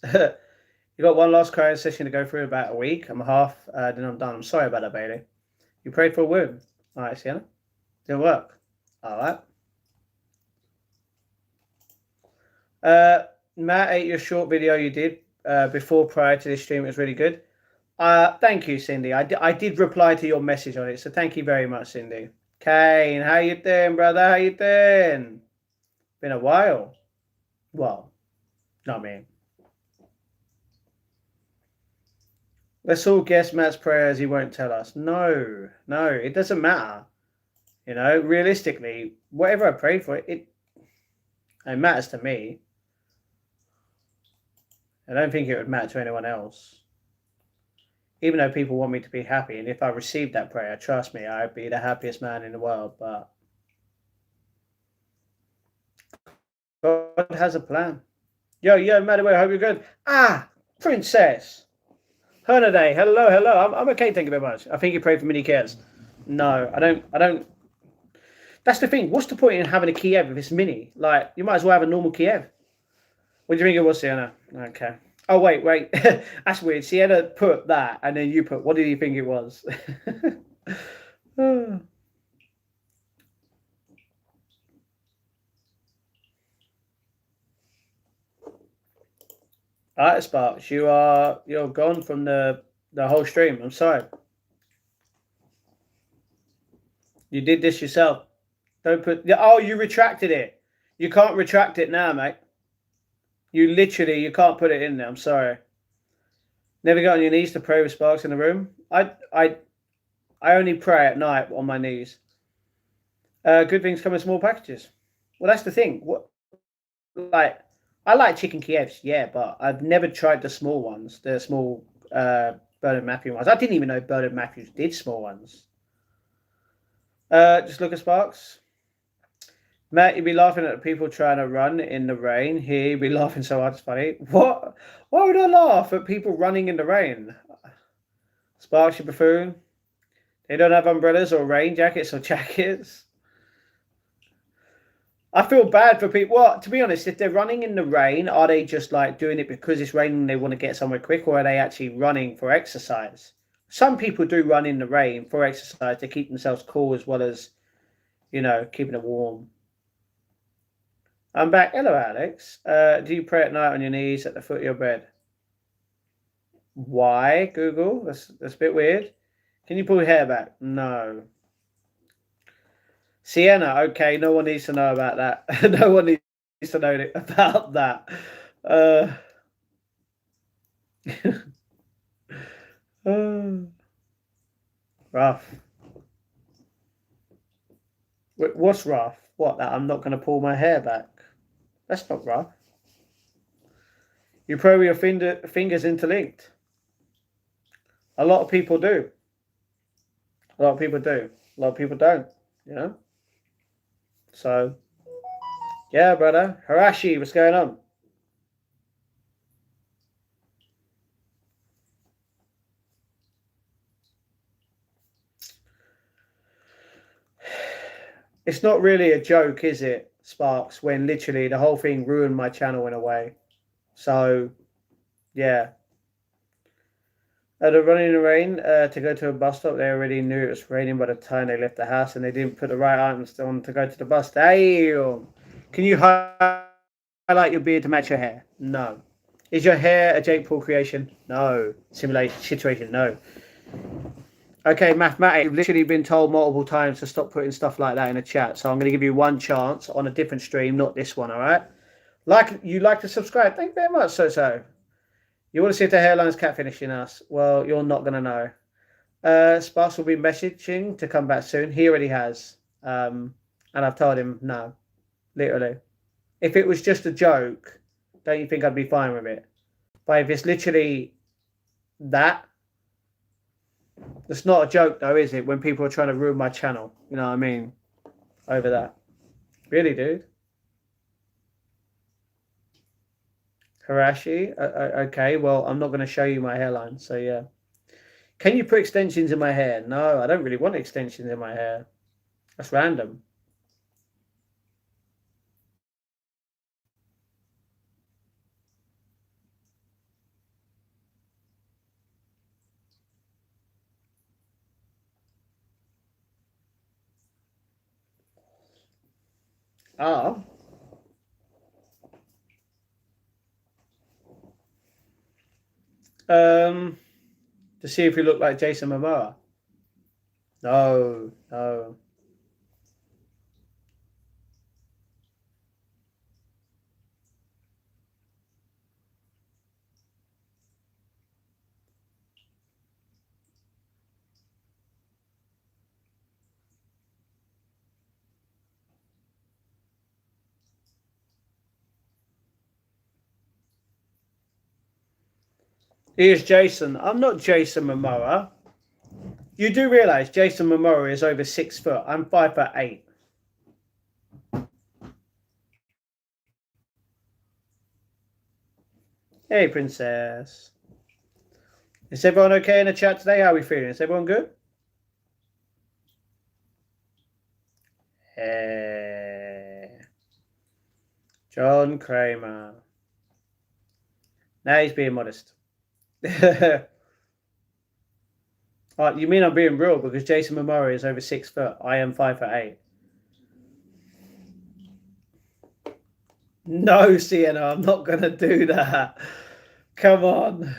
You got one last crying session to go through about a week. I'm half, then I'm done. I'm sorry about that, Bailey. You prayed for a womb. All right, Sienna. Didn't work. All right. Matt ate your short video you did before prior to this stream. It was really good. Thank you, Cindy. I did reply to your message on it, so thank you very much, Cindy. Kane, how you doing, brother? How you doing? Been a while. Well, not me. Let's all guess Matt's prayers. He won't tell us. No, it doesn't matter. You know, realistically, whatever I pray for, it matters to me. I don't think it would matter to anyone else. Even though people want me to be happy, and if I received that prayer, trust me, I'd be the happiest man in the world. But God has a plan. Yo, Madaway, hope you're good. Princess. Hernaday, hello. I'm okay, thank you very much. I think you prayed for mini Kievs. No, I don't. That's the thing. What's the point in having a Kiev if it's mini? Like, you might as well have a normal Kiev. What do you think it was, Sienna? Okay. Oh, wait. That's weird. Sienna put that, and then you put, what did you think it was? All right, Sparks, you're gone from the whole stream. I'm sorry. You did this yourself. Don't put. Oh, you retracted it. You can't retract it now, mate. You can't put it in there. I'm sorry. Never get on your knees to pray with Sparks in the room. I only pray at night on my knees. Good things come in small packages. Well, that's the thing. I like chicken Kievs, yeah, but I've never tried the small ones, the small Bernard Matthews ones. I didn't even know Bernard Matthews did small ones. Just look at Sparks. Matt, you'd be laughing at the people trying to run in the rain. Here, you'd be laughing so hard it's funny. What? Why would I laugh at people running in the rain? Sparks, you buffoon. They don't have umbrellas or rain jackets or jackets. I feel bad for people. Well, to be honest, if they're running in the rain, are they just like doing it because it's raining and they want to get somewhere quick, or are they actually running for exercise? Some people do run in the rain for exercise to keep themselves cool as well as, keeping it warm. I'm back. Hello, Alex. Do you pray at night on your knees at the foot of your bed? Why, Google? That's a bit weird. Can you pull your hair back? No. Sienna, okay, no one needs to know about that. No one needs to know about that. Rough. What's rough? What, that I'm not going to pull my hair back? That's not rough. You pray with your fingers interlinked. A lot of people do. A lot of people do. A lot of people don't, So, yeah, brother. Harashi, what's going on? It's not really a joke, is it, Sparks, when literally the whole thing ruined my channel in a way. So, yeah. They're running in the rain to go to a bus stop. They already knew it was raining by the time they left the house, and they didn't put the right items on to go to the bus. Damn! Can you highlight your beard to match your hair? No. Is your hair a Jake Paul creation? No. Simulation situation? No. Okay, mathematics. You've literally been told multiple times to stop putting stuff like that in the chat. So I'm going to give you one chance on a different stream, not this one. All right. You like to subscribe? Thank you very much. So. You want to see if the hairline's catfishing us? Well, you're not going to know. Sparks will be messaging to come back soon. He already has. And I've told him no, literally. If it was just a joke, don't you think I'd be fine with it? But if it's literally that, it's not a joke though, is it? When people are trying to ruin my channel, you know what I mean? Over that. Really, dude? Harashi? Okay, well, I'm not going to show you my hairline, so yeah. Can you put extensions in my hair? No, I don't really want extensions in my hair. That's random. Ah. To see if you look like Jason Momoa. No, no. Here's Jason. I'm not Jason Momoa. You do realise Jason Momoa is over 6 foot. I'm 5'8". Hey, princess. Is everyone okay in the chat today? How are we feeling? Is everyone good? Hey. John Kramer. Now he's being modest. Oh, you mean I'm being real because Jason Momoa is over 6 foot. I am 5'8". No, Sienna, I'm not going to do that. Come on.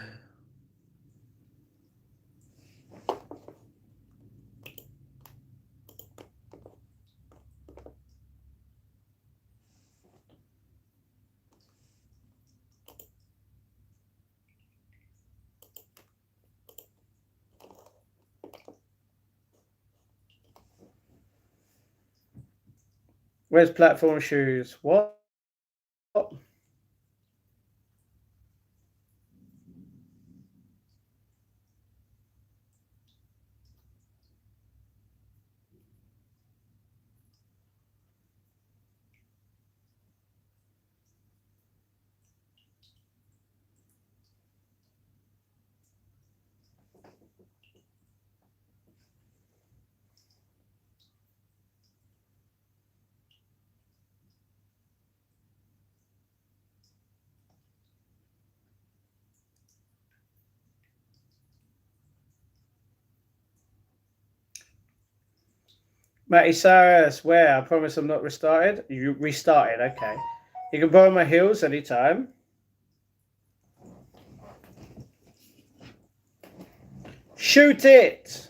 Where's platform shoes? What? Matty Cyrus, where? I promise I'm not restarted. You restarted, okay. You can borrow my heels anytime. Shoot it!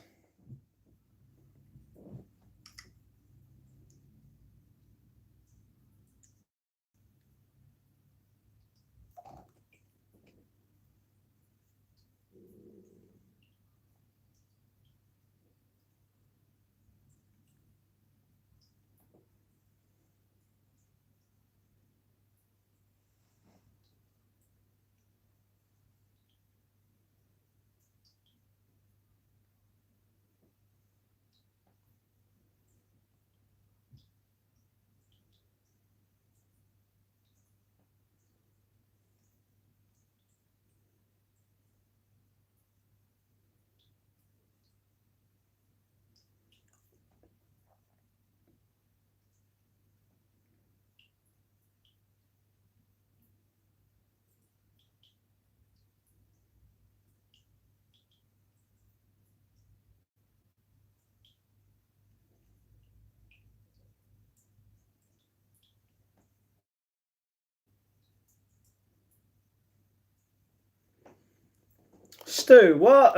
Stu, what?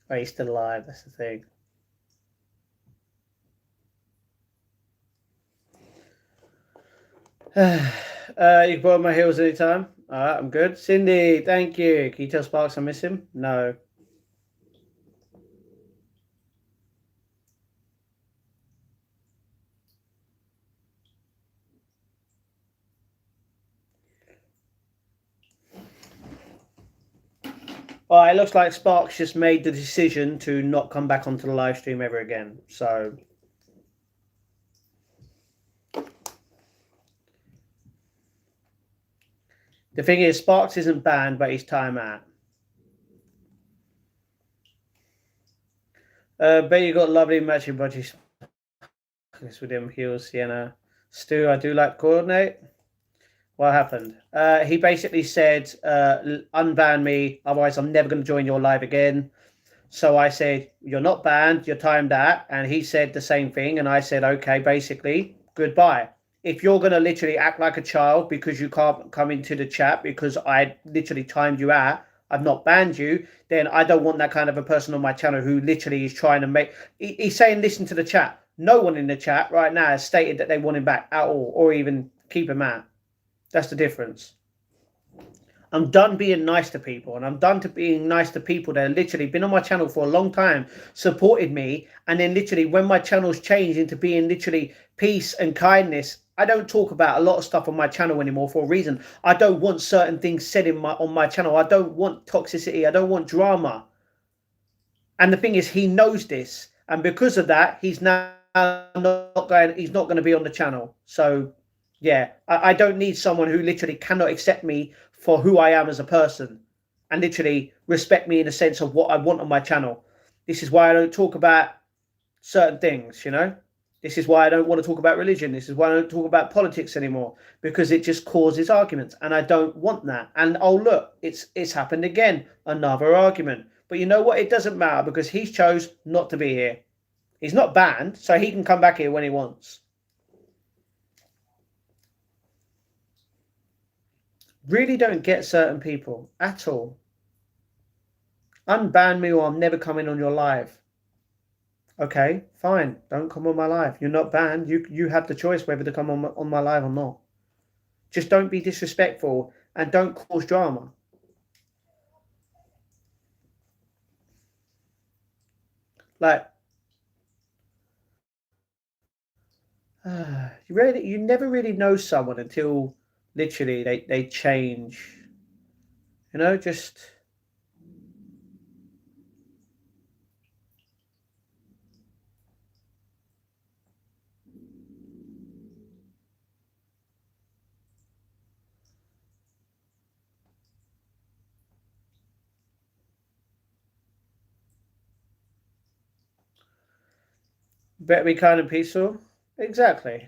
Oh, he's still alive, that's the thing. You can borrow my heels anytime. Alright, I'm good. Cindy, thank you. Can you tell Sparks I miss him? No. Well, it looks like Sparks just made the decision to not come back onto the live stream ever again. So the thing is, Sparks isn't banned, but he's time out. Bet you got lovely matching budgies with him, heels, Sienna. Stu, I do like coordinate. What happened? He basically said, unban me, otherwise I'm never going to join your live again. So I said, you're not banned, you're timed out. And he said the same thing. And I said, okay, basically, goodbye. If you're going to literally act like a child because you can't come into the chat because I literally timed you out, I've not banned you, then I don't want that kind of a person on my channel who literally is trying to make... He's saying, listen to the chat. No one in the chat right now has stated that they want him back at all, or even keep him out. That's the difference. I'm done being nice to people, and I'm done to being nice to people that have literally been on my channel for a long time, supported me, and then literally when my channel's changed into being literally peace and kindness, I don't talk about a lot of stuff on my channel anymore for a reason. I don't want certain things said on my channel. I don't want toxicity. I don't want drama. And the thing is, he knows this, and because of that, he's now not going. He's not going to be on the channel. So, yeah, I don't need someone who literally cannot accept me for who I am as a person, and literally respect me in the sense of what I want on my channel. This is why I don't talk about certain things. You know, this is why I don't want to talk about religion. This is why I don't talk about politics anymore, because it just causes arguments, and I don't want that. And oh look, it's happened again. Another argument. But you know what? It doesn't matter because he's chose not to be here. He's not banned, so he can come back here when he wants. Really don't get certain people at all. Unban me or I'm never coming on your live. Okay, fine. Don't come on my live. You're not banned. You have the choice whether to come on my live or not. Just don't be disrespectful and don't cause drama. Like, you never really know someone until literally they change. You know, just better be kind and peaceful. Exactly.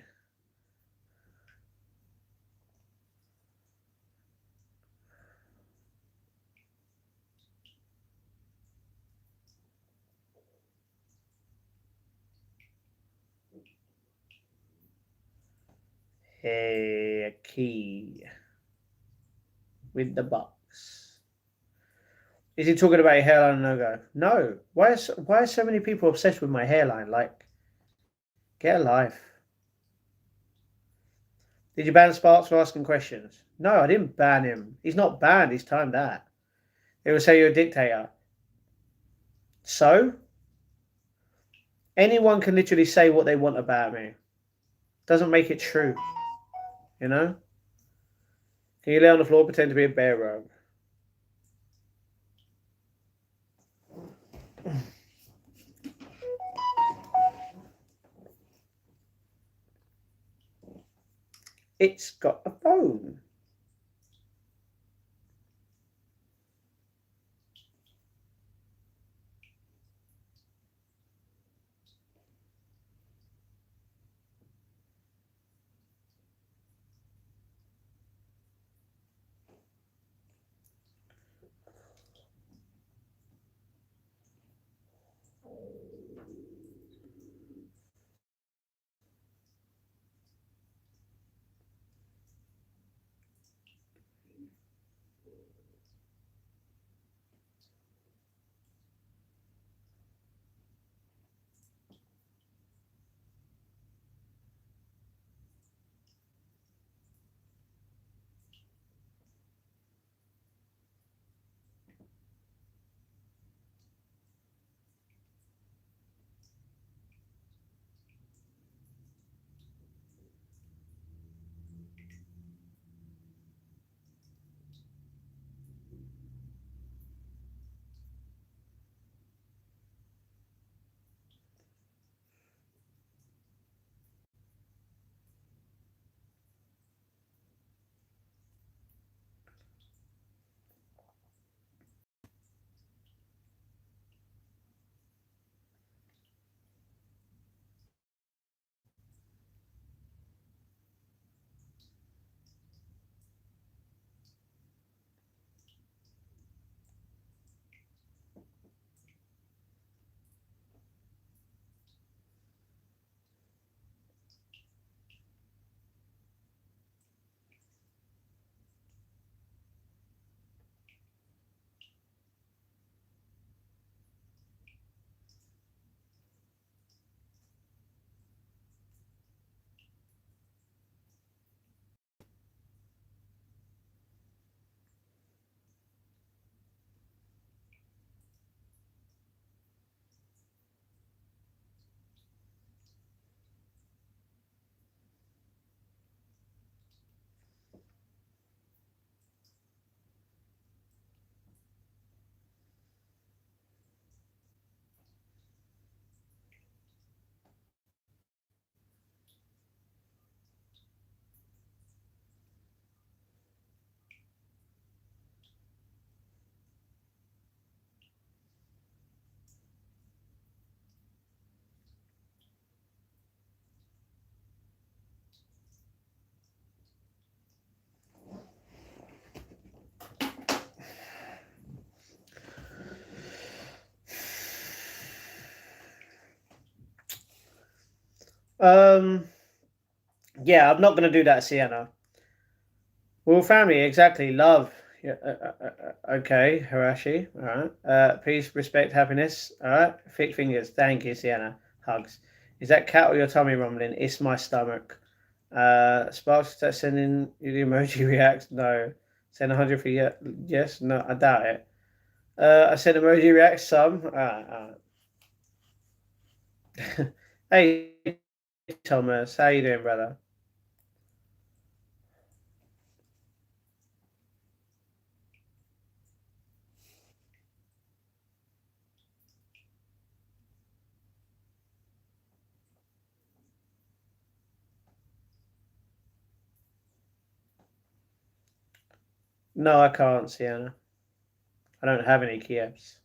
A key with the box. Is he talking about your hairline and logo? No. Why are so many people obsessed with my hairline? Like, get a life. Did you ban Sparks for asking questions? No, I didn't ban him. He's not banned. He's timed that. They will say you're a dictator. So anyone can literally say what they want about me. Doesn't make it true. You know? Can you lay on the floor, pretend to be a bear rogue? It's got a phone. Um, yeah, I'm not going to do that, Sienna. Well, family, exactly. Love. Yeah, okay, Harashi. All right. Peace, respect, happiness. All right. Thick fingers. Thank you, Sienna. Hugs. Is that cat or your tummy rumbling? It's my stomach. Sparks, that sending you the emoji reacts? No. Send 100 for yes? No, I doubt it. I said emoji reacts some. Hey, Thomas. How you doing, brother? No, I can't, Sienna. I don't have any Kievs.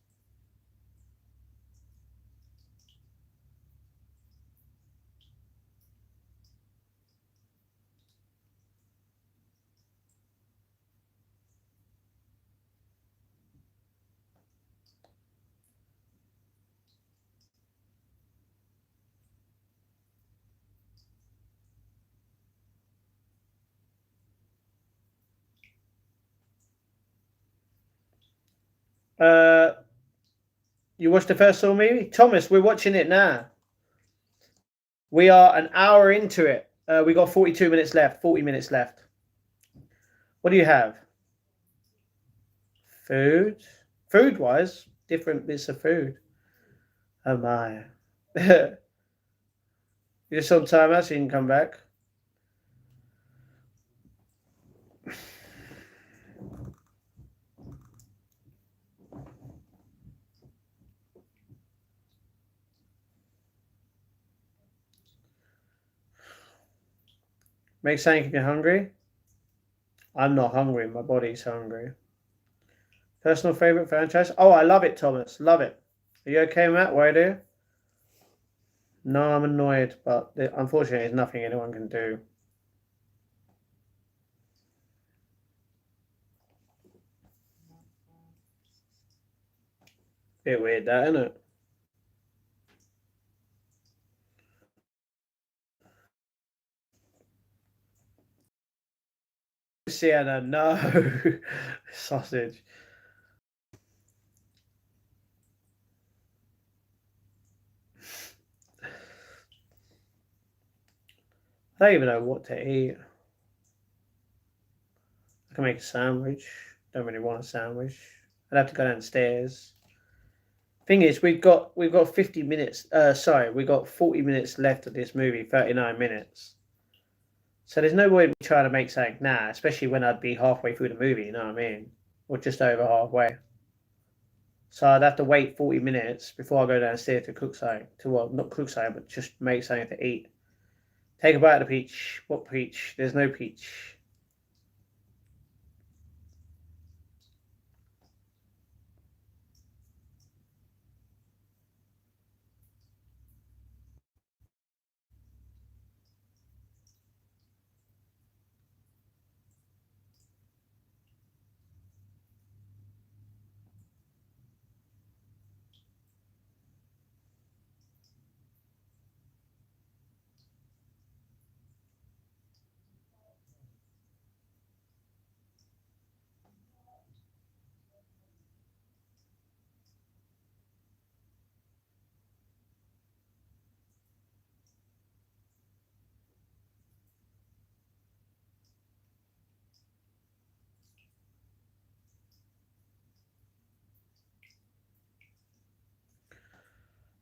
Uh, you watched the first Saw movie? Thomas, we're watching it now. We are an hour into it. We got 42 minutes left, 40 minutes left. What do you have? Food? Food wise, different bits of food. Oh my. You're just on timeout so you can come back. Make something if you're hungry. I'm not hungry, my body's hungry. Personal favorite franchise? Oh, I love it, Thomas. Love it. Are you okay, Matt? Why do you? No, I'm annoyed, but unfortunately, there's nothing anyone can do. Bit weird, that, isn't it? Sienna, no. Sausage. I don't even know what to eat. I can make a sandwich. Don't really want a sandwich. I'd have to go downstairs. Thing is, we've got 50 minutes. Sorry, we got 40 minutes left of this movie. 39 minutes. So there's no way me trying to make something now, especially when I'd be halfway through the movie. You know what I mean? Or just over halfway. So I'd have to wait 40 minutes before I go downstairs to cook something. To well, not cook something, but just make something to eat. Take a bite of the peach. What peach? There's no peach.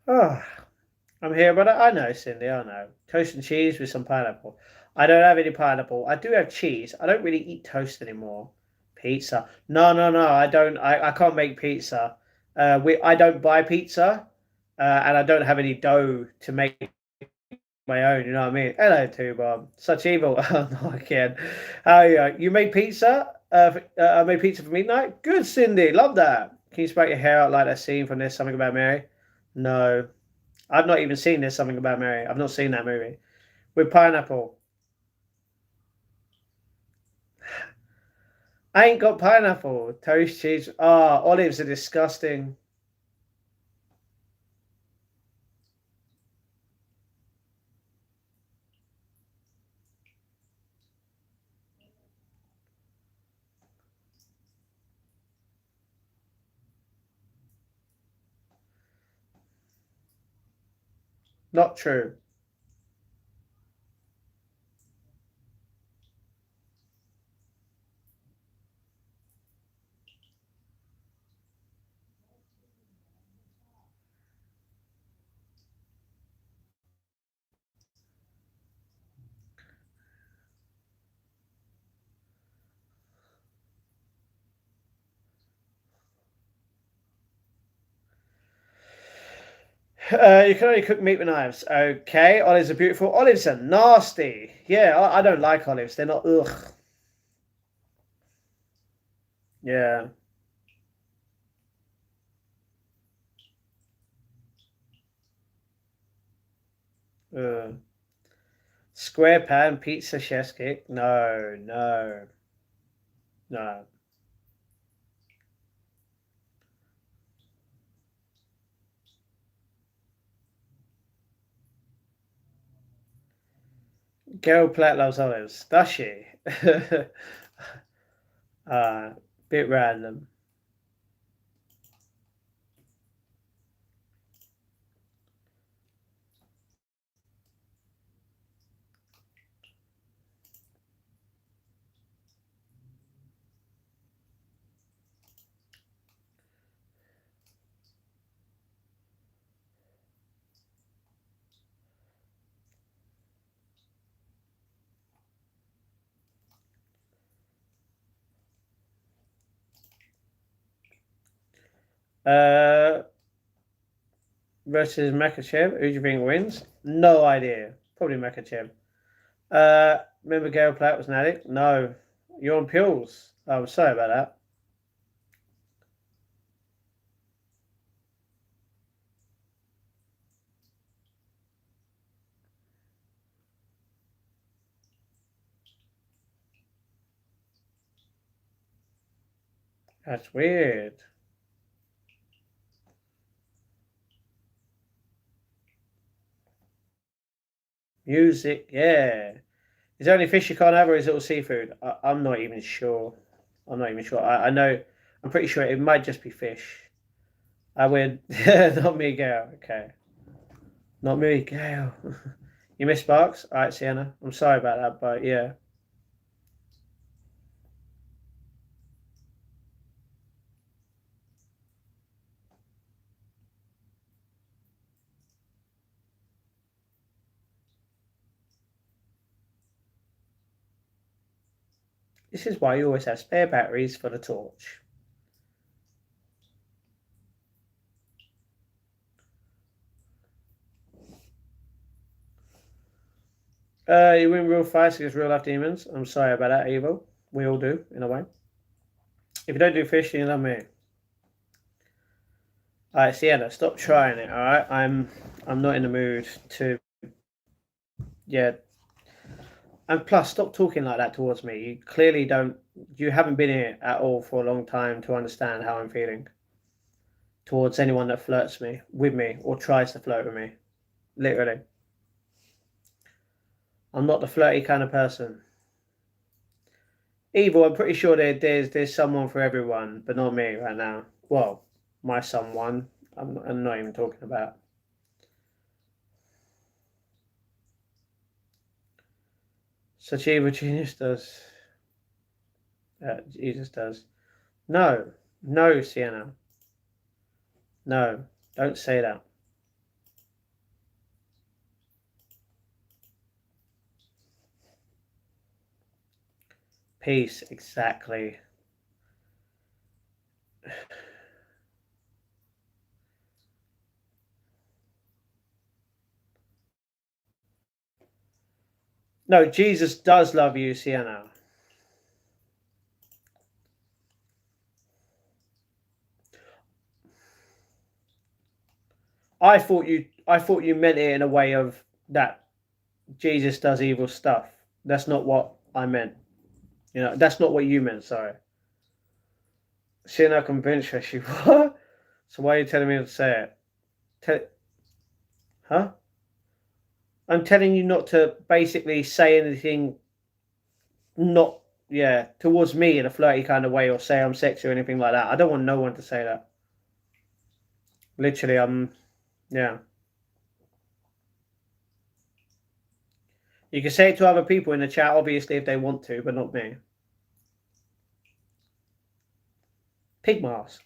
Ah, I'm here, but I know, Cindy. I know. Toast and cheese with some pineapple. I don't have any pineapple. I do have cheese. I don't really eat toast anymore. Pizza. No, no, no. I don't. I can't make pizza. I don't buy pizza, and I don't have any dough to make my own. You know what I mean? Hello, too, Bob. Such evil. Oh no, I can't. How are you? You made pizza? I made pizza for midnight. Good, Cindy. Love that. Can you spread your hair out like that scene from There's Something About Mary? No. I've not even seen There's Something About Mary. I've not seen that movie. With pineapple. I ain't got pineapple. Toast cheese. Ah, olives are disgusting. Not true. You can only cook meat with knives. Okay, olives are beautiful. Olives are nasty. Yeah, I don't like olives. They're not. Ugh. Yeah. Ugh. Square pan pizza chef's kick. No, no, no. Girl Platt loves olives. Does she? uh, bit random. Uh, versus Makachev. Who do you think wins? No idea. Probably Makachev. Remember Gail Platt was an addict? No. You're on pills. I'm sorry about that. That's weird. Music, yeah. Is there any fish you can't have, or is it all seafood? I'm not even sure. I'm not even sure. I know. I'm pretty sure it might just be fish. I would. Not me, Gail. Okay. Not me, Gail. You miss Sparks? All right, Sienna. I'm sorry about that, but yeah. This is why you always have spare batteries for the torch. You win real fast against real life demons. I'm sorry about that, Evil. We all do, in a way. If you don't do fish, you love me. Alright, Sienna, stop trying it, alright? I'm not in the mood to yeah. And plus stop talking like that towards me. You clearly don't you haven't been here at all for a long time to understand how I'm feeling towards anyone that flirts me with me or tries to flirt with me. Literally. I'm not the flirty kind of person. Evil, I'm pretty sure there's someone for everyone, but not me right now. Well, my someone. I'm not even talking about. Such evil genius does. Jesus does. No, no, Sienna. No, don't say that. Peace, exactly. No, Jesus does love you, Sienna. I thought you meant it in a way of that Jesus does evil stuff. That's not what I meant. That's not what you meant, sorry. Sienna convinced her she what? So why are you telling me to say it? Tell, huh? I'm telling you not to basically say anything not yeah, towards me in a flirty kind of way or say I'm sexy or anything like that. I don't want no one to say that. Literally, yeah. You can say it to other people in the chat, obviously, if they want to, but not me. Pig mask.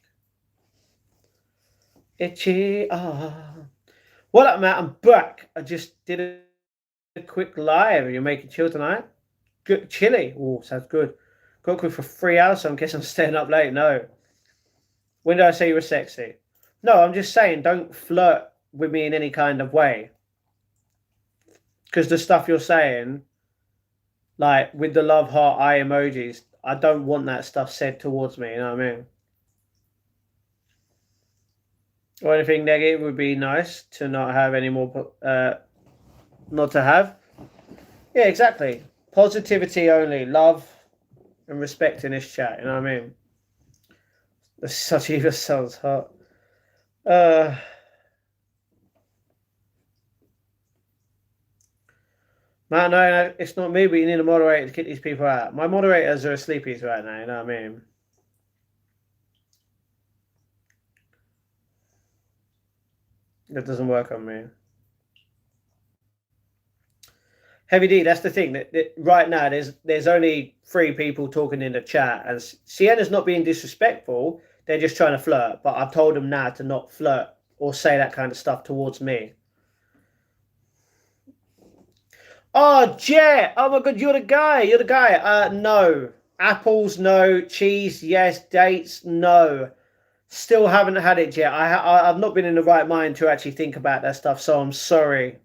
Itchy. What up, Matt? I'm back. I just did a quick live. You're making chill tonight? Good. Chilly. Oh, sounds good. Got quick for 3 hours, so I guess I'm staying up late. No. When did I say you were sexy? No, I'm just saying don't flirt with me in any kind of way. Because the stuff you're saying, like with the love heart eye emojis, I don't want that stuff said towards me, you know what I mean? Or anything negative would be nice to not have any more, not to have. Yeah, exactly. Positivity only, love and respect in this chat, you know what I mean? That's such either sounds hot. Man, no, it's not me, but you need a moderator to kick these people out. My moderators are sleepies right now, you know what I mean? That doesn't work on me. Heavy D, that's the thing. That right now, there's only 3 people talking in the chat, and Sienna's not being disrespectful. They're just trying to flirt. But I've told them now to not flirt or say that kind of stuff towards me. Oh, Jet! Oh my God, you're the guy. You're the guy. No. Apples, no. Cheese, yes. Dates, no. Still haven't had it yet. I've not been in the right mind to actually think about that stuff, so I'm sorry.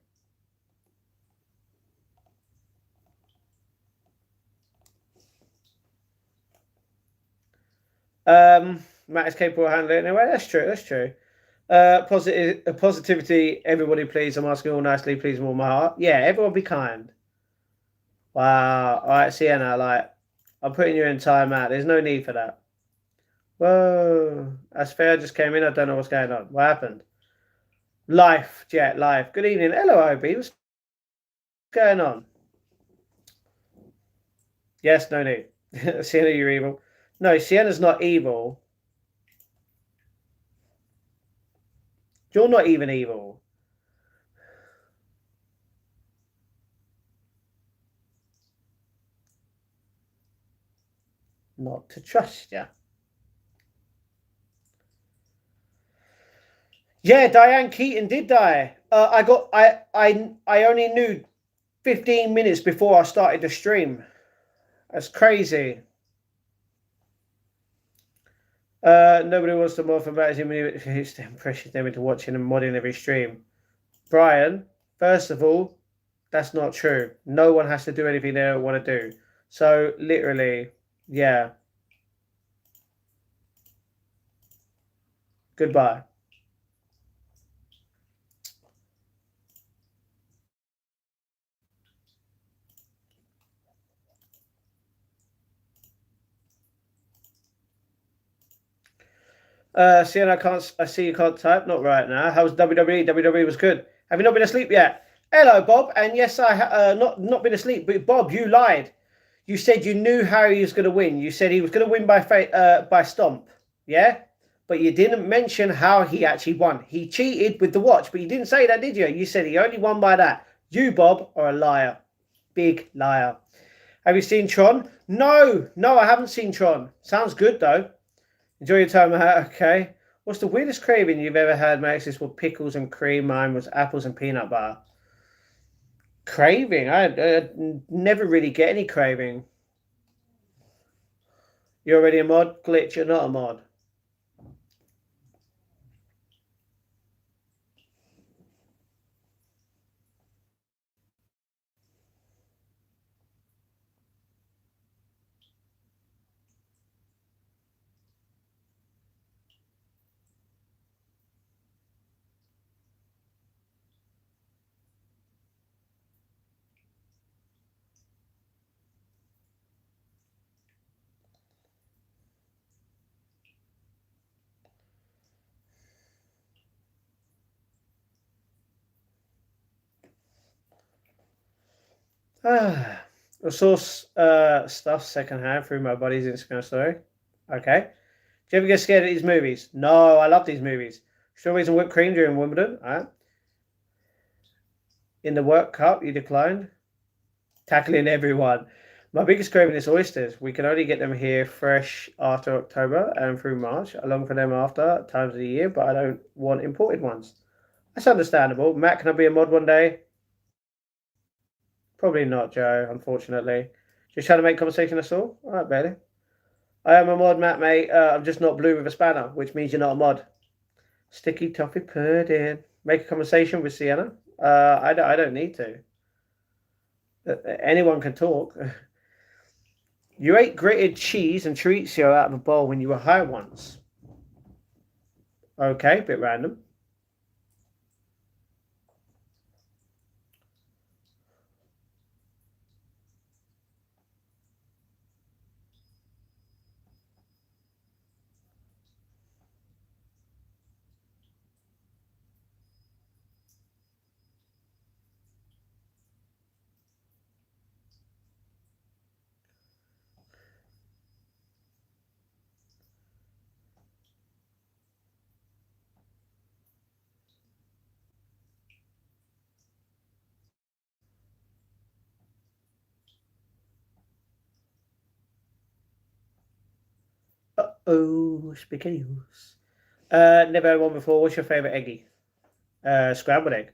Matt is capable of handling it anyway. That's true. That's true. Positivity. Everybody, please. I'm asking all nicely. Please, warm my heart. Yeah, everyone be kind. Wow. All right, Sienna. Like, I'm putting you in timeout. There's no need for that. Whoa. That's fair. I just came in. I don't know what's going on. What happened? Life, Jet. Life. Good evening. Hello, OB. What's going on? Yes. No need. Sienna, you're evil. No, Sienna's not evil. You're not even evil. Not to trust you. Yeah, Diane Keaton did die. I only knew 15 minutes before I started the stream. That's crazy. Nobody wants to mod for about him. It's the impression them into watching and modding every stream. Brian, first of all, that's not true. No one has to do anything they don't want to do. So literally, yeah. Goodbye. Sienna, I see you can't type. Not right now. How's WWE? WWE was good. Have you not been asleep yet? Hello, Bob. And yes, I not been asleep. But Bob, you lied. You said you knew how he was going to win. You said he was going to win by stomp. Yeah, but you didn't mention how he actually won. He cheated with the watch, but you didn't say that, did you? You said he only won by that. You, Bob, are a liar. Big liar. Have you seen Tron? No, I haven't seen Tron. Sounds good though. Enjoy your time out, okay? What's the weirdest craving you've ever had, Max? This was pickles and cream. Mine was apples and peanut butter. Craving? I never really get any craving. You're already a mod? Glitch, you're not a mod. I saw stuff secondhand through my buddy's Instagram story. Okay. Do you ever get scared of these movies? No, I love these movies. Strawberries and whipped cream during Wimbledon. In the World Cup, you declined. Tackling everyone. My biggest craving is oysters. We can only get them here fresh after October and through March. I long for them after times of the year, but I don't want imported ones. That's understandable. Matt, can I be a mod one day? Probably not, Joe, unfortunately. Just trying to make conversation, that's all? Alright, Bailey. I am a mod, Matt, mate. I'm just not blue with a spanner, which means you're not a mod. Sticky toffee pudding. Make a conversation with Sienna. I don't need to. Anyone can talk. You ate grated cheese and chorizo out of a bowl when you were high once. Okay, bit random. Uh-oh, spaghettios. Never had one before. What's your favourite eggie? Scrambled egg.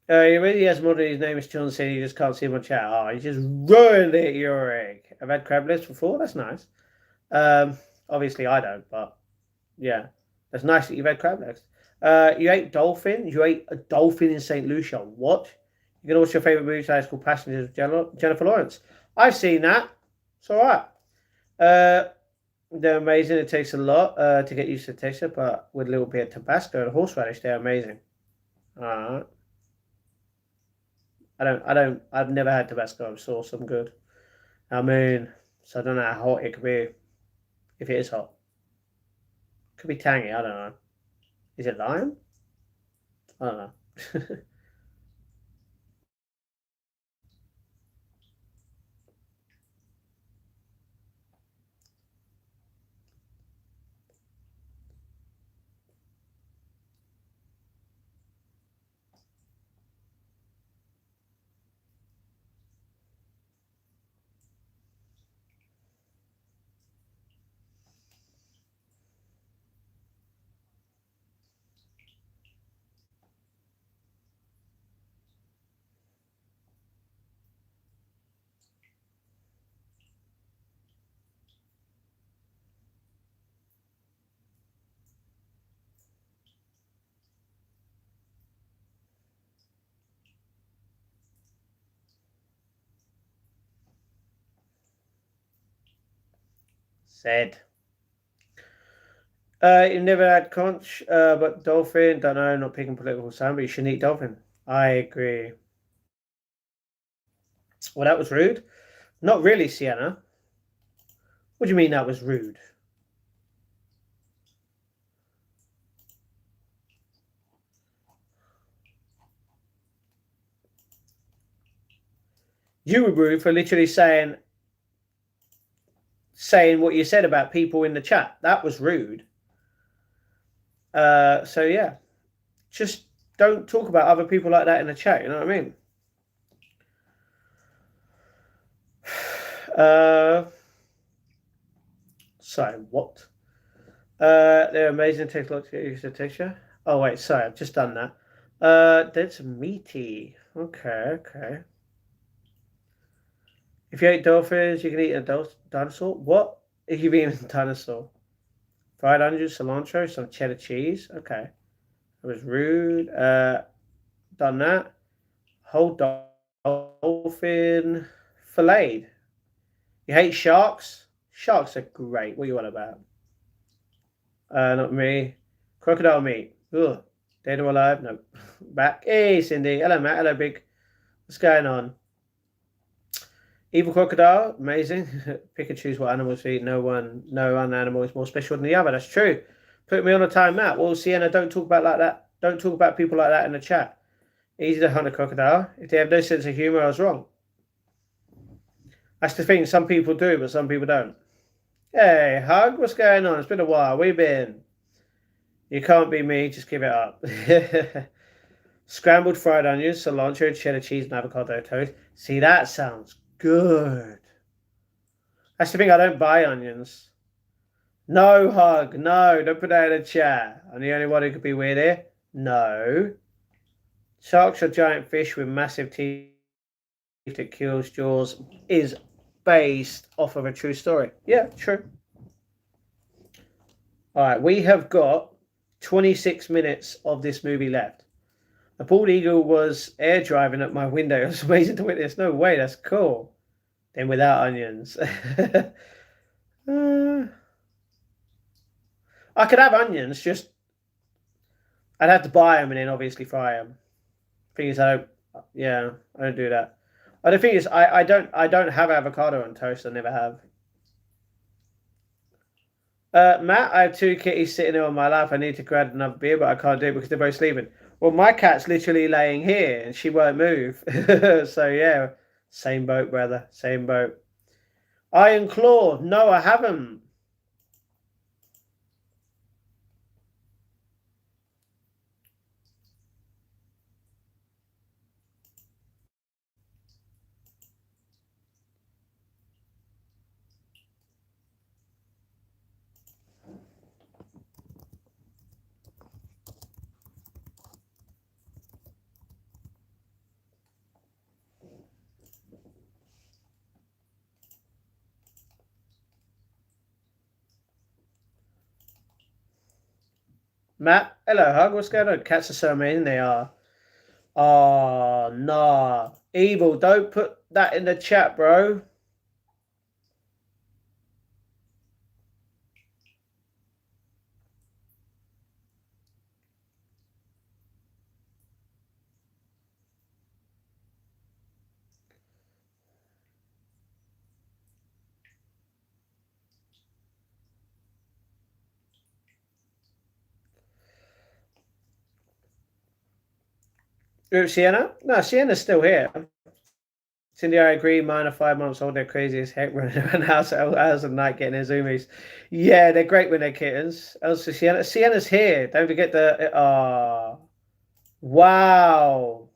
He really has more than his name is John said he just can't see him on chat. Oh, he just ruined it, your egg. I've had crab legs before, that's nice. Obviously I don't, but yeah. That's nice that you've had crab legs. You ate dolphin? You ate a dolphin in St. Lucia. What? You know what's your favourite movie today? It's called Passengers with Jennifer Lawrence. I've seen that. It's alright. They're amazing. It takes a lot to get used to the texture, but with a little bit of Tabasco and horseradish, they're amazing. Alright. I've never had Tabasco sauce. I'm good. I mean, so I don't know how hot it could be. If it is hot, could be tangy. I don't know. Is it lime? I don't know. Said. You never had conch, but dolphin. Don't know. Not picking political sound, but you shouldn't eat dolphin. I agree. Well, that was rude. Not really, Sienna. What do you mean that was rude? You were rude for literally saying what you said about people in the chat. That was rude. So yeah, just don't talk about other people like that in the chat. You know what I mean? Sorry, what? They're amazing. Takes a lot to get used to the texture. Oh wait, sorry, I've just done that. That's meaty. Okay, okay. If you ate dolphins, you can eat a dinosaur. What? If you've eaten a dinosaur? Fried onions, cilantro, some cheddar cheese. Okay. It was rude. Done that. Whole dolphin filleted. You hate sharks? Sharks are great. What are you on about? Not me. Crocodile meat. Ugh. Dead or alive? No. Back. Hey, Cindy. Hello, Matt. Hello, Big. What's going on? Evil crocodile, amazing. Pick and choose what animals to eat. No one animal is more special than the other. That's true. Put me on a time, Matt. Well, Sienna, don't talk about like that. Don't talk about people like that in the chat. Easy to hunt a crocodile. If they have no sense of humor, I was wrong. That's the thing. Some people do, but some people don't. Hey, Hug, what's going on? It's been a while. Where you been? You can't be me. Just give it up. Scrambled fried onions, cilantro, cheddar cheese, and avocado toast. See, that sounds good. That's the thing, I don't buy onions. No, Hug. No, don't put that in the chat. I'm the only one who could be weird here. No. Sharks are giant fish with massive teeth that kills Jaws is based off of a true story. Yeah, true. All right, we have got 26 minutes of this movie left. A bald eagle was air driving at my window. It was amazing to witness. No way, that's cool. Then without onions. I could have onions, just I'd have to buy them and then obviously fry them. Thing is, yeah, I don't do that. Oh, the thing is, I don't have avocado on toast. I never have. Matt, I have two kitties sitting there on my lap. I need to grab another beer, but I can't do it because they're both sleeping. Well, my cat's literally laying here and she won't move. So yeah, same boat, brother. Same boat. Iron Claw. No, I haven't. Matt, hello, Hug. What's going on? Cats are so amazing. They are. Oh, nah. Evil, don't put that in the chat, bro. Sienna? No, Sienna's still here. Cindy, I agree. Mine are 5 months old. They're crazy as heck, running around house hours at night getting their zoomies. Yeah, they're great when they're kittens. Also, Sienna's here. Don't forget the. Wow.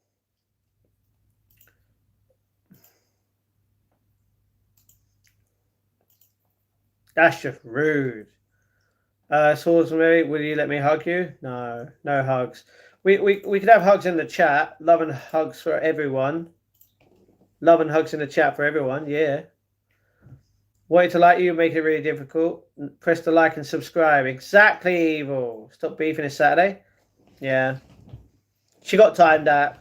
That's just rude. Salisbury, will you let me hug you? No, no hugs. We could have hugs in the chat. Love and hugs for everyone. Love and hugs in the chat for everyone. Yeah. Wanting to like you, make it really difficult. Press the like and subscribe. Exactly, Evil. Stop beefing this Saturday. Yeah. She got timed out.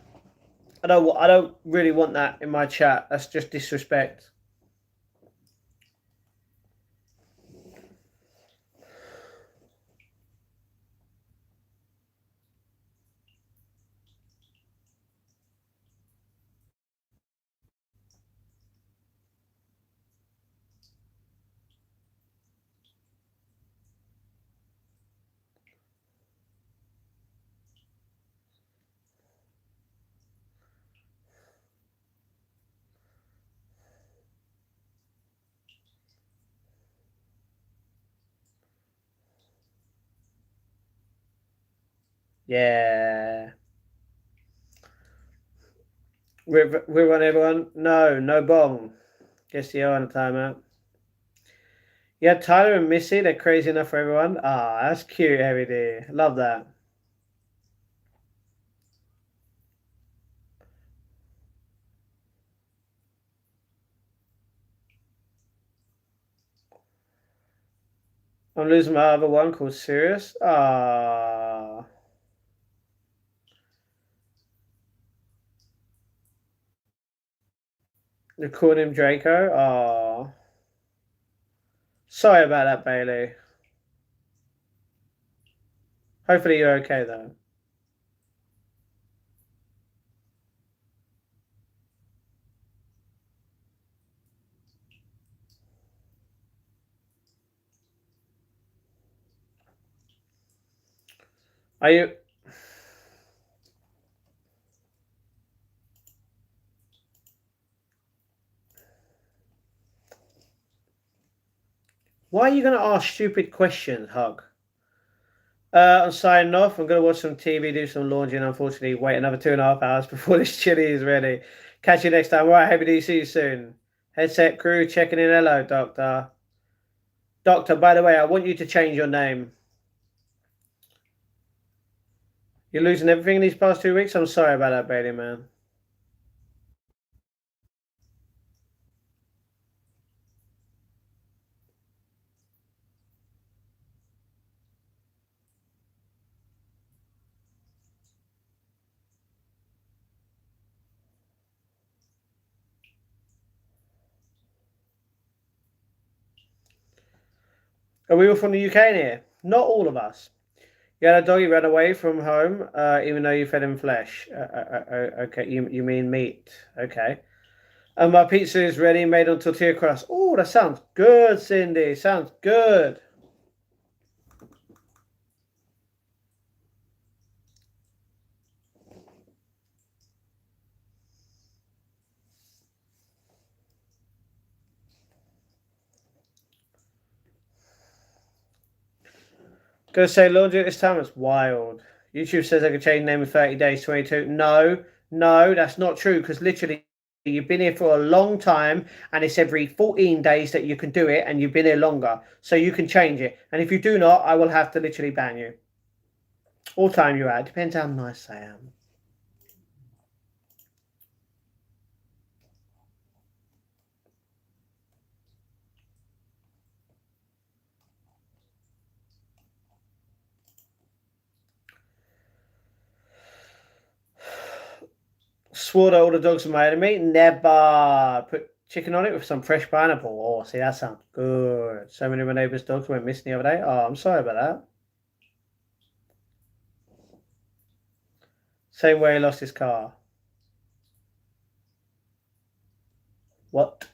I don't really want that in my chat. That's just disrespect. Yeah. We're on everyone. No, no bong. Guess you're on a timeout. Yeah, Tyler and Missy, they're crazy enough for everyone. Ah, that's cute, Heavy D. Love that. I'm losing my other one called Sirius. Ah. They called him Draco. Ah. Sorry about that, Bailey. Hopefully you're okay though. Are you? Why are you going to ask stupid questions, Hug? I'm signing off. I'm gonna watch some TV, do some laundry, and unfortunately wait another 2.5 hours before this chili is ready. Catch you next time. All right, happy to see you soon. Headset crew checking in. Hello, Doctor. Doctor, by the way, I want you to change your name. You're losing everything these past 2 weeks. I'm sorry about that, Bailey, man. Are we all from the UK in here? Not all of us. You had a dog, you ran away from home, even though you fed him flesh. Okay, you mean meat. Okay. And my pizza is ready, made on tortilla crust. Oh, that sounds good, Cindy. Sounds good. Gonna say laundry at this time. It's wild. YouTube says I can change name in 30 days, 22. No, no, that's not true because literally you've been here for a long time and it's every 14 days that you can do it and you've been here longer. So you can change it. And if you do not, I will have to literally ban you. All time you're at. Depends how nice I am. Swore that all the dogs are my enemy. Never. Put chicken on it with some fresh pineapple. Oh, see, that sounds good. So many of my neighbours' dogs went missing the other day. Oh, I'm sorry about that. Same way he lost his car. What?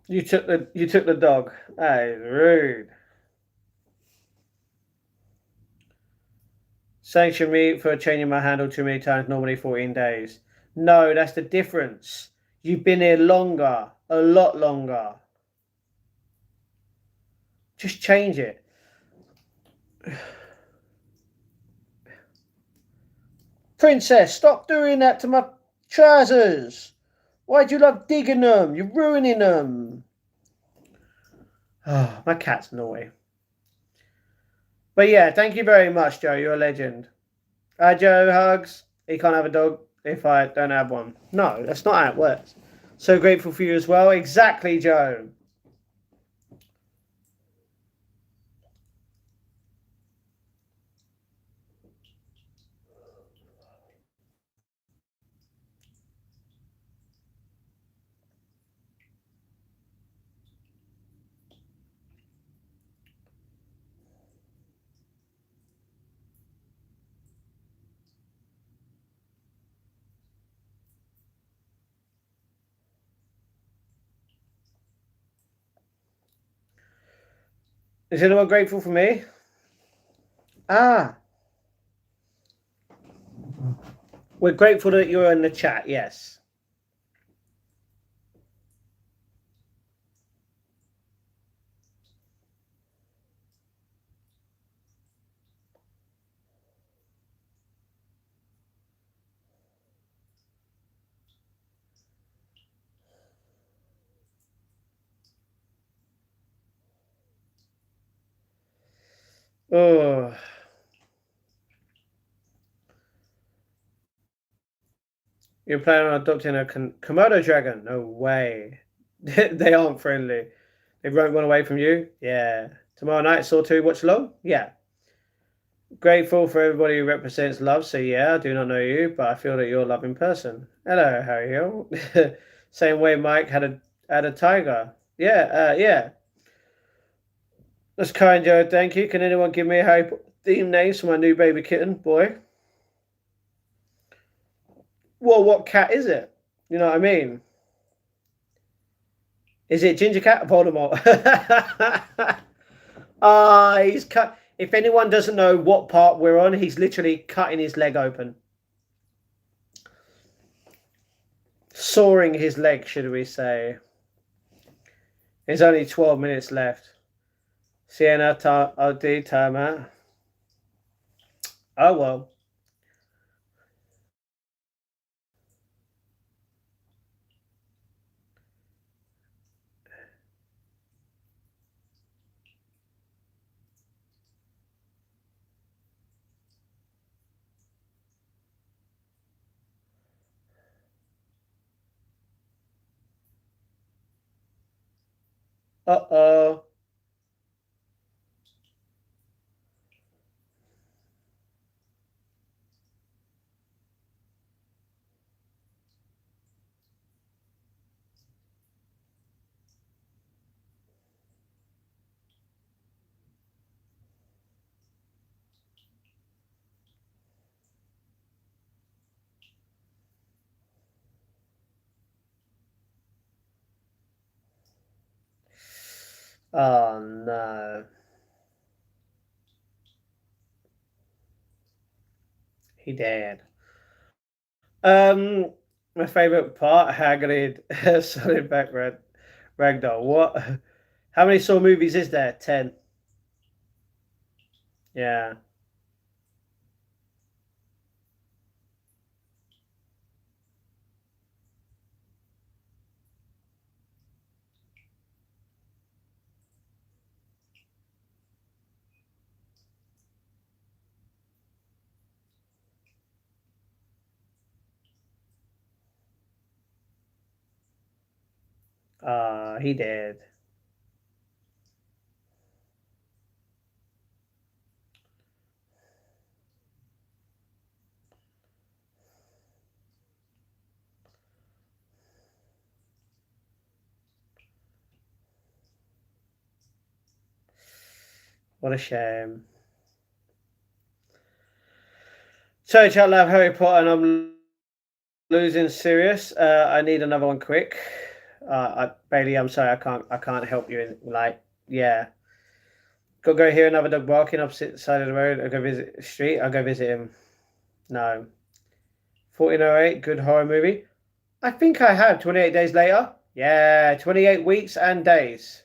You took the dog. That is rude. Sanction me for changing my handle too many times, normally 14 days. No, that's the difference. You've been here longer, a lot longer. Just change it. Princess, stop doing that to my trousers. Why do you love digging them? You're ruining them. Oh, my cat's naughty. But yeah, thank you very much, Joe. You're a legend. Joe, hugs. He can't have a dog if I don't have one. No, that's not how it works. So grateful for you as well. Exactly, Joe. Is anyone grateful for me? Ah, we're grateful that you're in the chat. Yes. Oh, you're planning on adopting a Komodo dragon? No way. They aren't friendly. They won't run away from you? Yeah. Tomorrow night, Saw 2, watch along? Yeah. Grateful for everybody who represents love. So yeah, I do not know you, but I feel that you're a loving person. Hello, Harry Hill. Same way Mike had a tiger. Yeah, yeah. That's kind, Joe. Thank you. Can anyone give me a Harry theme names for my new baby kitten, boy? Well, what cat is it? You know what I mean? Is it Ginger Cat or Voldemort? Ah, he's cut. If anyone doesn't know what part we're on, he's literally cutting his leg open, sawing his leg, should we say? There's only 12 minutes left. Sienna, OD, timer. Oh well. Uh oh. Oh no. He did. Um, my favorite part, Hagrid, solid background, Ragdoll. What? How many Saw movies is there? 10. Yeah. He did. What a shame. So, chat love Harry Potter, and I'm losing serious. I need another one quick. Bailey, I'm sorry, I can't help you. Yeah. Go hear another dog barking opposite side of the road. I'll go visit the street. I'll go visit him. No. 1408, good horror movie. I think I have 28 days later. Yeah, 28 weeks and days.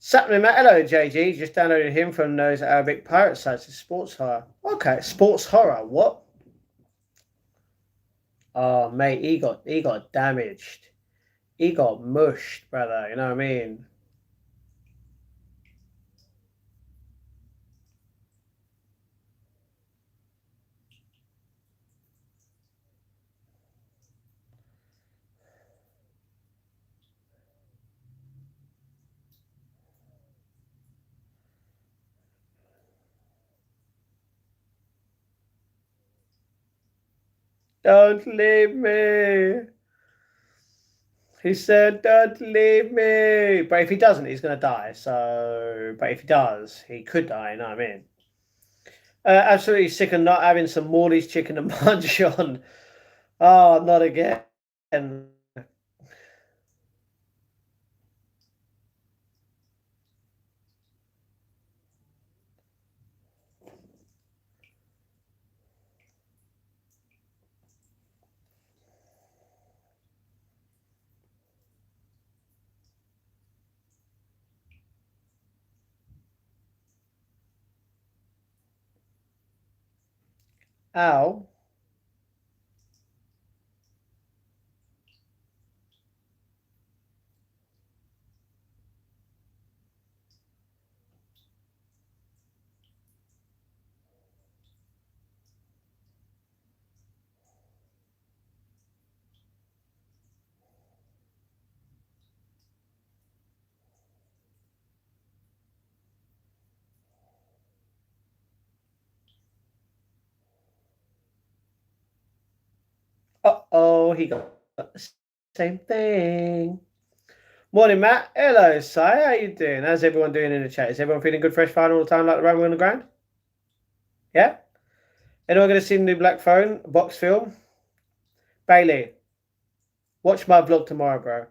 Supplement. Hello, JG. Just downloaded him from those Arabic pirate sites. It's sports horror. Okay, sports horror. What? Oh, mate, he got damaged. He got mushed, brother. You know what I mean? Don't leave me. He said, "Don't leave me." But if he doesn't, he's gonna die. So, but if he does, he could die. You know what I mean? Absolutely sick of not having some Morley's chicken and munch on. Oh, not again. Ow. Uh-oh, he got the same thing. Morning, Matt. Hello, Si. How you doing? How's everyone doing in the chat? Is everyone feeling good, fresh, fine all the time like the Roman on the ground? Yeah? Anyone going to see the new Black Phone box film? Bailey, watch my vlog tomorrow, bro.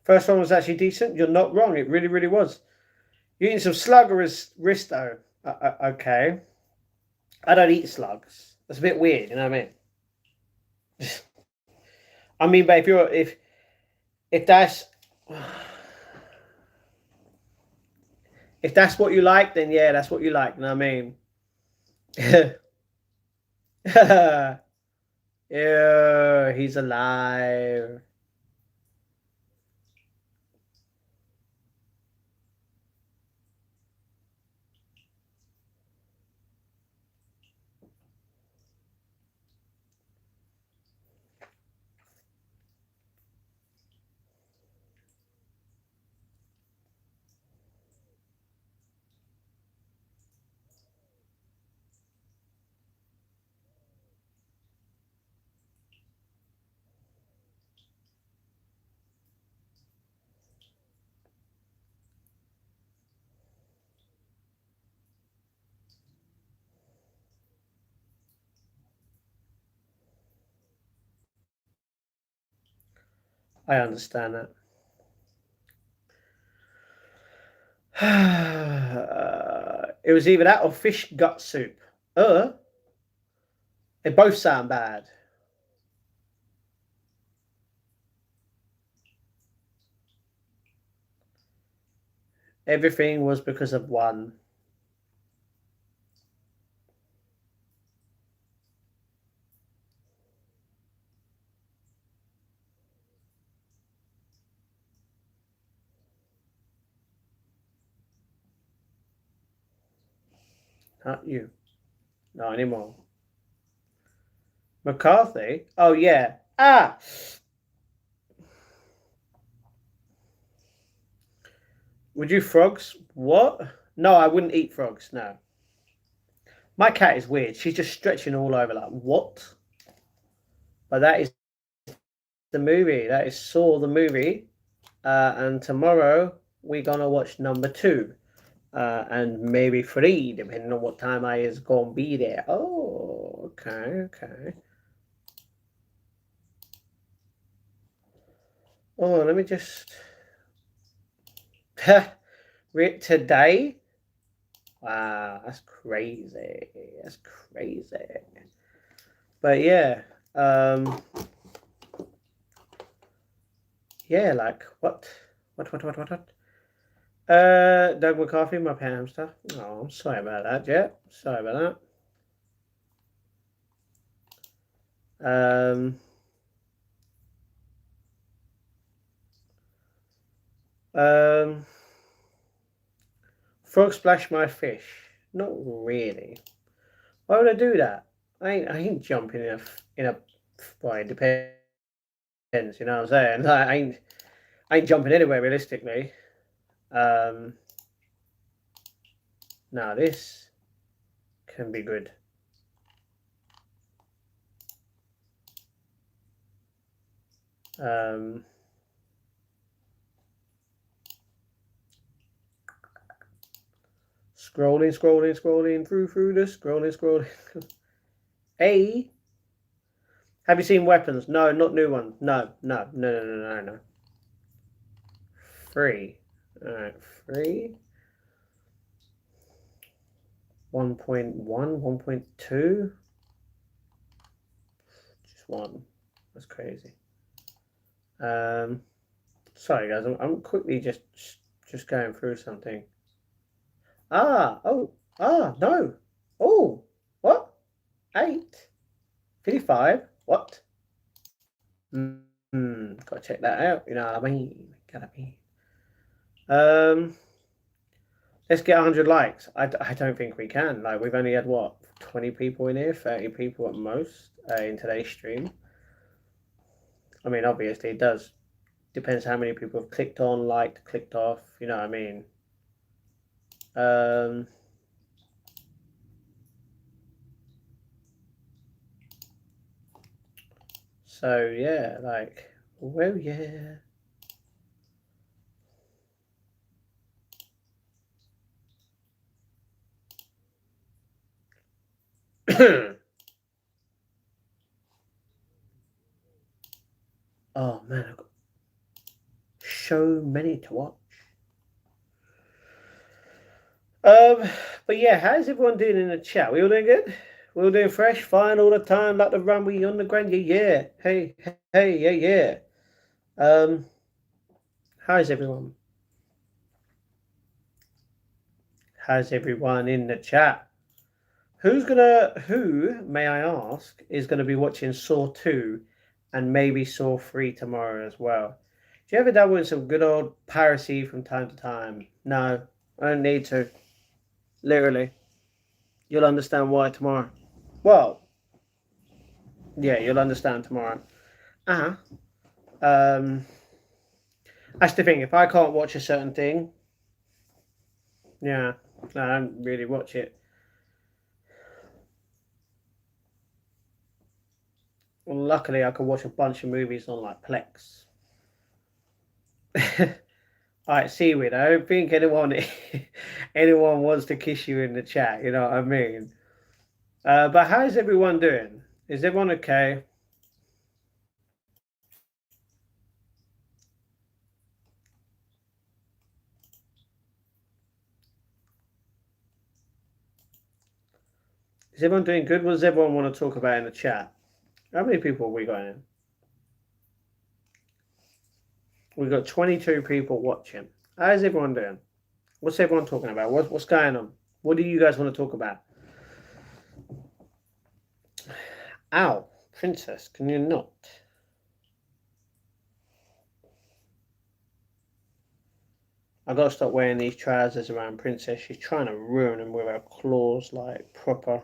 First one was actually decent. You're not wrong. It really, really was. You're eating some slug or Risto? Okay. I don't eat slugs. That's a bit weird, you know what I mean? I mean, but if that's if that's what you like, then yeah, that's what you like. You know what I mean? Yeah, he's alive. I understand that. It was either that or fish gut soup. They both sound bad. Everything was because of one. Not you. Not anymore. McCarthy? Oh, yeah. Ah! Would you frogs? What? No, I wouldn't eat frogs. No. My cat is weird. She's just stretching all over like, what? But that is the movie. That is Saw the movie. And tomorrow we're gonna watch number 2. And maybe 3, depending on what time I is gonna be there. Oh, okay. Oh, let me just today. Wow, that's crazy. That's crazy. But yeah, yeah, like what? What? Doug McCarthy, my pet hamster. Oh, I'm sorry about that, yeah. Sorry about that. Um, frog splash my fish. Not really. Why would I do that? I ain't jumping in a. Well, it depends. You know what I'm saying? Like, I ain't jumping anywhere realistically. Um, now this can be good. Um, scrolling through this. Scrolling. A. Have you seen Weapons? No, not new ones. No. 3. All right, 3. 1.1, 1.2. Just one. That's crazy. Sorry guys, I'm quickly just going through something. No. Oh, what? 8. 55. What? Gotta check that out. You know what I mean? Gotta be. Um, let's get 100 likes. I don't think we can. Like, we've only had what, 20 people in here, 30 people at most in today's stream. I mean, obviously, it does depends how many people have clicked on, liked, clicked off. You know what I mean? Um, so yeah, like, well, yeah. Oh man, I've got so many to watch. Um, but yeah, how's everyone doing in the chat? We all doing good? We all doing fresh, fine all the time, like the run we on the ground. Yeah, yeah. Hey, yeah, yeah. Um, how's everyone? How's everyone in the chat? Who, may I ask, is gonna be watching Saw 2 and maybe Saw 3 tomorrow as well? Do you ever dabble in some good old piracy from time to time? No, I don't need to. Literally. You'll understand why tomorrow. Well, yeah, you'll understand tomorrow. Uh-huh. Um, that's the thing. If I can't watch a certain thing, yeah, I don't really watch it. Well, luckily, I can watch a bunch of movies on like Plex. All right, seaweed. I don't think anyone anyone wants to kiss you in the chat. You know what I mean? But how's everyone doing? Is everyone okay? Is everyone doing good? What does everyone want to talk about in the chat? How many people have we got in? We've got 22 people watching. How's everyone doing? What's everyone talking about? What's going on? What do you guys want to talk about? Ow, princess, can you not? I gotta stop wearing these trousers around princess. She's trying to ruin them with her claws, like proper.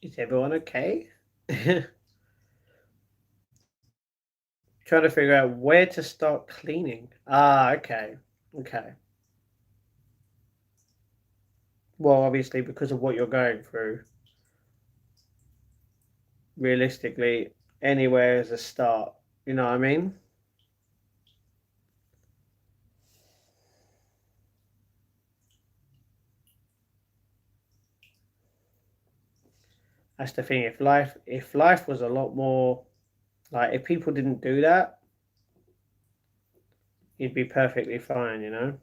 Is everyone okay? Trying to figure out where to start cleaning. Ah, okay. Okay. Well, obviously, because of what you're going through, realistically, anywhere is a start. You know what I mean? That's the thing. If life was a lot more like if people didn't do that, you'd be perfectly fine, you know?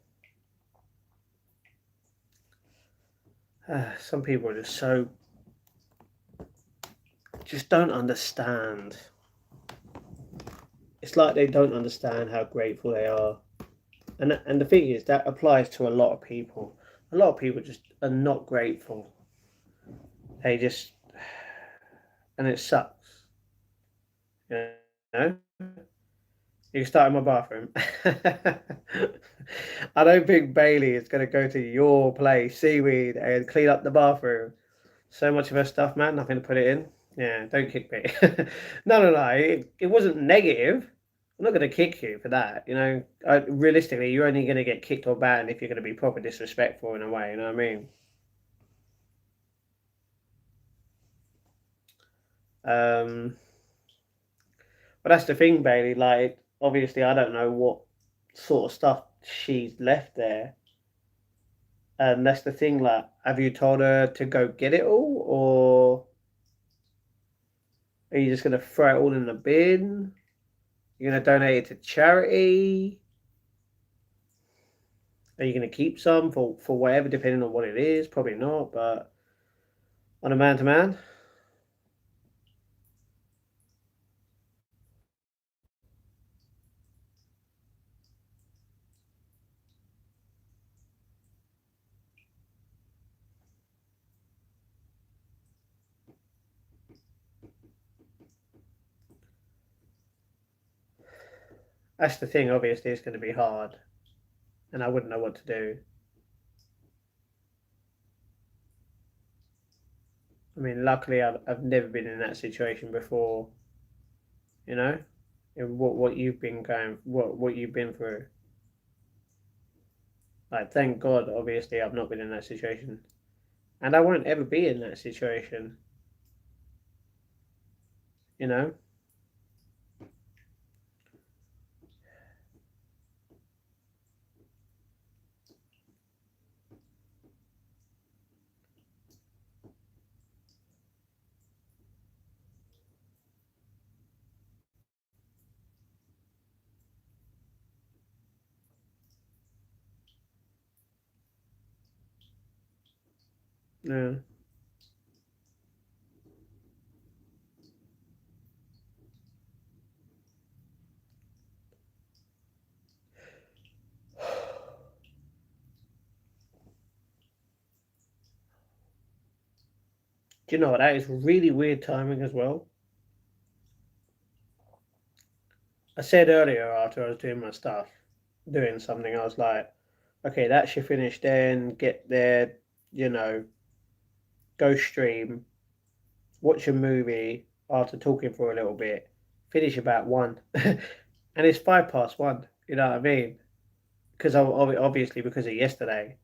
Some people are just don't understand. It's like they don't understand how grateful they are. And the thing is, that applies to a lot of people. A lot of people just are not grateful. They just, and it sucks. You know? You can start in my bathroom. I don't think Bailey is going to go to your place, Seaweed, and clean up the bathroom. So much of her stuff, man. Nothing to put it in. Yeah, don't kick me. No. It wasn't negative. I'm not going to kick you for that. You know, realistically, you're only going to get kicked or banned if you're going to be proper disrespectful in a way. You know what I mean? Um, but that's the thing, Bailey. Like, obviously, I don't know what sort of stuff she's left there. And that's the thing. Like, have you told her to go get it all, or are you just going to throw it all in the bin? You're going to donate it to charity? Are you going to keep some for whatever, depending on what it is? Probably not, but on a man to man. That's the thing. Obviously, it's going to be hard, and I wouldn't know what to do. I mean, luckily, I've never been in that situation before. You know, in what you've been going, what you've been through. Like, thank God, obviously, I've not been in that situation, and I won't ever be in that situation. You know, yeah. Do you know what? That is really weird timing as well. I said earlier after I was doing my stuff, doing something, I was like, okay, that should finish then, get there, you know, go stream, watch a movie after talking for a little bit, finish about one. And it's 1:05, you know what I mean? Because obviously, because of yesterday,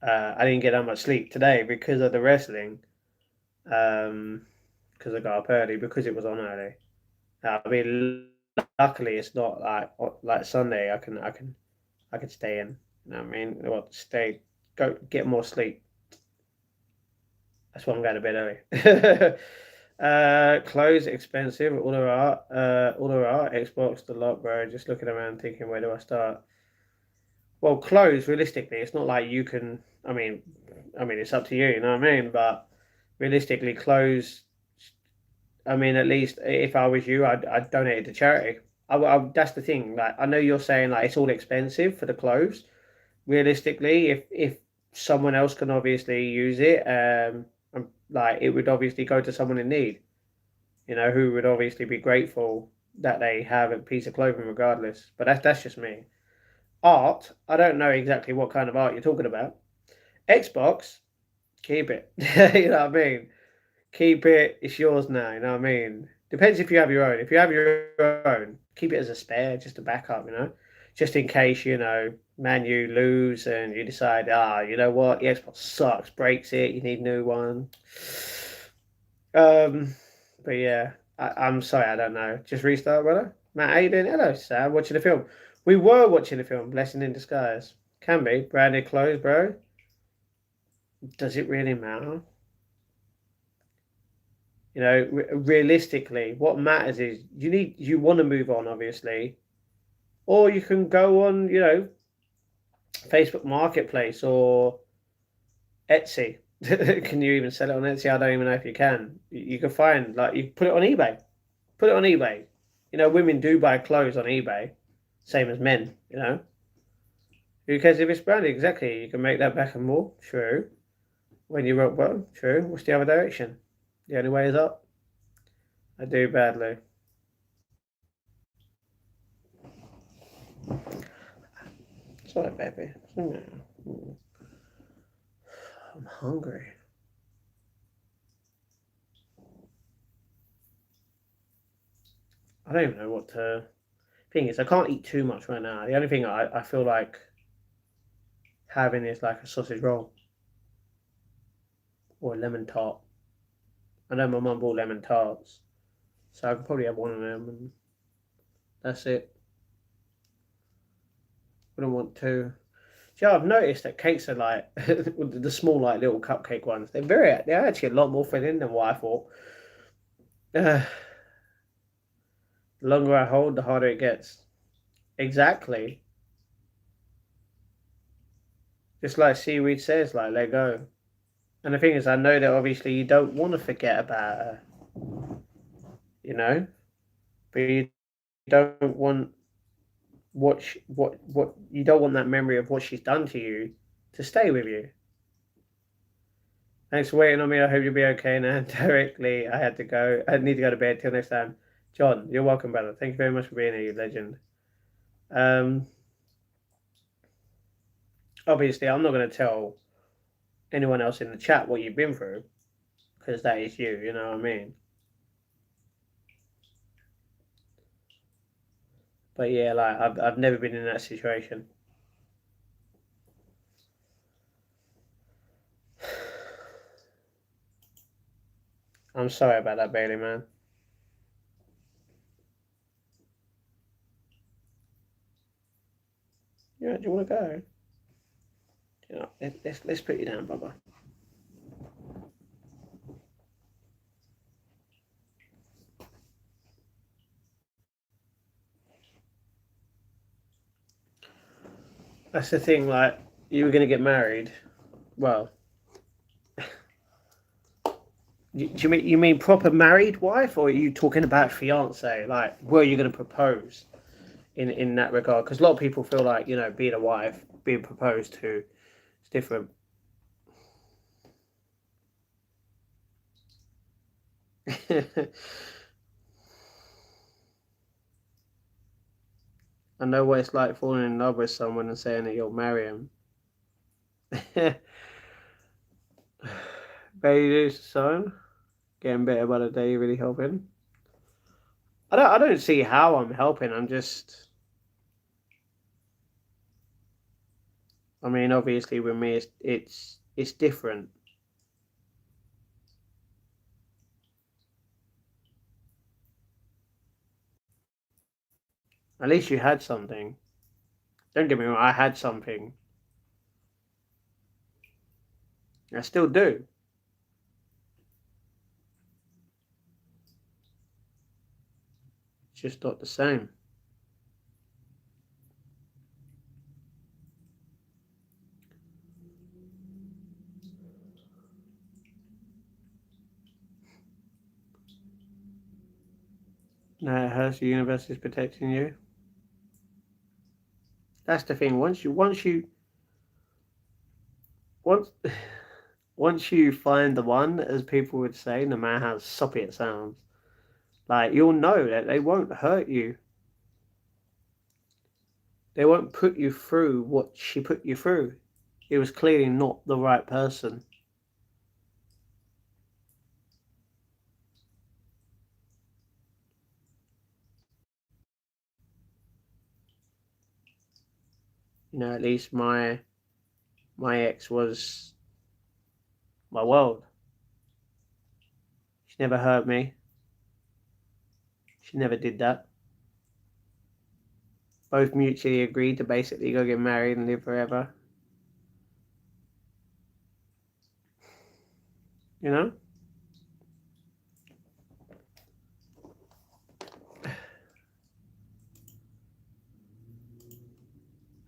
I didn't get that much sleep today because of the wrestling. Because I got up early, because it was on early. I mean, luckily it's not like Sunday. I can stay in. You know what I mean? Well, stay, go get more sleep. That's why I'm going to bed early. Clothes expensive. All right. Xbox the lot, bro. Just looking around, thinking, where do I start? Well, clothes. Realistically, it's not like you can. I mean, it's up to you. You know what I mean? But realistically, clothes. I mean, at least if I was you, I'd donate it to charity. That's the thing. Like, I know you're saying like it's all expensive for the clothes. Realistically, if someone else can obviously use it, like it would obviously go to someone in need. You know, who would obviously be grateful that they have a piece of clothing, regardless. But that's just me. Art. I don't know exactly what kind of art you're talking about. Xbox. Keep it. You know what I mean? Keep it. It's yours now. You know what I mean? Depends if you have your own. If you have your own, keep it as a spare, just a backup. You know, just in case Man U lose and you decide, you know what, the Xbox sucks, breaks it. You need a new one. Um, but yeah, I'm sorry, I don't know. Just restart, brother. Matt, how you doing? Hello, Sam. Watching the film. We were watching the film, Blessing in Disguise. Can be branded clothes, bro. Does it really matter? You know, realistically, what matters is you want to move on, obviously, or you can go on, Facebook Marketplace or Etsy. Can you even sell it on Etsy? I don't even know if you can. You can find like you put it on eBay. Put it on eBay. You know, women do buy clothes on eBay, same as men. You know, who cares if it's branded? Exactly. You can make that back and more. True. When you wrote well, true. What's the other direction? The only way is up. I do badly. Sorry, baby. I'm hungry. I don't even know what to. Thing is, I can't eat too much right now. The only thing I feel like having is like a sausage roll or a lemon tart. I know my mum bought lemon tarts, so I could probably have one of them, and that's it. Wouldn't want two. Yeah, I've noticed that cakes are like the small, like little cupcake ones. They're actually a lot more filling than what I thought. The longer I hold, the harder it gets. Exactly. Just like seaweed says, like let go. And the thing is, I know that obviously you don't want to forget about her, you know, but you don't want what you don't want that memory of what she's done to you to stay with you. Thanks for waiting on me. I hope you'll be okay now. Directly, I had to go. I need to go to bed. Till next time, John. You're welcome, brother. Thank you very much for being here, you legend. Um, Obviously, I'm not going to tell anyone else in the chat what you've been through because that is you. You know what I mean? But yeah, like I've never been in that situation. I'm sorry about that, Bailey, man. Yeah, do you want to go? You know, let's put you down, Bubba. That's the thing. Like you were gonna get married. Well, you mean proper married wife, or are you talking about fiance? Like, were you gonna propose in that regard? Because a lot of people feel like being a wife, being proposed to, is different. I know what it's like falling in love with someone and saying that you'll marry him. Baby, son, getting better by the day, really helping. I don't see how I'm helping. I mean, obviously with me, it's different. At least you had something. Don't get me wrong, I had something. I still do. It's just not the same. No, it hurts. The universe is protecting you. That's the thing. Once once you find the one, as people would say, no matter how soppy it sounds, like you'll know that they won't hurt you. They won't put you through what she put you through. It was clearly not the right person. At least my ex was my world. She never hurt me. She never did that. Both mutually agreed to basically go get married and live forever. You know?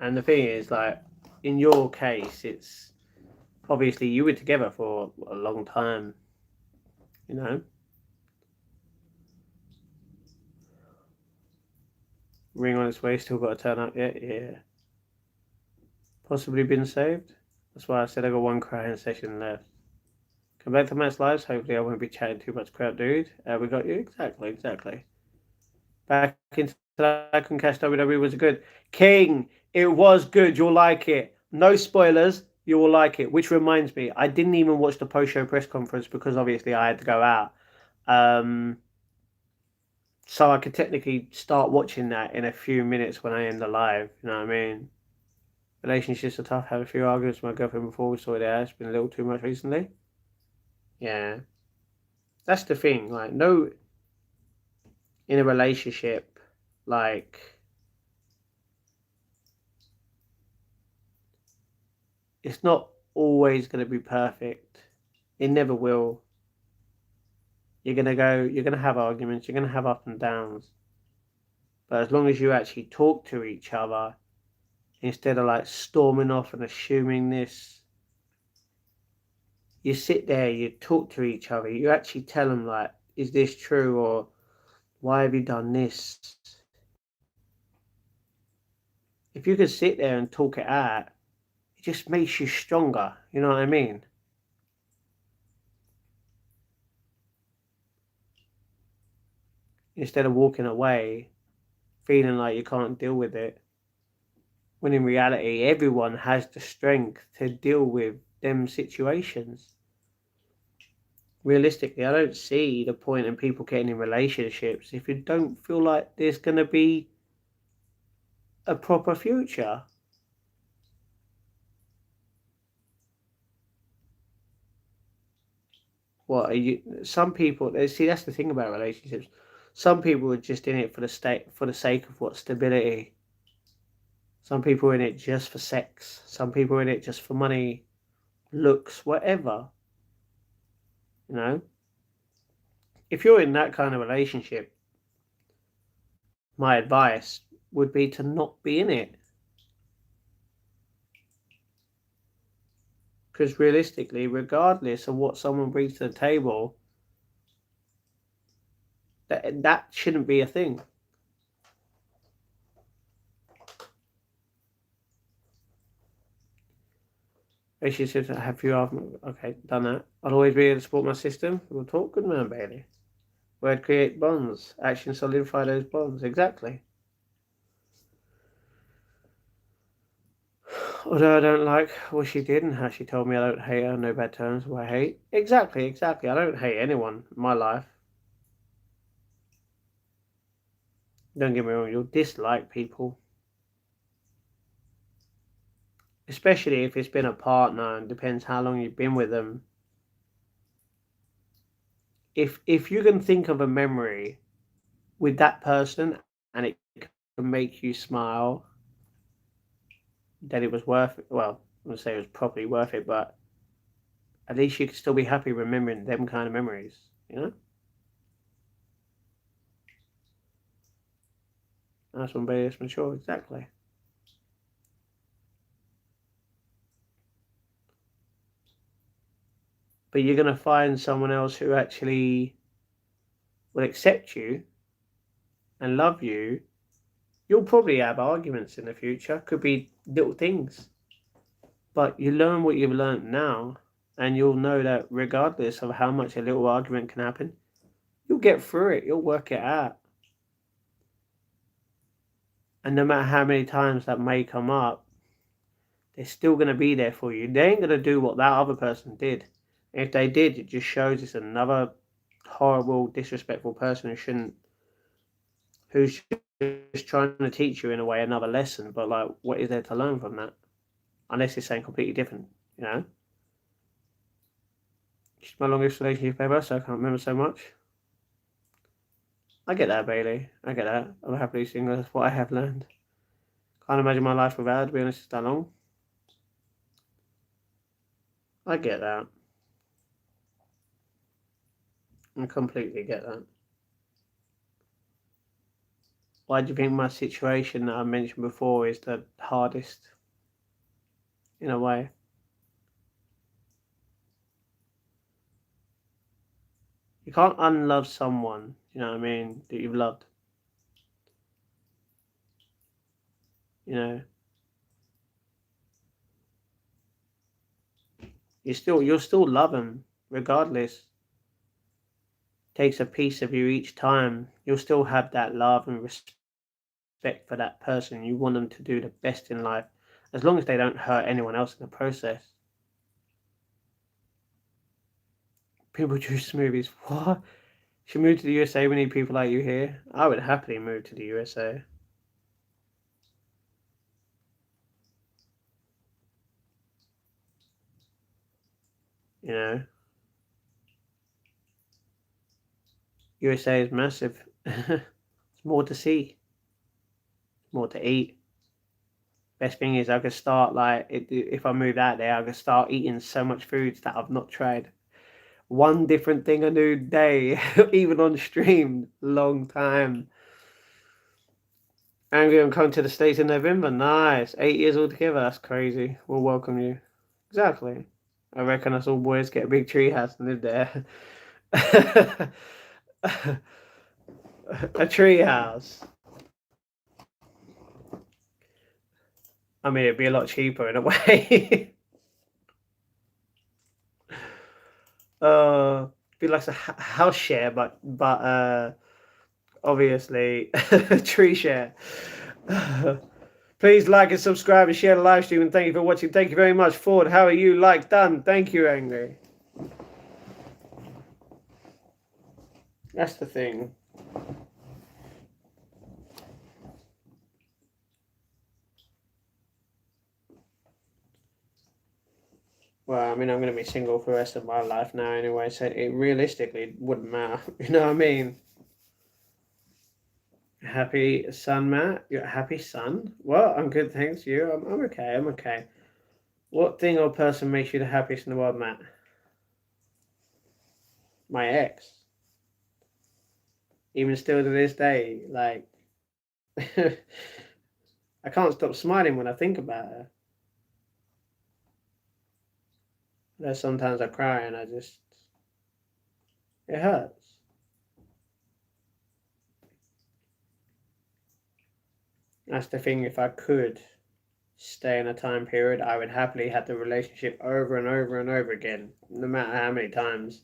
And the thing is, like, in your case, it's obviously you were together for a long time, you know? Ring on its way, still got to turn up yet? Yeah. Possibly been saved? That's why I said I got one crying session left. Come back to Matt's Lives. Hopefully, I won't be chatting too much crap, dude. We got you? Exactly, exactly. Back into that Concast WWE was good. King, it was good. You'll like it. No spoilers. You will like it. Which reminds me, I didn't even watch the post-show press conference because obviously I had to go out. So I could technically start watching that in a few minutes when I end the live. You know what I mean? Relationships are tough. Had a few arguments with my girlfriend before we sorted it out. It's been a little too much recently. Yeah, that's the thing. Like, no, in a relationship, like it's not always going to be perfect. It never will. You're going to have arguments, you're going to have up and downs. But as long as you actually talk to each other instead of like storming off and assuming this, you sit there, you talk to each other, you actually tell them, like, is this true, or why have you done this? If you could sit there and talk it out, it just makes you stronger. You know what I mean? Instead of walking away feeling like you can't deal with it. when in reality everyone has the strength to deal with them situations. Realistically, I don't see the point in people getting in relationships if you don't feel like there's going to be a proper future. What are you? Some people see, that's the thing about relationships. Some people are just in it for the sake of what, stability. Some people are in it just for sex. Some people are in it just for money, looks, whatever. You know, if you're in that kind of relationship, my advice would be to not be in it. Because realistically, regardless of what someone brings to the table, that shouldn't be a thing. She said, "Have you okay done that? I'll always be able to support my system. We'll talk, good man, Bailey. Word create bonds. Action solidify those bonds. Exactly. Although I don't like what she did and how she told me I don't hate her, no bad terms, what I hate. Exactly. I don't hate anyone in my life. Don't get me wrong, you'll dislike people. Especially if it's been a partner and depends how long you've been with them. If you can think of a memory with that person and it can make you smile, then it was worth it. Well, I'm gonna say it was probably worth it, but at least you can still be happy remembering them kind of memories, you know? That's when baby is mature, exactly. But you're gonna find someone else who actually will accept you and love you. You'll probably have arguments in the future, could be little things. But you learn what you've learned now, and you'll know that regardless of how much a little argument can happen, you'll get through it, you'll work it out. And no matter how many times that may come up, they're still going to be there for you. They ain't going to do what that other person did. If they did, it just shows it's another horrible, disrespectful person who's just trying to teach you in a way another lesson. But like, what is there to learn from that? Unless it's something completely different, you know. It's my longest relationship ever, so I can't remember so much. I get that, Bailey. I get that. I'm happily single. That's what I have learned. Can't imagine my life without her, to be honest, it's that long. I get that. I completely get that. Why do you think my situation that I mentioned before is the hardest, in a way? You can't unlove someone, you know what I mean, that you've loved. You know, you'll still love them regardless. Takes a piece of you each time. You'll still have that love and respect for that person. You want them to do the best in life, as long as they don't hurt anyone else in the process. People choose movies. What? Should move to the USA. We need people like you here. I would happily move to the USA. You know, USA is massive. It's more to see, more to eat. Best thing is I could start if I move out there, I could start eating so much foods that I've not tried. One different thing a new day, even on stream. Long time. Angry I'm coming to the States in November. Nice. 8 years altogether. That's crazy. We'll welcome you. Exactly. I reckon us all boys get a big tree house and live there. A tree house. I mean, it'd be a lot cheaper in a way. Be like a house share, but obviously tree share. Please like and subscribe and share the live stream. And thank you for watching. Thank you very much, Ford. How are you? Like, done. Thank you, Angry. That's the thing. Well, I mean, I'm going to be single for the rest of my life now anyway, so it realistically wouldn't matter. You know what I mean? Happy son, Matt? You're a happy son? Well, I'm good, thanks. You? I'm okay. I'm okay. What thing or person makes you the happiest in the world, Matt? My ex. Even still to this day, like, I can't stop smiling when I think about her. There's sometimes I cry and it hurts. That's the thing, if I could stay in a time period, I would happily have the relationship over and over and over again, no matter how many times.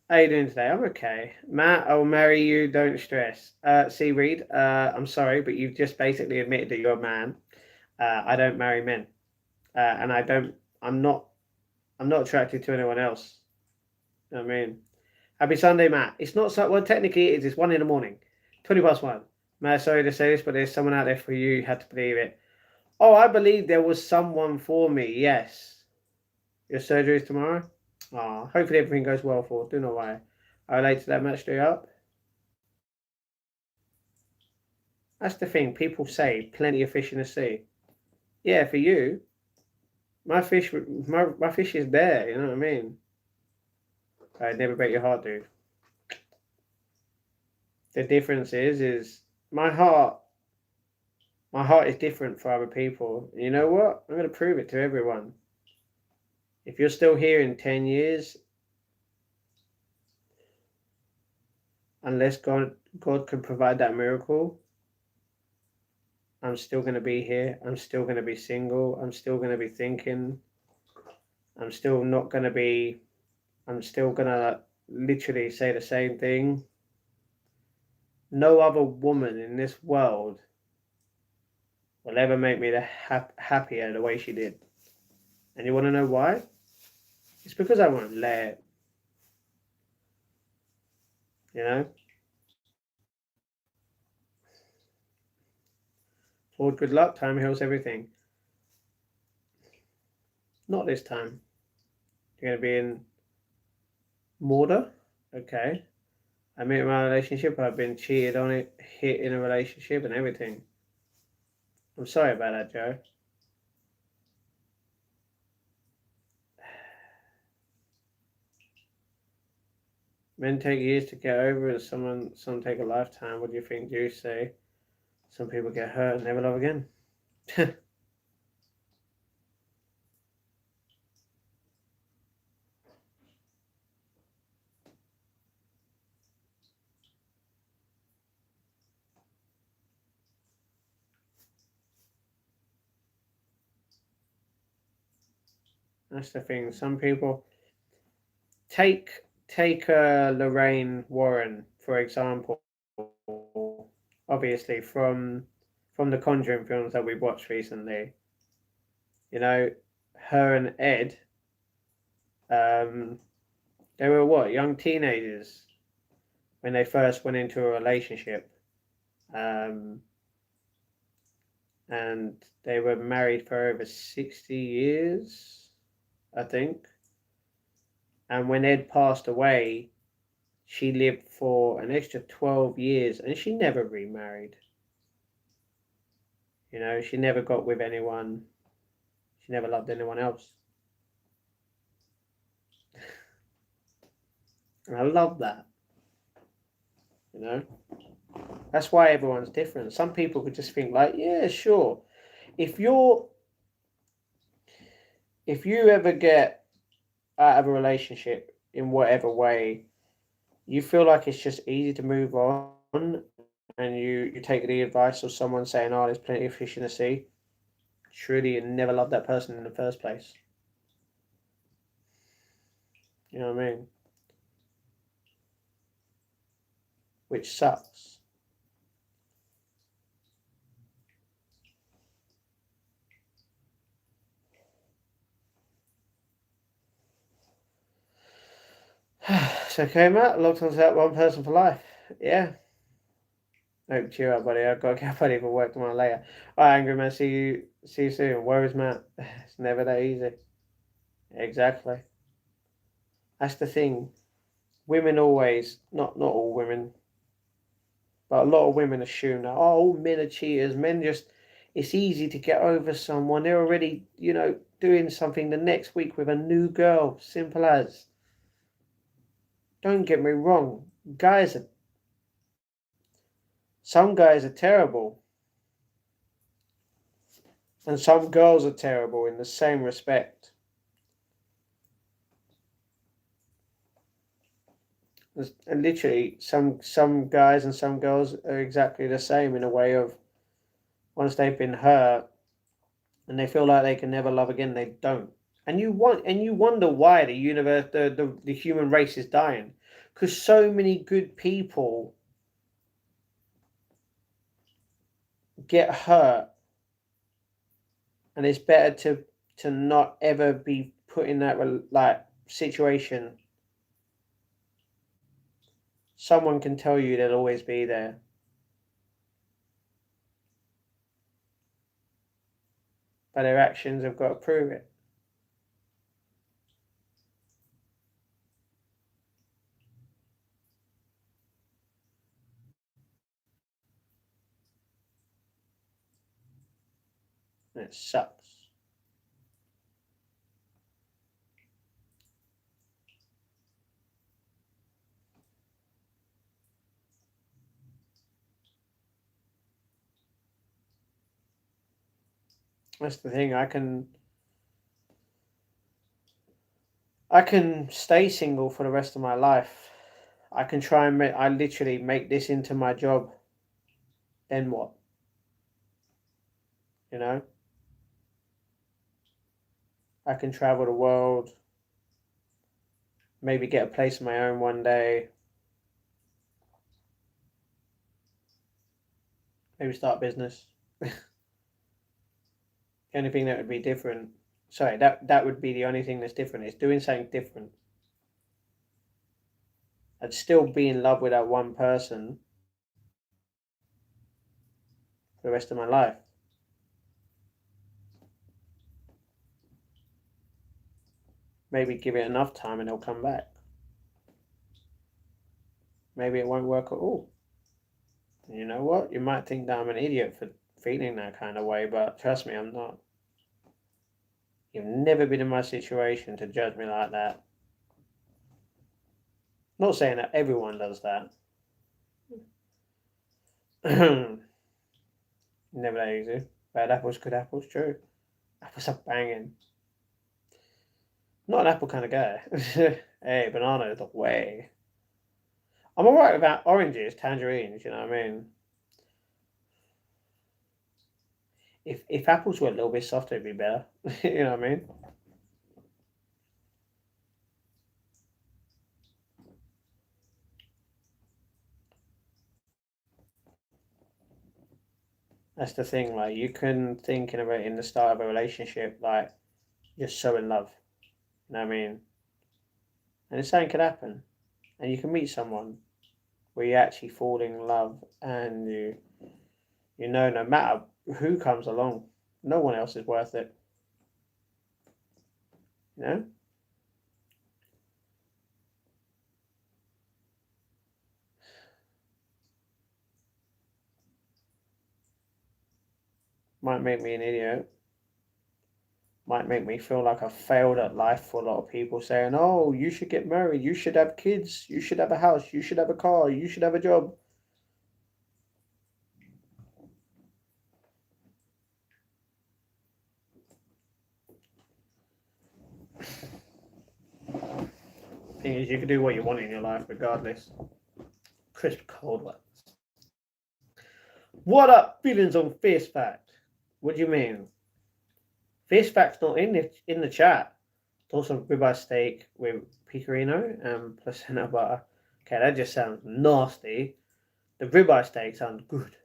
How you doing today? I'm okay. Matt, I'll marry you, don't stress. Seaweed, I'm sorry, but you've just basically admitted that you're a man. I don't marry men. And I'm not attracted to anyone else. You know what I mean? Happy Sunday, Matt. It's not so, well, technically it is. It's 1 in the morning, 20 past 1. Matt, sorry to say this, but there's someone out there for you. You had to believe it. Oh, I believe there was someone for me. Yes. Your surgery is tomorrow? Oh, hopefully everything goes well for. Do not worry. I relate to that match straight up. That's the thing. People say plenty of fish in the sea. Yeah, for you, my fish is there. You know what I mean? I'd never break your heart, dude. The difference is my heart is different for other people. And you know what? I'm going to prove it to everyone. If you're still here in 10 years, unless God can provide that miracle, I'm still going to be here. I'm still going to be single. I'm still going to be thinking. I'm still not going to be, I'm still going to literally say the same thing. No other woman in this world will ever make me happier the way she did. And you want to know why? It's because I won't let it. You know? Lord, good luck. Time heals everything. Not this time. You're going to be in Mortar? Okay. I'm in my relationship. I've been cheated on it, hit in a relationship and everything. I'm sorry about that, Joe. Men take years to get over it. Some take a lifetime. What do you think? Do you say some people get hurt and never love again? That's the thing. Some people take Lorraine Warren, for example, obviously from the Conjuring films that we watched recently. You know, her and Ed, they were what, young teenagers when they first went into a relationship. Um, and they were married for over 60 years, I think. And when Ed passed away, she lived for an extra 12 years and she never remarried. You know, she never got with anyone, she never loved anyone else. And I love that. You know, that's why everyone's different. Some people could just think, like, yeah, sure. If you ever get out of a relationship in whatever way, you feel like it's just easy to move on and you take the advice of someone saying, oh, there's plenty of fish in the sea, surely you never loved that person in the first place. You know what I mean? Which sucks. It's okay, Matt. Locked onto that one person for life. Yeah. No, cheer up, buddy. I've got to get ready for work tomorrow later. Alright, Angry Man. See you soon. Where is Matt? It's never that easy. Exactly. That's the thing. Women always, not all women, but a lot of women assume that, oh, all men are cheaters. Men just, it's easy to get over someone. They're already, doing something the next week with a new girl. Simple as. Don't get me wrong. Some guys are terrible. And some girls are terrible in the same respect. And literally, some guys and some girls are exactly the same in a way of once they've been hurt and they feel like they can never love again, they don't. And you wonder why the human race is dying, because so many good people get hurt, and it's better to not ever be put in that situation. Someone can tell you they'll always be there, but their actions have got to prove it. And it sucks. That's the thing. I can stay single for the rest of my life. I can try and I literally make this into my job. Then what? You know? I can travel the world. Maybe get a place of my own one day. Maybe start a business. The only thing that would be different. Sorry, that would be the only thing that's different. Is doing something different. I'd still be in love with that one person for the rest of my life. Maybe give it enough time and they'll come back. Maybe it won't work at all. And you know what? You might think that I'm an idiot for feeling that kind of way, but trust me, I'm not. You've never been in my situation to judge me like that. Not saying that everyone does that. Never that easy. Bad apples, good apples, true. Apples are banging. Not an apple kind of guy. Hey, banana is the way. I'm alright without oranges, tangerines, you know what I mean? If apples were a little bit softer, it'd be better. You know what I mean? That's the thing, like you can think in the start of a relationship, like you're so in love. You know what I mean? And the same could happen. And you can meet someone where you actually fall in love and no matter who comes along, no one else is worth it. You know? Might make me an idiot. Might make me feel like I failed at life for a lot of people saying, oh, you should get married, you should have kids, you should have a house, you should have a car, you should have a job. Thing is, you can do what you want in your life regardless. Crisp cold ones. What up, feelings on Fierce Fact? What do you mean? Fierce Fact's not in the chat. It's also ribeye steak with pecorino and placenta butter. Okay, that just sounds nasty. The ribeye steak sounds good.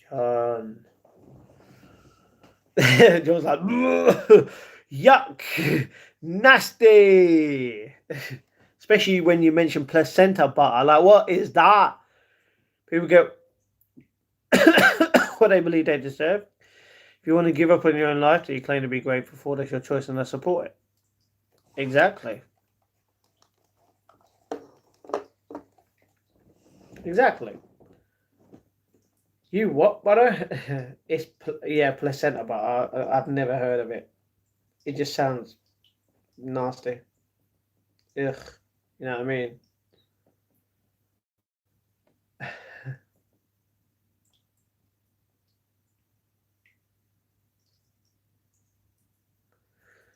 John. John's like, Yuck! Nasty! Especially when you mention placenta butter. Like, what is that? People go what they believe they deserve. If you want to give up on your own life that you claim to be grateful for, that's your choice and I support it. Exactly. Exactly. You what, butter? It's placenta butter. I've never heard of it. It just sounds nasty. Ugh. You know what I mean?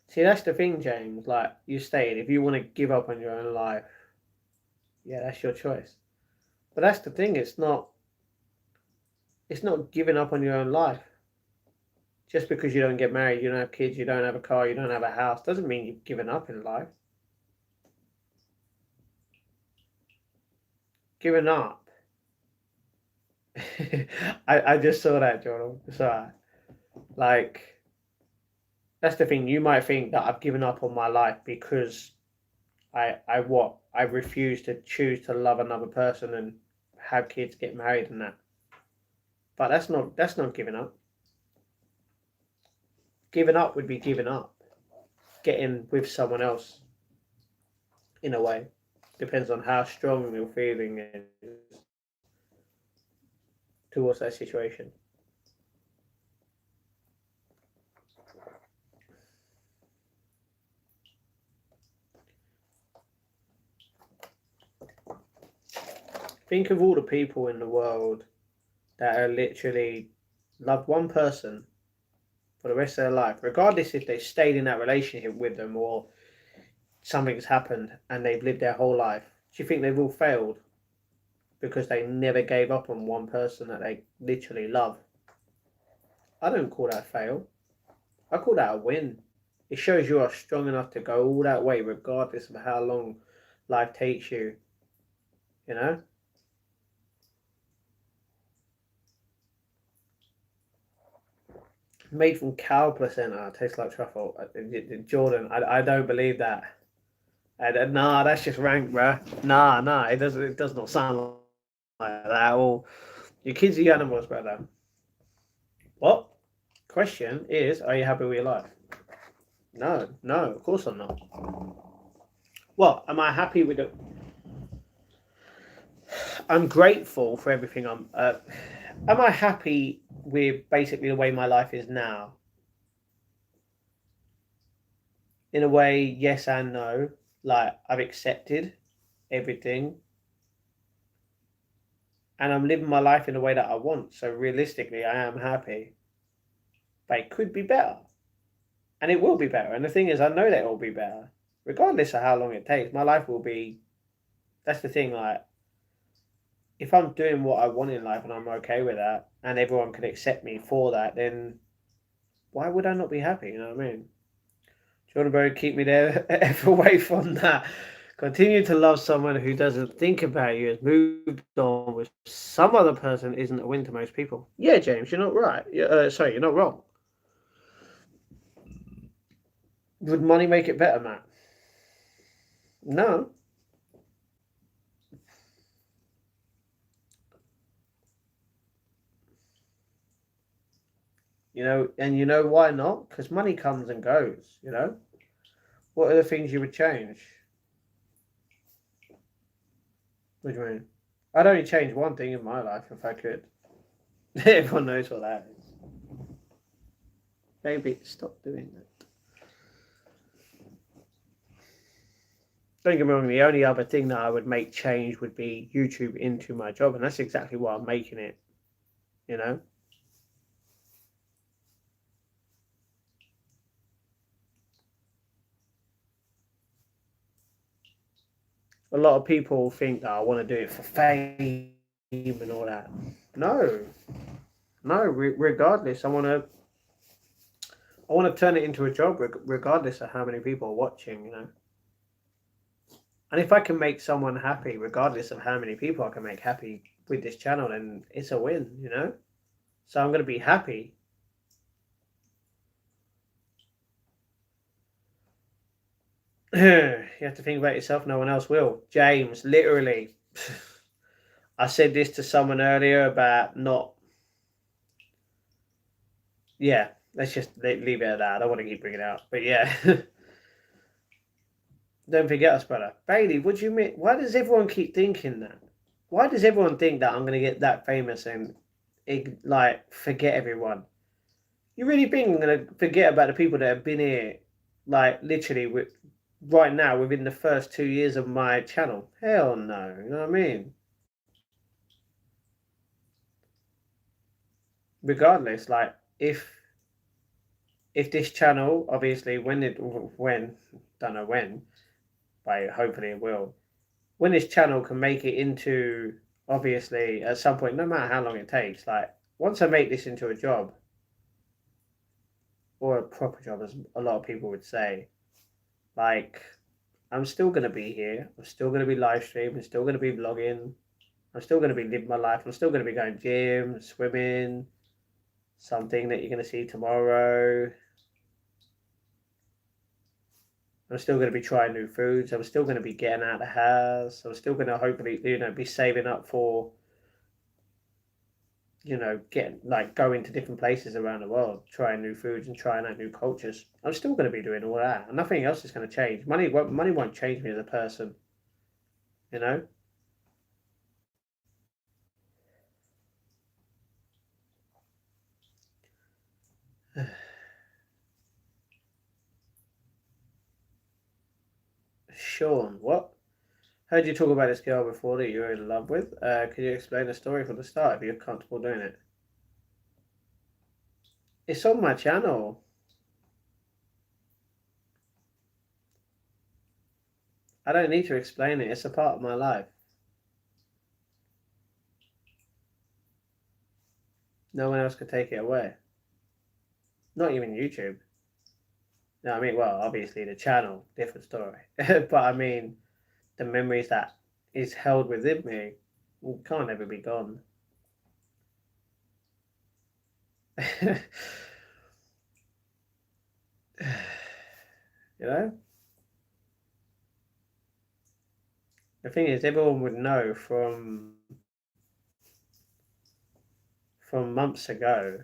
See, that's the thing, James. Like you stated, if you want to give up on your own life, yeah, that's your choice. But that's the thing. It's not giving up on your own life. Just because you don't get married, you don't have kids, you don't have a car, you don't have a house, doesn't mean you've given up in life. Giving up. I just saw that, Jordan. So, like, that's the thing. You might think that I've given up on my life because I refuse to choose to love another person and have kids, get married, and that. But that's not giving up. Giving up would be giving up, getting with someone else. In a way, depends on how strong your feeling is towards that situation. Think of all the people in the world that are literally love one person for the rest of their life, regardless if they stayed in that relationship with them or something's happened and they've lived their whole life. Do you think they've all failed because they never gave up on one person that they literally love? I don't call that fail. I call that a win. It shows you are strong enough to go all that way, regardless of how long life takes you. You know? Made from cow placenta, tastes like truffle. Jordan, I don't believe that. Nah, that's just rank, bruh. Nah, it doesn't. It does not sound like that at all. Your kids are animals, brother. What? Question is, are you happy with your life? No, of course I'm not. What? Am I happy with it? I'm grateful for everything. Am I happy with basically the way my life is now? In a way, yes and no. Like I've accepted everything, and I'm living my life in the way that I want. So realistically, I am happy, but it could be better, and it will be better. And the thing is, I know that it will be better, regardless of how long it takes. My life will be. That's the thing. Like if I'm doing what I want in life and I'm okay with that, and everyone can accept me for that, then why would I not be happy? You know what I mean? Jordan Berry, keep me there away from that. Continue to love someone who doesn't think about you, has moved on with some other person isn't a win to most people. Yeah, James, you're not right. Sorry, you're not wrong. Would money make it better, Matt? No. And you know why not? Because money comes and goes, What are the things you would change? What do you mean? I'd only change one thing in my life if I could. Everyone knows what that is. Baby, stop doing that. Don't get me wrong, the only other thing that I would make change would be YouTube into my job, and that's exactly why I'm making it, you know? A lot of people think that I want to do it for fame and all that. No, no, regardless, I want to turn it into a job regardless of how many people are watching. And if I can make someone happy, regardless of how many people I can make happy with this channel, then it's a win. So I'm going to be happy. You have to think about yourself. No one else will. James, literally. I said this to someone earlier about not. Yeah, let's just leave it at that. I don't want to keep bringing it up, but yeah. Don't forget us, brother. Bailey, what do you mean? Why does everyone keep thinking that? Why does everyone think that I'm gonna get that famous and like forget everyone? You really think I'm gonna forget about the people that have been here, like literally with right now within the first 2 years of my channel? Hell no. You know what I mean? Regardless, like if this channel, obviously, when don't know when, but hopefully it will. When this channel can make it into, obviously, at some point, no matter how long it takes, like once I make this into a job or a proper job, as a lot of people would say, like I'm still gonna be here. I'm still gonna be live streaming. I'm still gonna be vlogging. I'm still gonna be living my life. I'm still gonna be going gym, swimming. Something that you're gonna see tomorrow. I'm still going to be trying new foods. I'm still going to be getting out of the house. I'm still going to hopefully, be saving up for, getting like going to different places around the world, trying new foods and trying out new cultures. I'm still going to be doing all that. And nothing else is going to change. Money won't change me as a person, you know? Sean, what? Heard you talk about this girl before that you were in love with. Could you explain the story from the start if you're comfortable doing it? It's on my channel. I don't need to explain it. It's a part of my life. No one else could take it away. Not even YouTube. No, I mean, well, obviously the channel, different story. But I mean, the memories that is held within me can't ever be gone. You know? The thing is, everyone would know from months ago.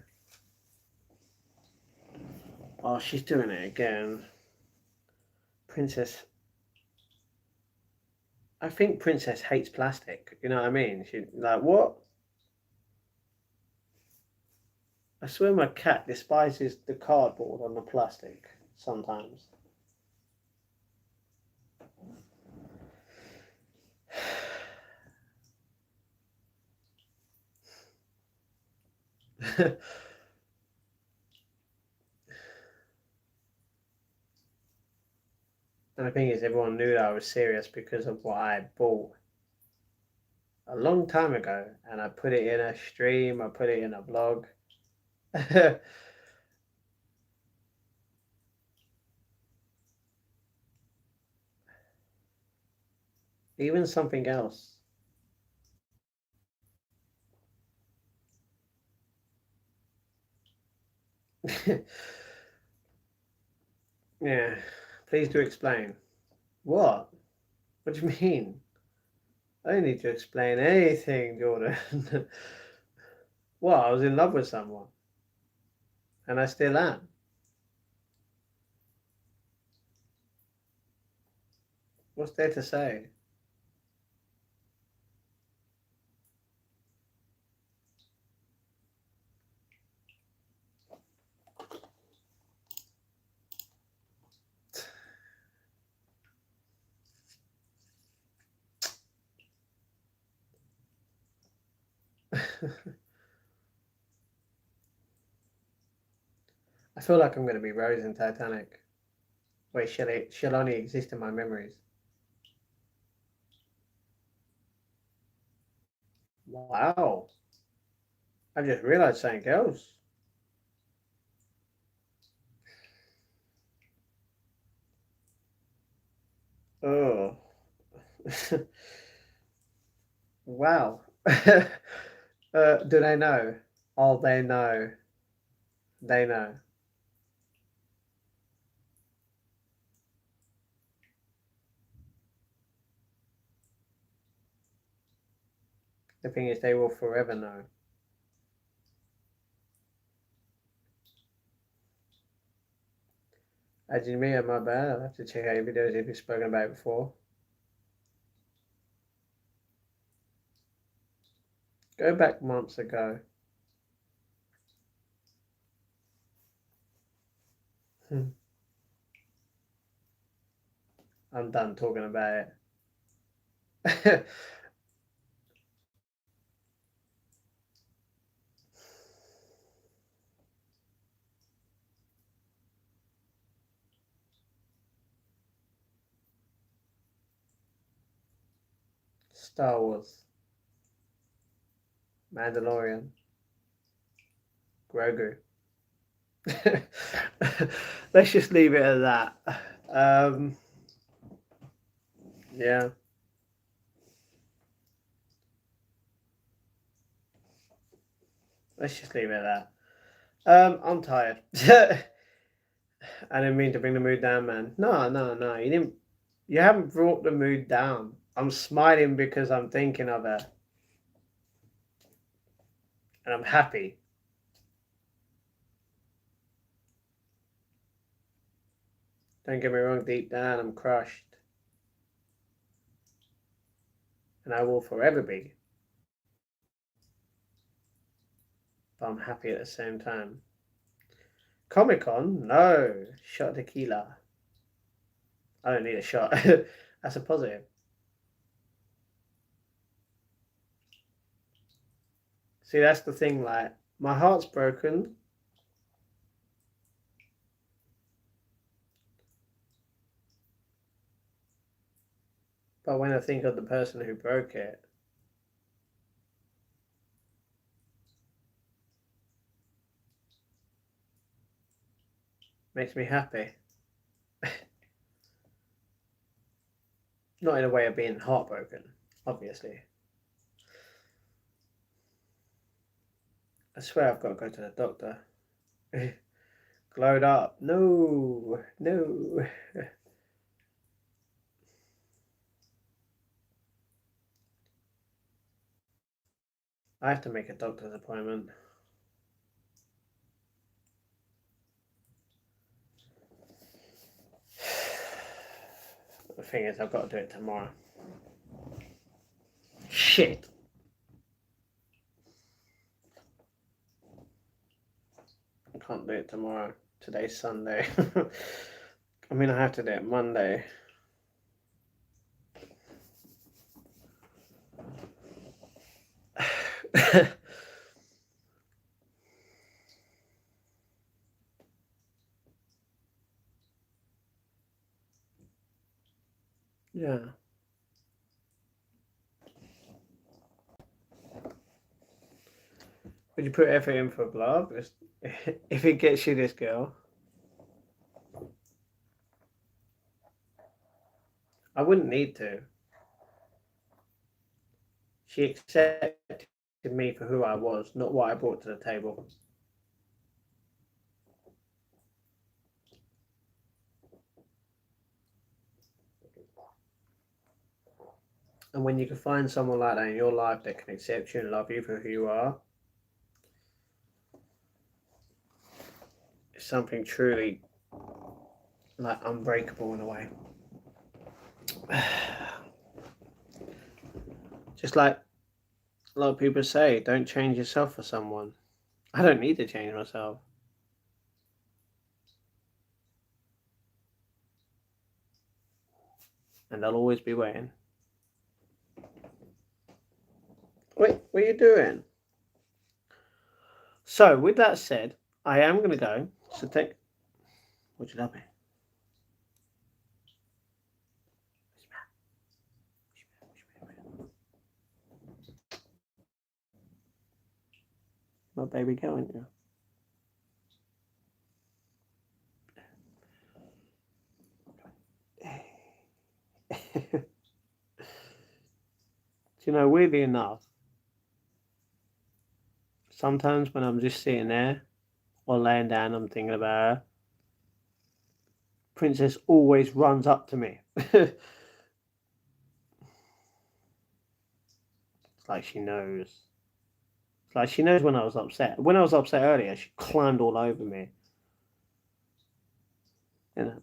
Oh, she's doing it again. Princess. I think Princess hates plastic. You know what I mean? She like what? I swear my cat despises the cardboard on the plastic sometimes. And the thing is, everyone knew that I was serious because of what I bought a long time ago. And I put it in a stream, I put it in a vlog. Even something else. Yeah, please do explain. What? What do you mean? I don't need to explain anything, Jordan. Well, I was in love with someone, and I still am. What's there to say? I feel like I'm going to be Rose in Titanic. Wait, she'll only exist in my memories. Wow. I've just realized something else. Oh. Wow. Do they know? Oh, they know. They know. The thing is, they will forever know. As you mean, my bad. I'll have to check out your videos if you've spoken about it before. Go back months ago. I'm done talking about it. Star Wars, Mandalorian, Grogu. Let's just leave it at that. Yeah. Let's just leave it at that. I'm tired. I didn't mean to bring the mood down, man. No, no, no. You didn't. You haven't brought the mood down. I'm smiling because I'm thinking of her, and I'm happy. Don't get me wrong. Deep down, I'm crushed, and I will forever be. But I'm happy at the same time. Comic-Con? No. Shot of tequila. I don't need a shot. That's a positive. See, that's the thing, like, my heart's broken. But when I think of the person who broke it, makes me happy. Not in a way of being heartbroken, obviously. I swear I've got to go to the doctor. Glowed up. No, no. I have to make a doctor's appointment. The thing is, I've got to do it tomorrow. Shit. I can't do it tomorrow. Today's Sunday. I mean, I have to do it Monday. Yeah. Would you put effort in for a blog? If it gets you this girl. I wouldn't need to. She accepted me for who I was, not what I brought to the table. And when you can find someone like that in your life that can accept you and love you for who you are, it's something truly like unbreakable in a way. Just like a lot of people say, don't change yourself for someone. I don't need to change myself. And I'll always be waiting. Wait, what are you doing? So, with that said, I am going to go. So take... Would you love me? My baby girl, isn't you? Do you know, weirdly enough, sometimes when I'm just sitting there or laying down, I'm thinking about her. Princess always runs up to me. It's like she knows. It's like she knows when I was upset. When I was upset earlier, she climbed all over me. You know,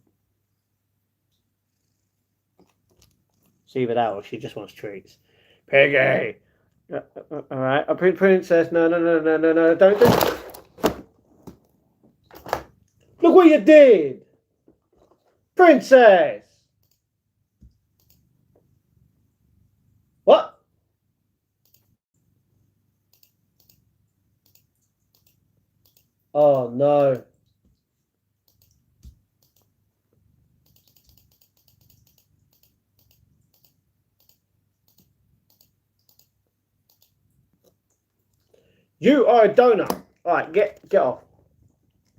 it's either that or she just wants treats. Piggy! All right, a princess. No, no, no, no, no, no. Don't. Look what you did! Princess! What? Oh, no. You are a donut. All right, get off.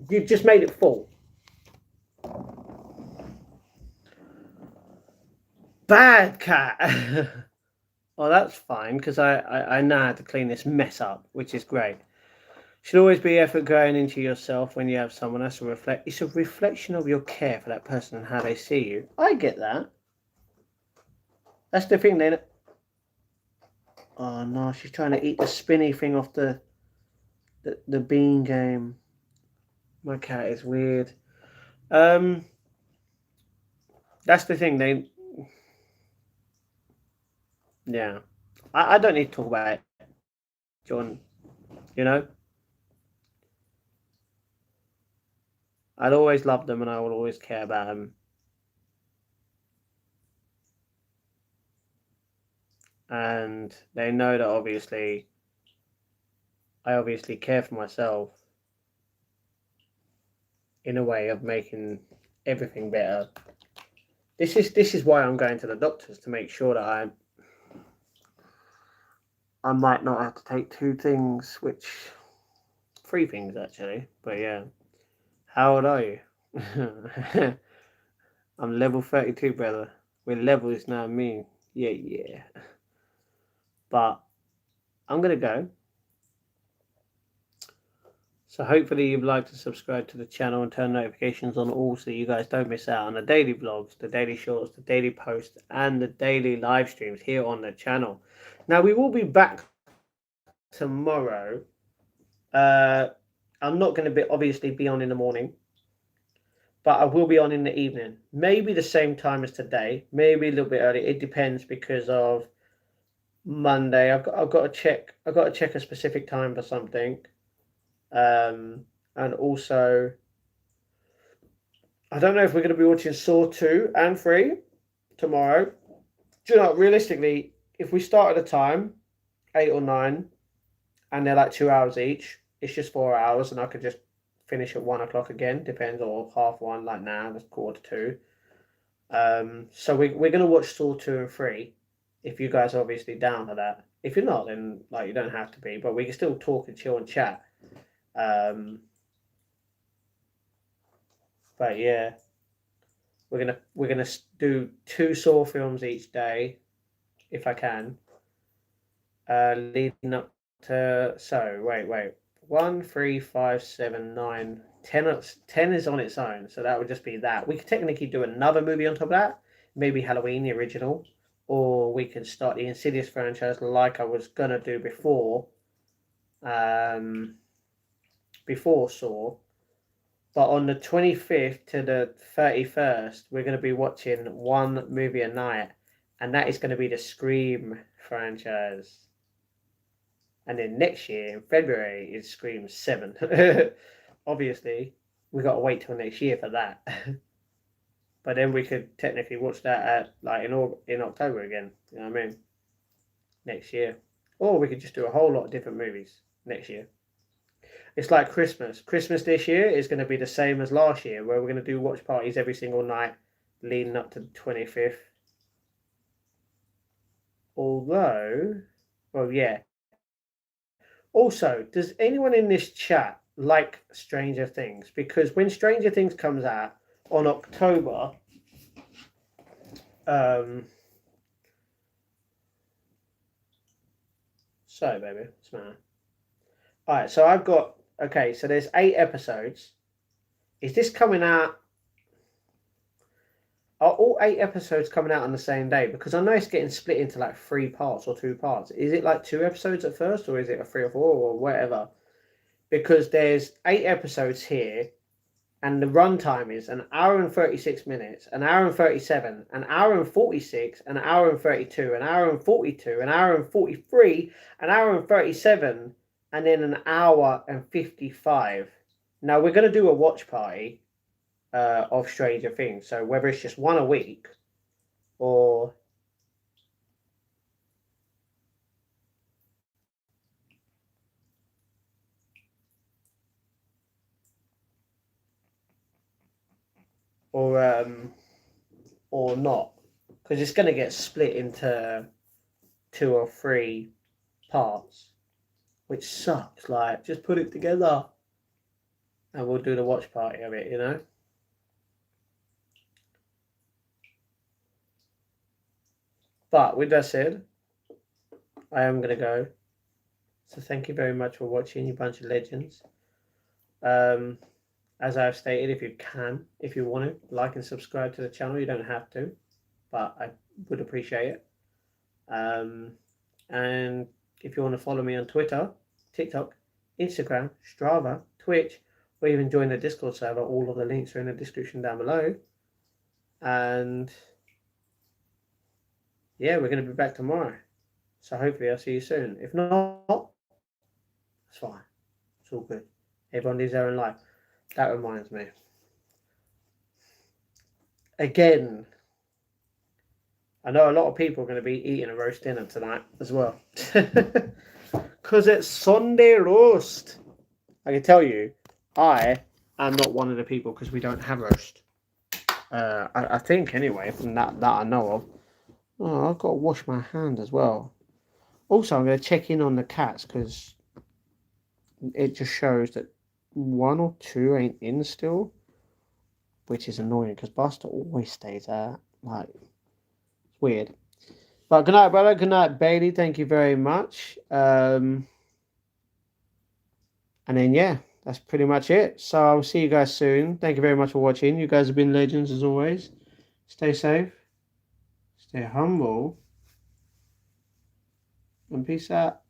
You've just made it full. Bad cat. Oh, that's fine because I know how to clean this mess up, which is great. Should always be effort going into yourself when you have someone else to reflect. It's a reflection of your care for that person and how they see you. I get that. That's the thing. Then. Oh no, she's trying to eat the spinny thing off the bean game. My cat is weird. That's the thing. Yeah. I don't need to talk about it, John. You know, I'd always love them and I will always care about them. And they know that I obviously care for myself in a way of making everything better. This is why I'm going to the doctors, to make sure that I might not have to take three things actually. But yeah, how old are you? I'm level 32, brother. We're levels now, me. Yeah. But I'm gonna go. So hopefully you've liked and subscribed to the channel and turn notifications on all so you guys don't miss out on the daily vlogs, the daily shorts, the daily posts, and the daily live streams here on the channel. Now we will be back tomorrow. I'm not going to obviously be on in the morning, but I will be on in the evening. Maybe the same time as today, maybe a little bit early. It depends because of Monday. I've got to check. I've got to check a specific time for something. And also, I don't know if we're going to be watching Saw 2 and 3 tomorrow. Do you know, realistically, if we start at a time, 8 or 9, and they're like 2 hours each, it's just 4 hours, and I could just finish at 1 o'clock again, depends, or 1:30, like now, it's 1:45. So we're going to watch Saw 2 and 3, if you guys are obviously down for that. If you're not, then like you don't have to be, but we can still talk and chill and chat. But yeah, we're gonna do 2 Saw films each day, if I can. Leading up to wait 1, 3, 5, 7, 9, 10. 10 is on its own, so that would just be that. We could technically do another movie on top of that, maybe Halloween the original, or we could start the Insidious franchise like I was gonna do before. Before Saw. But on the 25th to the 31st, we're going to be watching one movie a night, and that is going to be the Scream franchise. And then next year, in February, is Scream 7. Obviously, we got to wait till next year for that. But then we could technically watch that at in October again. You know what I mean? Next year. Or we could just do a whole lot of different movies next year. It's like Christmas. Christmas this year is going to be the same as last year, where we're going to do watch parties every single night leading up to the 25th. Although, well, yeah. Also, does anyone in this chat like Stranger Things? Because when Stranger Things comes out on October, sorry, baby, it's matter. All right, so I've got, okay, so there's 8 episodes. Is this coming out? are all 8 episodes coming out on the same day? Because I know it's getting split into like 3 parts or 2 parts. Is it like 2 episodes at first, or is it a 3 or 4 or whatever? Because there's 8 episodes here, and the runtime is an hour and 36 minutes, an hour and 37, an hour and 46, an hour and 32, an hour and 42, an hour and 43, an hour and 37, and then an hour and 55. Now we're going to do a watch party of Stranger Things. So whether it's just one a week or or um or not, because it's going to get split into 2 or 3 parts, which sucks. Like, just put it together and we'll do the watch party of it, you know. But with that said, I am going to go. So thank you very much for watching, you bunch of legends. As I've stated, if you want to, like and subscribe to the channel. You don't have to, but I would appreciate it. And if you want to follow me on Twitter, TikTok, Instagram, Strava, Twitch, or even join the Discord server, all of the links are in the description down below. And yeah, we're going to be back tomorrow. So hopefully I'll see you soon. If not, it's fine. It's all good. Everyone lives their own life. That reminds me. Again, I know a lot of people are going to be eating a roast dinner tonight as well. Because it's Sunday roast. I can tell you, I am not one of the people, because we don't have roast. I think anyway, from that I know of. Oh, I've got to wash my hand as well. Also, I'm going to check in on the cats, because it just shows that 1 or 2 ain't in still, which is annoying, because Buster always stays there. Like, it's weird. But good night, brother. Good night, Bailey. Thank you very much. And then, yeah, that's pretty much it. So I'll see you guys soon. Thank you very much for watching. You guys have been legends as always. Stay safe. Stay humble. And peace out.